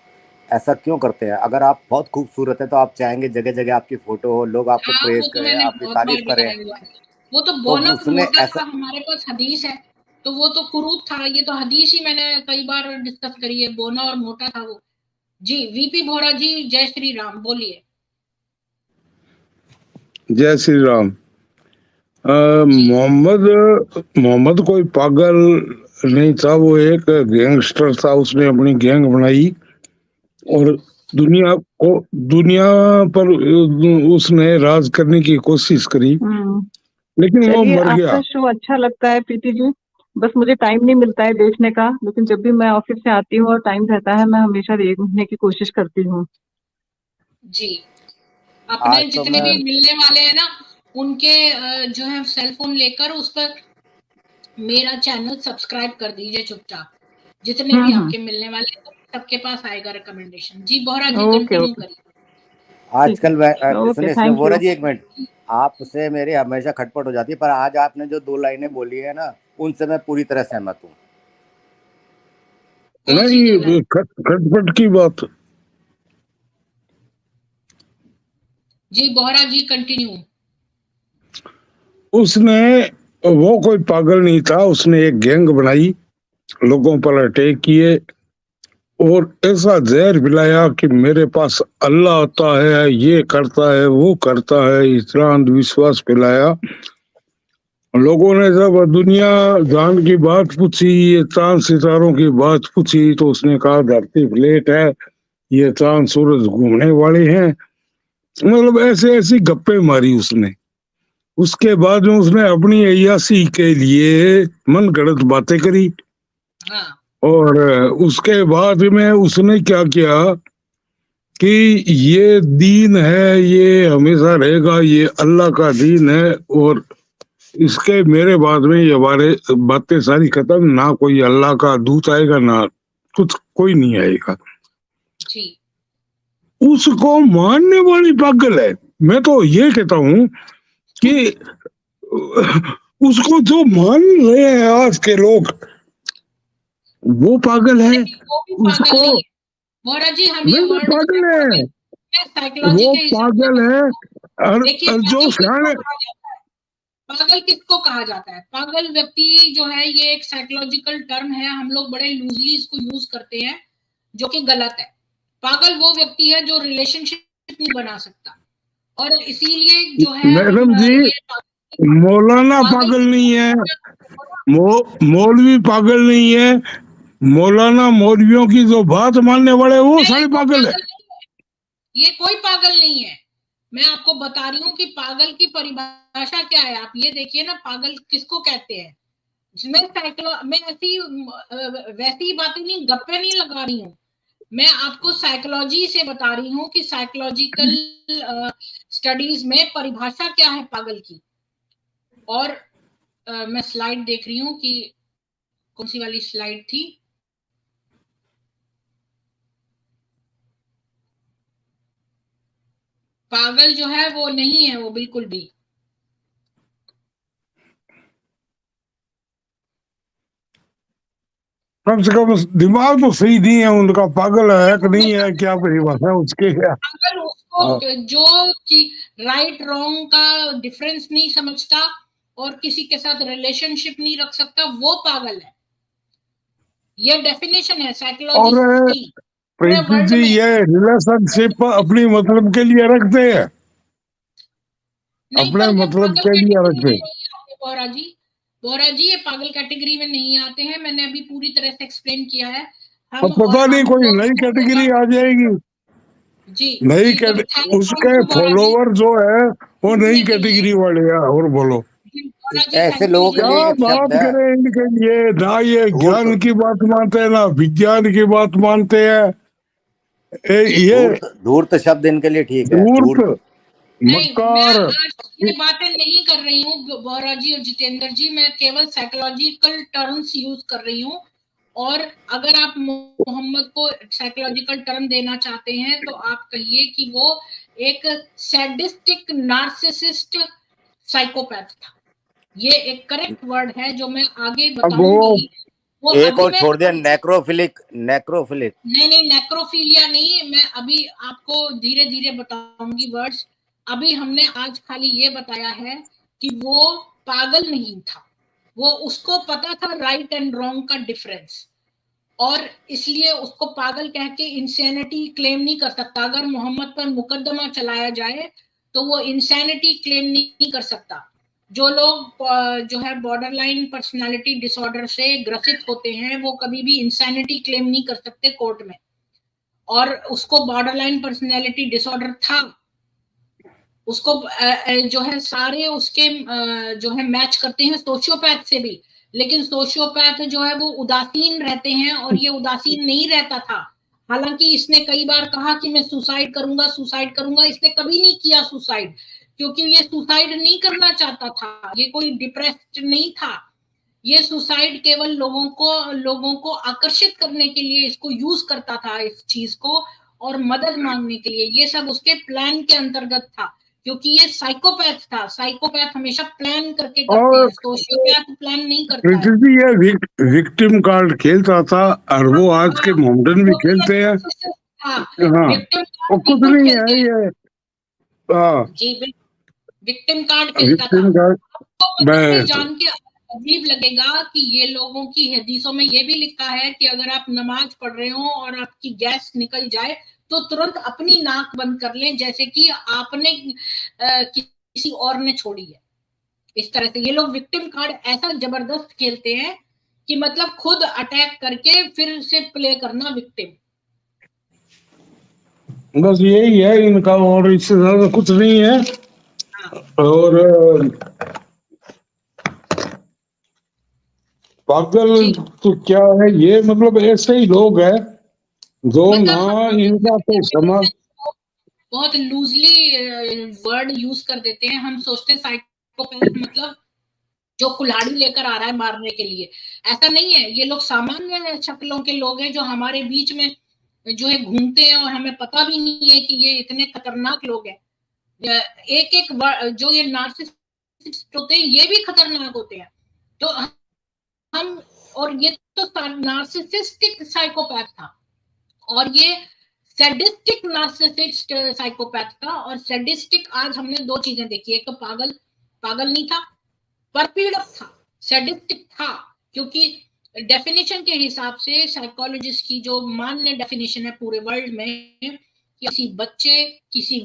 ऐसा क्यों करते हैं? अगर आप बहुत खूबसूरत है तो आप चाहेंगे जगह जगह आपकी फोटो हो, लोग आपको हाँ, प्रेज वो तो करें, मैंने आपकी बहुत बार तारीफ करें। बताया हुआ है। वो तो तो बोना उसने मोटा ऐसा था, हमारे पास हदीस है, तो वो तो कुरूप था। ये तो हदीस ही मैंने कई बार डिस्कस करी है, बोना और मोटा था वो। जी वीपी भोरा जी, जय श्री राम, बोलिए। जय श्री राम। जी मोहम्मद मोहम्मद कोई पागल नहीं था, वो एक गैंगस्टर था। उसने अपनी गैंग बनाई और दुनिया को दुनिया पर उसने राज करने की कोशिश करी, लेकिन वो चलिए, मर आपका गया। शो अच्छा लगता है प्रीति जी। बस मुझे टाइम नहीं मिलता है देखने का, लेकिन जब भी मैं ऑफिस से आती हूँ और टाइम रहता है, मैं हमेशा देखने की कोशिश करती हूँ। जी, अपने आज तो जितने मैं भी मिलने वाले हैं ना, उनके जो है सेल फोन लेकर उस पर मेरा चैनल सब्सक्राइब कर दीजिए चुपचाप। जितने भी हम्म। आपके मिलने वाले हैं, तो सबके पास आएगा रिकमेंडेशन। जी बोहरा जी, ओके कंटिन्यू ओके, करिए। ठीक है। आजकल ओके, सुनिए सुनिए थैंक बोरा यू। जी, एक मिनट। आपसे मेरी हमेशा खटपट हो जाती है, पर आज आपने जो दो लाइनें बोली है ना, उनसे मैं पूरी तरह सहमत हूँ। कौन सी दो नहीं, लाइन? खटपट की बात। जी बोहरा जी, कंटिन्यू। उसने वो कोई पागल नहीं था, उसने एक गैंग बनाई, लोगों पर अटैक किए और ऐसा जहर पिलाया कि मेरे पास अल्लाह आता है, ये करता है, वो करता है, इतना अंधविश्वास फैलाया। लोगों ने जब दुनिया जान की बात पूछी, ये चांद सितारों की बात पूछी, तो उसने कहा धरती प्लेट है, ये चांद सूरज घूमने वाले हैं। मतलब ऐसे ऐसी गप्पे मारी उसने। उसके बाद में उसने अपनी अय्यासी के लिए मन गढ़ंत बातें करी। हाँ और उसके बाद में उसने क्या किया कि ये दीन है, ये हमेशा रहेगा, ये अल्लाह का दीन है, और इसके मेरे बाद में ये बारे बातें सारी खत्म, ना कोई अल्लाह का दूत आएगा, ना कुछ, कोई नहीं आएगा। जी उसको मानने वाली पागल है। मैं तो ये कहता हूँ कि उसको जो मान रहे हैं आज के लोग, वो पागल है। नहीं, वो भी पागल उसको नहीं है बोहरा जी, हम ये नहीं, वर्ड पागल है, साइकोलॉजी वो के हिसाब से पागल है। देखिए, और जो पागल किसको सियाने, कहा जाता है? पागल किसको कहा जाता है? पागल व्यक्ति जो है, ये एक साइकोलॉजिकल टर्म है, हम लोग बड़े लूजली इसको यूज करते हैं, जो कि गलत है। पागल वो व्यक्ति है जो रिलेशनशिप नहीं बना सकता, और इसीलिए जो है हम मैडम जी, ये मौलाना पागल पागल नहीं है, पागल मौलवी पागल नहीं है। मौलाना मौलवियों की जो बात मानने वाले, वो नहीं, सारे वो पागल है। पागल नहीं है, ये कोई पागल नहीं है। मैं आपको बता रही हूँ कि पागल की परिभाषा क्या है। आप ये देखिए ना, पागल किसको कहते हैं। मैं ऐसी वैसी बातें नहीं, गप्पे नहीं लगा रही हूँ। मैं आपको साइकोलॉजी से बता रही हूँ कि साइकोलॉजिकल स्टडीज में परिभाषा क्या है पागल की। और मैं स्लाइड देख रही हूँ कि कौन सी वाली स्लाइड थी। पागल जो है वो नहीं है, वो बिल्कुल भी। कम से कम दिमाग तो सही नहीं है उनका, पागल है कि नहीं है, क्या परिभाषा उसके क्या। पागल उसको जो कि राइट रॉन्ग का डिफरेंस नहीं समझता और किसी के साथ रिलेशनशिप नहीं रख सकता, वो पागल है। ये डेफिनेशन है और साइकोलॉजिस्ट की पूरे प्रीति वर्ल्ड जी, में। ये रिलेशनशिप अपनी मतलब के लिए रखते हैं, नहीं, अपने पर वो मतलब पागल के लिए कैटेगरी रखते में हैं। नहीं आते बोरा जी। बोरा जी, ये पागल कैटेगरी में नहीं आते हैं। मैंने अभी पूरी तरह से एक्सप्लेन किया है। हम अब पता और नहीं कोई हमको नई तो कैटेगरी आ जाएगी, जी नई जी, तो थैंक उसके यू बौरा जी फॉलोवर जो है वो नई सुनने के लिए। कैटेगरी वाले हैं। और बोलो जी, बौरा जी ऐसे थैंक यू लोगों के ये लिए क्या एक शब्द बात है, करें इनके लिए, ना ये धूर्त। ज्ञान की बात मानते हैं ना विज्ञान की बात मानते हैं। जी ये धूर्त शब्द इनके लिए ठीक है, धूर्त, धूर्त। नहीं, मैं मक्कार। आज ये बातें नहीं कर रही हूँ बौरा जी और जितेंद्र जी, मैं केवल साइकोलॉजिकल टर्म्स यूज कर रही हूँ। और अगर आप मोहम्मद को साइकोलॉजिकल टर्म देना चाहते हैं तो आप कहिए कि वो एक सैडिस्टिक नार्सिसिस्ट साइकोपैथ था। ये एक करेक्ट वर्ड है जो मैं आगे अब वो बताऊंगी। वो एक अभी और मैं छोड़ दिया, नेक्रोफिलिक। नेक्रोफिलिक नहीं, नेक्रोफीलिया नहीं, मैं अभी आपको धीरे धीरे बताऊंगी वर्ड्स। अभी हमने आज खाली ये बताया है कि वो पागल नहीं था, वो उसको पता था राइट एंड रॉन्ग का डिफरेंस, और इसलिए उसको पागल कह के इंसैनिटी क्लेम नहीं कर सकता। अगर मोहम्मद पर मुकदमा चलाया जाए तो वो इंसैनिटी क्लेम नहीं कर सकता। जो लोग जो है बॉर्डरलाइन पर्सनालिटी डिसऑर्डर से ग्रसित होते हैं वो कभी भी इंसैनिटी क्लेम नहीं कर सकते कोर्ट में, और उसको बॉर्डरलाइन पर्सनालिटी डिसऑर्डर था। उसको जो है सारे उसके जो है मैच करते हैं सोशियोपैथ से भी, लेकिन सोशियोपैथ जो है वो उदासीन रहते हैं और ये उदासीन नहीं रहता था। हालांकि इसने कई बार कहा कि मैं सुसाइड करूंगा, सुसाइड करूंगा, इसने कभी नहीं किया सुसाइड, क्योंकि ये सुसाइड नहीं करना चाहता था, ये कोई डिप्रेस्ड नहीं था। ये सुसाइड केवल लोगों को आकर्षित करने के लिए इसको यूज करता था, इस चीज को, और मदद मांगने के लिए। ये सब उसके प्लान के अंतर्गत था, क्योंकि ये साइकोपैथ था। साइकोपैथ हमेशा प्लान करके करते और हैं, सोशियोपैथ प्लान नहीं करता है। कृष्ण ये विक्टिम कार्ड खेलता था और वो आज के मोमडन भी खेलते हैं। हाँ, विक्टिम वो कार्ड कुछ बिल्कुल नहीं खेलते है हैं ये। हाँ, जी, विक्टिम कार्ड खेलता था। विक्टिम कार्ड आपको पता है बस। जान के अजीब लगेगा कि ये लोगों की हदीसों में ये भी लिखा है कि अगर आप नमाज पढ़ रहे हो और आपकी गैस निकल जाए तो तुरंत अपनी नाक बंद कर लें, जैसे कि आपने किसी और ने छोड़ी है। इस तरह से ये लोग विक्टिम कार्ड ऐसा जबरदस्त खेलते हैं कि मतलब खुद अटैक करके फिर से प्ले करना विक्टिम। बस यही है इनका, और इससे ज्यादा कुछ नहीं है। और पागल जी, तो क्या है ये, मतलब ऐसे ही लोग हैं जो ना मतलब इनका कोई समाज। बहुत लूजली वर्ड यूज कर देते हैं। हम सोचते हैं साइकोपैथ मतलब जो कुल्हाड़ी लेकर आ रहा है मारने के लिए, ऐसा नहीं है। ये लोग सामान्य शक्लों के लोग हैं जो हमारे बीच में जो है घूमते हैं और हमें पता भी नहीं है कि ये इतने खतरनाक लोग हैं। एक एक जो ये नार्सिसिस्ट होते हैं ये भी खतरनाक होते हैं। तो हम, और ये तो नार्सिसिस्टिक साइकोपैथ था, और ये सैडिस्टिक नार्सिसिस्ट साइकोपैथ था। और सैडिस्टिक आज हमने दो चीजें देखी, एक तो पागल नहीं था, परपीड़क था। सैडिस्टिक था क्योंकि डेफिनेशन के हिसाब से साइकोलॉजिस्ट की जो मान्य डेफिनेशन है पूरे वर्ल्ड में, किसी बच्चे, किसी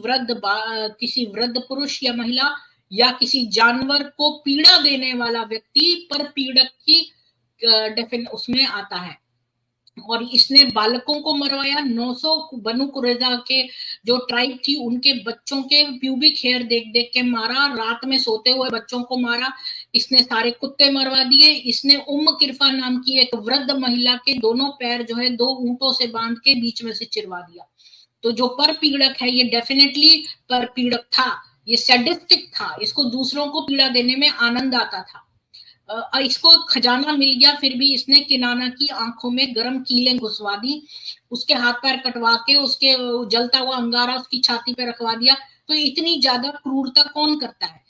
वृद्ध पुरुष या महिला या किसी जानवर को पीड़ा देने वाला व्यक्ति परपीड़क की उसमें आता है। और इसने बालकों को मरवाया। 900 बनु कुरैजा के जो ट्राइब थी उनके बच्चों के प्यूबिक हेयर देख देख के मारा, रात में सोते हुए बच्चों को मारा। इसने सारे कुत्ते मरवा दिए। इसने किरफा नाम की एक वृद्ध महिला के दोनों पैर जो है 2 ऊंटों से बांध के बीच में से चिरवा दिया। तो जो परपीड़क है ये डेफिनेटली परपीड़क था, ये सैडिस्टिक था। इसको दूसरों को पीड़ा देने में आनंद आता था। इसको खजाना मिल गया फिर भी इसने किनाना की आंखों में गर्म कीलें घुसवा दी, उसके हाथ पैर कटवा के उसके जलता हुआ अंगारा उसकी छाती पे रखवा दिया। तो इतनी ज्यादा क्रूरता कौन करता है?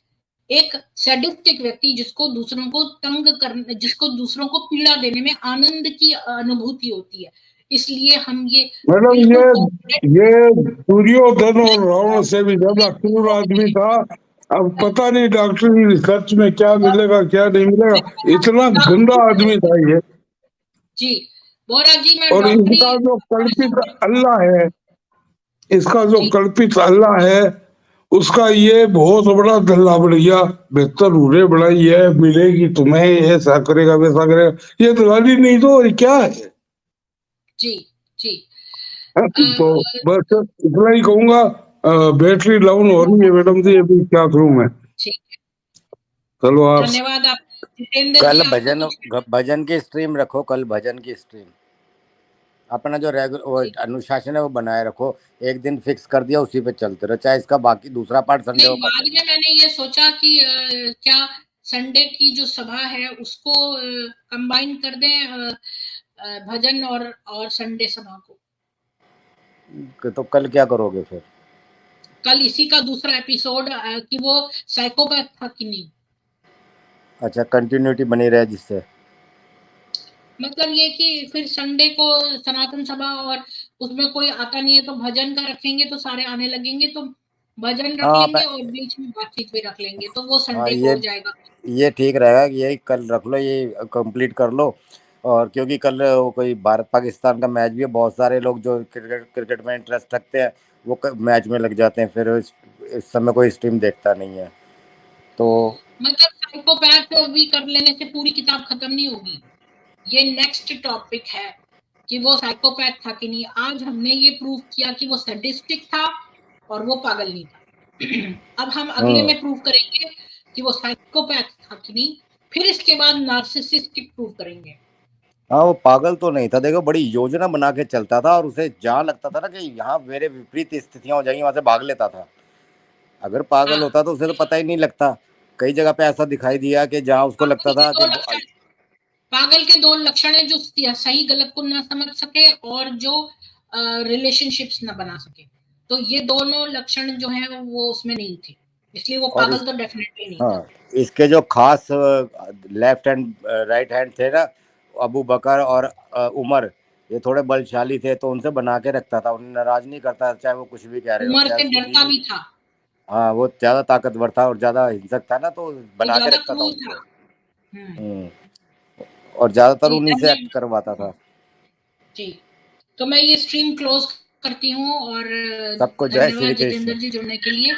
एक सैडिस्टिक व्यक्ति जिसको दूसरों को तंग करने, जिसको दूसरों को पीड़ा देने में आनंद की अनुभूति होती है। इसलिए हम ये मतलब ये दुर्योधन और रावण से भी ज्यादा क्रूर आदमी था। अब पता नहीं डॉक्टरी रिसर्च में क्या मिलेगा क्या नहीं मिलेगा, इतना गंदा आदमी था ये। जी बोरा जी, मैं और इसका जो कल्पित अल्लाह है, इसका जो कल्पित अल्लाह है उसका ये बहुत बड़ा दल्ला बढ़िया बेहतर उड़े बढ़ाई है, मिलेगी तुम्हें, ऐसा करेगा वैसा करेगा। ये दलाली नहीं तो और क्या है? जी जी। तो बस इतना ही कहूंगा। बैटरी डाउन हो रही है मैडम जी, अभी क्या करूं मैं। ठीक है, चलो आप धन्यवाद आप जितेंद्र जी। कल आपको भजन कुछ भजन की स्ट्रीम रखो, कल भजन की स्ट्रीम अपना जो वो ठीक। अनुशासन है वो बनाए रखो। एक दिन फिक्स कर दिया, उसी पे चलते रहो, चाहे इसका बाकी दूसरा पार्ट संडे नहीं, को कर बाद लेंगे। में मैंने ये सोचा कि क्या संडे की जो सभा है उसको कंबाइन कर दें, भजन और संडे सभा को। तो कल क्या करोगे फिर? कल इसी का दूसरा एपिसोड कि वो साइकोपैथ था कि नहीं। अच्छा, कंटिन्यूटी बनी रहे जिससे। मतलब ये कि फिर संडे को सनातन सभा और उसमें कोई आता नहीं है तो भजन का रखेंगे तो सारे आने लगेंगे, तो भजन रख हाँ लेंगे और बीच में बातचीत भी रख लेंगे, तो वो हाँ, संडे को हो जाएगा। ये ठीक रहेगा कि यही कल रख लो, ये कंप्लीट कर लो। और क्योंकि कल वो कोई भारत पाकिस्तान का मैच भी है, बहुत सारे लोग जो क्रिकेट में इंटरेस्ट रखते हैं वो मैच में लग जाते हैं, फिर इस समय कोई स्ट्रीम देखता नहीं है तो। मतलब साइकोपैथ भी कर लेने से पूरी किताब खत्म नहीं होगी। ये नेक्स्ट टॉपिक है कि वो साइकोपैथ था कि नहीं। आज हमने ये प्रूव किया कि वो सैडिस्टिक था और वो पागल नहीं था। अब हम अगले में प्रूव करेंगे कि वो साइकोपैथ था कि नहीं, फिर इसके बाद नार्सिसिस्टिक प्रूव करेंगे। हाँ, वो पागल तो नहीं था, देखो बड़ी योजना बना के चलता था, और उसे जहाँ लगता था ना कि यहाँ मेरे विपरीत स्थितियां हो जाएंगी, वहां से भाग लेता था। अगर पागल हाँ, होता तो उसे तो पता ही नहीं लगता। कई जगह पे ऐसा दिखाई दिया कि जहाँ उसको लगता पागल के था दो कि लक्षण पागल के दो लक्षण है, जो सही गलत को ना समझ सके और जो रिलेशनशिप्स ना बना सके। तो ये दोनों लक्षण जो है वो उसमें नहीं थे, इसलिए वो और पागल तो डेफिनेटली नहीं था। हाँ, इसके जो खास लेफ्ट हैंड राइट हैंड थे ना, अबू बकर और उमर, ये थोड़े बलशाली थे, तो उनसे बना के रखता था, उन्हें नाराज नहीं करता, चाहे वो कुछ भी कह रहे हो, उमर चाहे से उसकी डरता बीवी। भी था, हाँ, वो ज्यादा ताकतवर था और ज्यादा हिंसक था ना, तो वो बना के ज्यादा रखता था क्रूर उनसे। था। हम्म। हम्म। और ज्यादातर जी उन्हीं से एक्ट धन्यवाद करवाता था। जी। तो मैं ये स्ट्रीम क्लोज करती हूँ और सबको जय श्री धन्यवाद कृष्ण। जितेंद्र जी जुड़ने के लिए।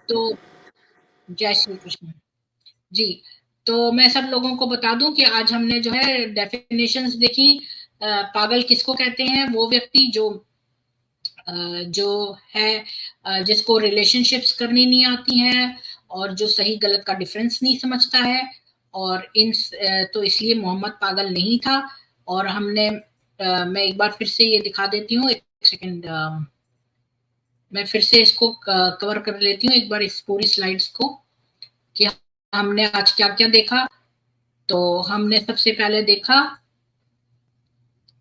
तो जय श्री कृष्ण जी। तो मैं सब लोगों को बता दूं कि आज हमने जो है डेफिनेशंस देखी। पागल किसको कहते हैं? वो व्यक्ति जो है जिसको रिलेशनशिप्स करनी नहीं आती हैं और जो सही गलत का डिफरेंस नहीं समझता है, और तो इसलिए मोहम्मद पागल नहीं था। और हमने मैं एक बार फिर से ये दिखा देती हूँ, एक सेकंड, मैं फिर से इसको कवर कर लेती हूँ एक बार इस पूरी स्लाइड्स को कि हमने आज क्या क्या देखा। तो हमने सबसे पहले देखा,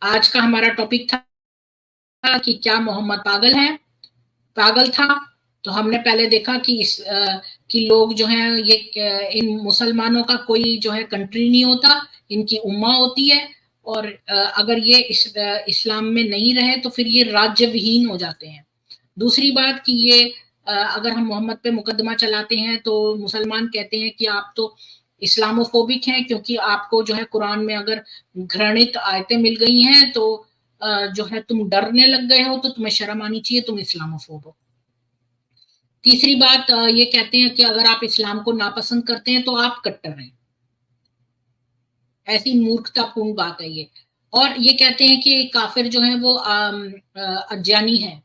आज का हमारा टॉपिक था कि क्या मोहम्मद पागल था। तो हमने पहले देखा कि लोग जो हैं ये इन मुसलमानों का कोई जो है कंट्री नहीं होता, इनकी उम्मा होती है। और अगर ये इस्लाम में नहीं रहे तो फिर ये राज्य विहीन हो जाते हैं। दूसरी बात कि ये अगर हम मोहम्मद पे मुकदमा चलाते हैं तो मुसलमान कहते हैं कि आप तो इस्लामोफोबिक हैं, क्योंकि आपको जो है कुरान में अगर घृणित आयतें मिल गई हैं तो जो है तुम डरने लग गए हो, तो तुम्हें शर्म आनी चाहिए, तुम इस्लामोफोब हो। तीसरी बात ये कहते हैं कि अगर आप इस्लाम को नापसंद करते हैं तो आप कट्टर हैं। ऐसी मूर्खतापूर्ण बात है ये। और ये कहते हैं कि काफिर जो है वो अज्ञानी है।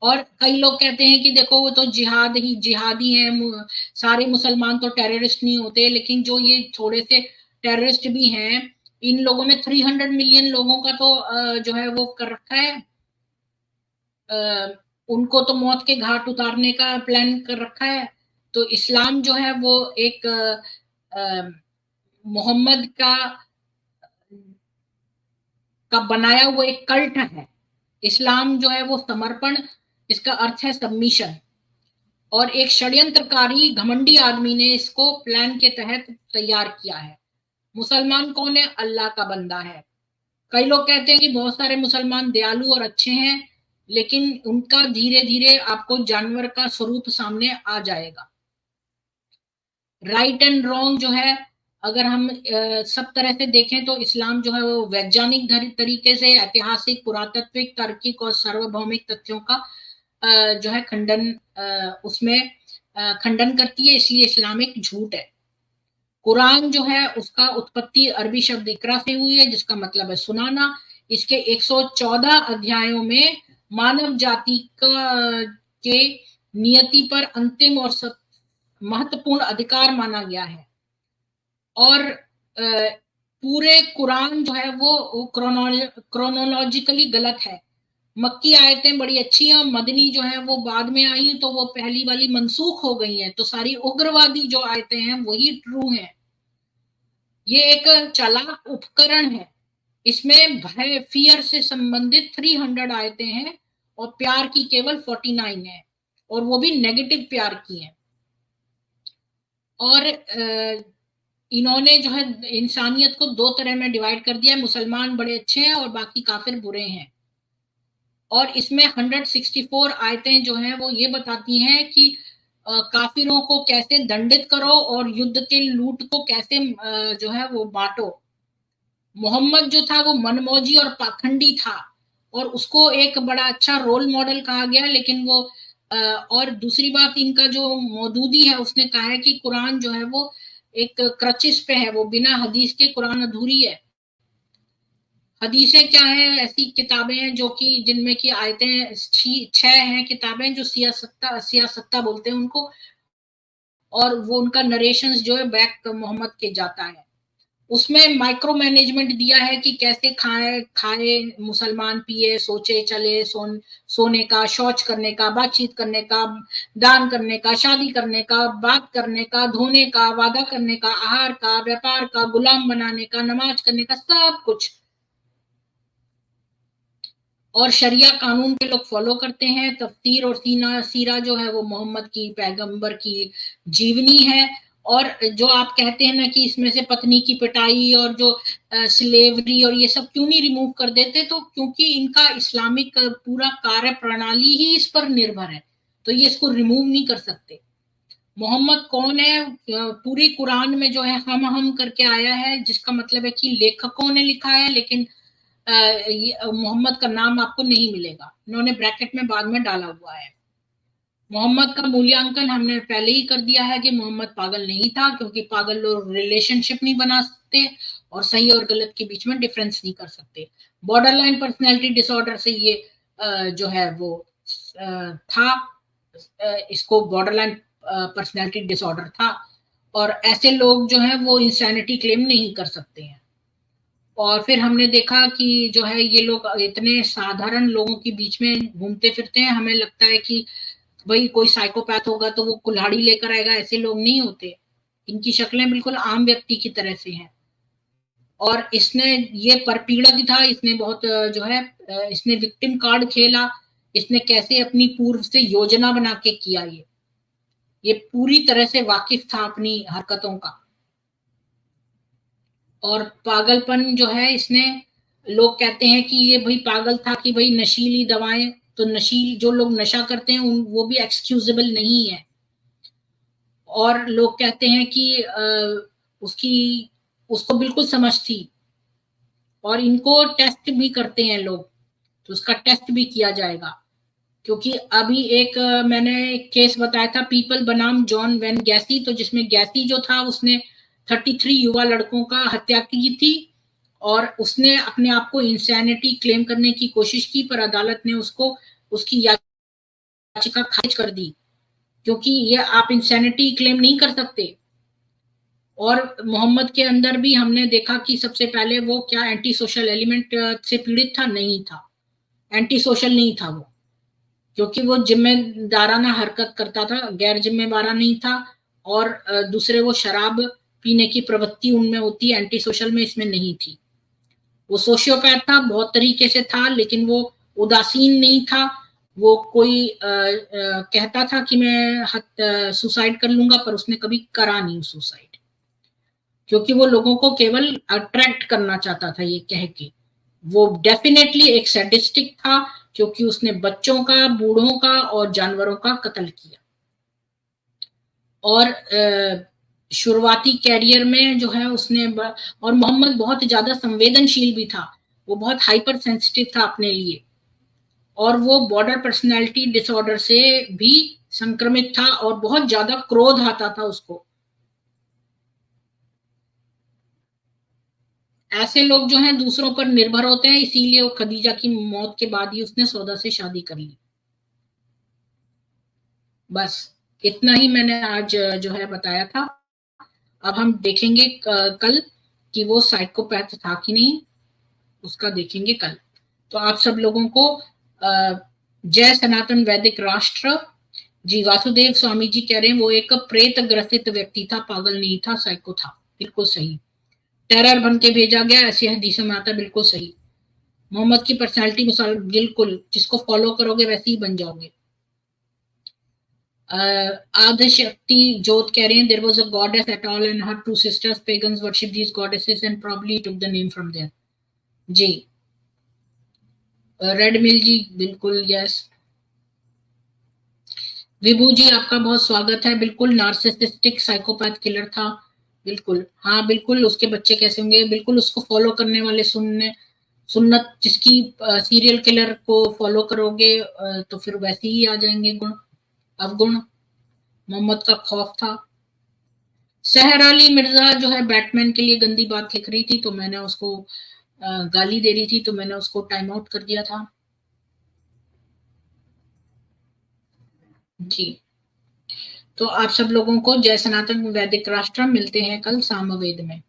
और कई लोग कहते हैं कि देखो वो तो जिहादी है, सारे मुसलमान तो टेररिस्ट नहीं होते, लेकिन जो ये थोड़े से टेररिस्ट भी हैं, इन लोगों ने 300 मिलियन लोगों का तो जो है वो कर रखा है, उनको तो मौत के घाट उतारने का प्लान कर रखा है। तो इस्लाम जो है वो एक मोहम्मद का बनाया हुआ एक कल्ट है। इस्लाम जो है वो समर्पण, इसका अर्थ है सबमिशन। और एक षड्यंत्रकारी घमंडी आदमी ने इसको प्लान के तहत तैयार किया है। मुसलमान कौन है? अल्लाह का बंदा है। कई लोग कहते हैं कि बहुत सारे मुसलमान दयालु और अच्छे हैं, लेकिन उनका धीरे धीरे आपको जानवर का स्वरूप सामने आ जाएगा। राइट एंड रॉन्ग जो है, अगर हम सब तरह से देखें तो इस्लाम जो है वो वैज्ञानिक तरीके से ऐतिहासिक, पुरातात्विक, तार्किक और सार्वभौमिक तथ्यों का जो है उसमें खंडन करती है, इसलिए इस्लाम एक झूठ है। कुरान जो है उसका उत्पत्ति अरबी शब्द इकरा से हुई है, जिसका मतलब है सुनाना। इसके 114 अध्यायों में मानव जाति के नियति पर अंतिम और महत्वपूर्ण अधिकार माना गया है। और पूरे कुरान जो है वो क्रोनोलॉजिकली गलत है। मक्की आयतें बड़ी अच्छी हैं, मदनी जो है वो बाद में आई, तो वो पहली वाली मनसूख हो गई हैं, तो सारी उग्रवादी जो आयतें हैं वही ट्रू हैं। ये एक चालाक उपकरण है। इसमें भय, फियर से संबंधित 300 आयतें हैं और प्यार की केवल 49 है, और वो भी नेगेटिव प्यार की हैं। और इन्होंने जो है इंसानियत को दो तरह में डिवाइड कर दिया है, मुसलमान बड़े अच्छे हैं और बाकी काफिर बुरे हैं। और इसमें 164 आयतें जो हैं वो ये बताती हैं कि काफिरों को कैसे दंडित करो और युद्ध के लूट को कैसे जो है वो बांटो। मोहम्मद जो था वो मनमौजी और पाखंडी था, और उसको एक बड़ा अच्छा रोल मॉडल कहा गया, लेकिन वो और दूसरी बात, इनका जो मौदूदी है उसने कहा है कि कुरान जो है वो एक क्रचिस पे है, वो बिना हदीस के कुरान अधूरी है। हदीसें क्या है? ऐसी किताबें हैं जो कि जिनमें की आयतें 6 हैं किताबें जो सियासत्ता बोलते हैं उनको, और वो उनका नरेशंस जो है बैक मोहम्मद के जाता है। उसमें माइक्रो मैनेजमेंट दिया है कि कैसे खाए मुसलमान, पिए, सोचे, चले, सोने का, शौच करने का, बातचीत करने का, दान करने का, शादी करने का, बात करने का, धोने का, वादा करने का, आहार का, व्यापार का, गुलाम बनाने का, नमाज करने का, सब कुछ। और शरिया कानून के लोग फॉलो करते हैं। तफसीर और सीरा जो है वो मोहम्मद की, पैगंबर की जीवनी है। और जो आप कहते हैं ना कि इसमें से पत्नी की पिटाई और जो स्लेवरी और ये सब क्यों नहीं रिमूव कर देते, तो क्योंकि इनका इस्लामिक पूरा कार्य प्रणाली ही इस पर निर्भर है, तो ये इसको रिमूव नहीं कर सकते। मोहम्मद कौन है? पूरी कुरान में जो है हम करके आया है, जिसका मतलब है कि लेखकों ने लिखा है, लेकिन मोहम्मद का नाम आपको नहीं मिलेगा, इन्होंने ब्रैकेट में बाद में डाला हुआ है। मोहम्मद का मूल्यांकन हमने पहले ही कर दिया है कि मोहम्मद पागल नहीं था, क्योंकि पागल लोग रिलेशनशिप नहीं बना सकते और सही और गलत के बीच में डिफरेंस नहीं कर सकते। बॉर्डरलाइन पर्सनैलिटी डिसऑर्डर से ये जो है वो था, इसको बॉर्डरलाइन पर्सनैलिटी डिसऑर्डर था, और ऐसे लोग जो है वो इंसैनिटी क्लेम नहीं कर सकते हैं। और फिर हमने देखा कि जो है ये लोग इतने साधारण लोगों के बीच में घूमते फिरते हैं, हमें लगता है कि भाई कोई साइकोपैथ होगा तो वो कुल्हाड़ी लेकर आएगा, ऐसे लोग नहीं होते। इनकी शक्लें बिल्कुल आम व्यक्ति की तरह से हैं। और इसने ये परपीड़क था, इसने बहुत जो है इसने विक्टिम कार्ड खेला, इसने कैसे अपनी पूर्व से योजना बना के किया, ये पूरी तरह से वाकिफ था अपनी हरकतों का। और पागलपन जो है, इसने, लोग कहते हैं कि ये भाई पागल था कि भाई नशीली दवाएं, तो जो लोग नशा करते हैं वो भी एक्सक्यूजेबल नहीं है। और लोग कहते हैं कि उसको बिल्कुल समझ थी, और इनको टेस्ट भी करते हैं लोग, तो उसका टेस्ट भी किया जाएगा। क्योंकि अभी एक मैंने एक केस बताया था, पीपल बनाम जॉन वेन गैसी, तो जिसमें गैसी जो था उसने 33 युवा लड़कों का हत्या की थी, और उसने अपने आप को इंसैनिटी क्लेम करने की कोशिश की, पर अदालत ने उसको उसकी याचिका खारिज कर दी, क्योंकि ये आप इंसैनिटी क्लेम नहीं कर सकते। और मोहम्मद के अंदर भी हमने देखा कि सबसे पहले वो क्या एंटी सोशल एलिमेंट से पीड़ित था? नहीं था, एंटी सोशल नहीं था वो, क्योंकि वो जिम्मेदाराना हरकत करता था, गैर जिम्मेदारा नहीं था। और दूसरे वो शराब पीने की प्रवृत्ति उनमें होती है, एंटी सोशल में इसमें नहीं थी। वो सोशियोपैथ था, बहुत तरीके से था, लेकिन वो उदासीन नहीं था। वो कोई कहता था कि मैं सुसाइड कर लूंगा, पर उसने कभी करा नहीं सुसाइड, क्योंकि वो लोगों को केवल अट्रैक्ट करना चाहता था ये कह के। वो डेफिनेटली एक सैडिस्टिक था, क्योंकि उसने बच्चों का, बूढ़ों का और जानवरों का कत्ल किया। और शुरुआती कैरियर में जो है उसने, और मोहम्मद बहुत ज्यादा संवेदनशील भी था, वो बहुत हाइपर सेंसिटिव था अपने लिए, और वो बॉर्डर पर्सनैलिटी डिसऑर्डर से भी संक्रमित था, और बहुत ज्यादा क्रोध आता था उसको। ऐसे लोग जो हैं दूसरों पर निर्भर होते हैं, इसीलिए वो खदीजा की मौत के बाद ही उसने सौदा से शादी कर ली। बस इतना ही मैंने आज जो है बताया था। अब हम देखेंगे कल कि वो साइकोपैथ था कि नहीं, उसका देखेंगे कल। तो आप सब लोगों को जय सनातन वैदिक राष्ट्र। जी वासुदेव स्वामी जी कह रहे हैं वो एक प्रेत ग्रसित व्यक्ति था, पागल नहीं था, साइको था। बिल्कुल सही। टेरर बन के भेजा गया, ऐसी हदीसों में आता, बिल्कुल सही। मोहम्मद की पर्सनालिटी मिसाल, बिल्कुल जिसको फॉलो करोगे वैसे ही बन जाओगे। आदिशक्ति जोत कह रहे हैं there was a goddess at all and her two sisters pagans worship these goddesses and probably took the name from there. जी रेड मिल जी बिल्कुल यस। विभू जी आपका बहुत स्वागत है। बिल्कुल नार्सिसिस्टिक साइकोपैथ किलर था, बिल्कुल। हाँ बिल्कुल, उसके बच्चे कैसे होंगे, बिल्कुल उसको फॉलो करने वाले सुन्नत जिसकी सीरियल किलर को फॉलो करोगे तो फिर वैसे ही आ जाएंगे गुण अवगुण। मोहम्मद का खौफ था। सहर अली मिर्जा जो है बैटमैन के लिए गंदी बात लिख रही थी, तो मैंने उसको गाली दे रही थी, तो मैंने उसको टाइम आउट कर दिया था। जी तो आप सब लोगों को जय सनातन वैदिक राष्ट्र। मिलते हैं कल सामवेद में।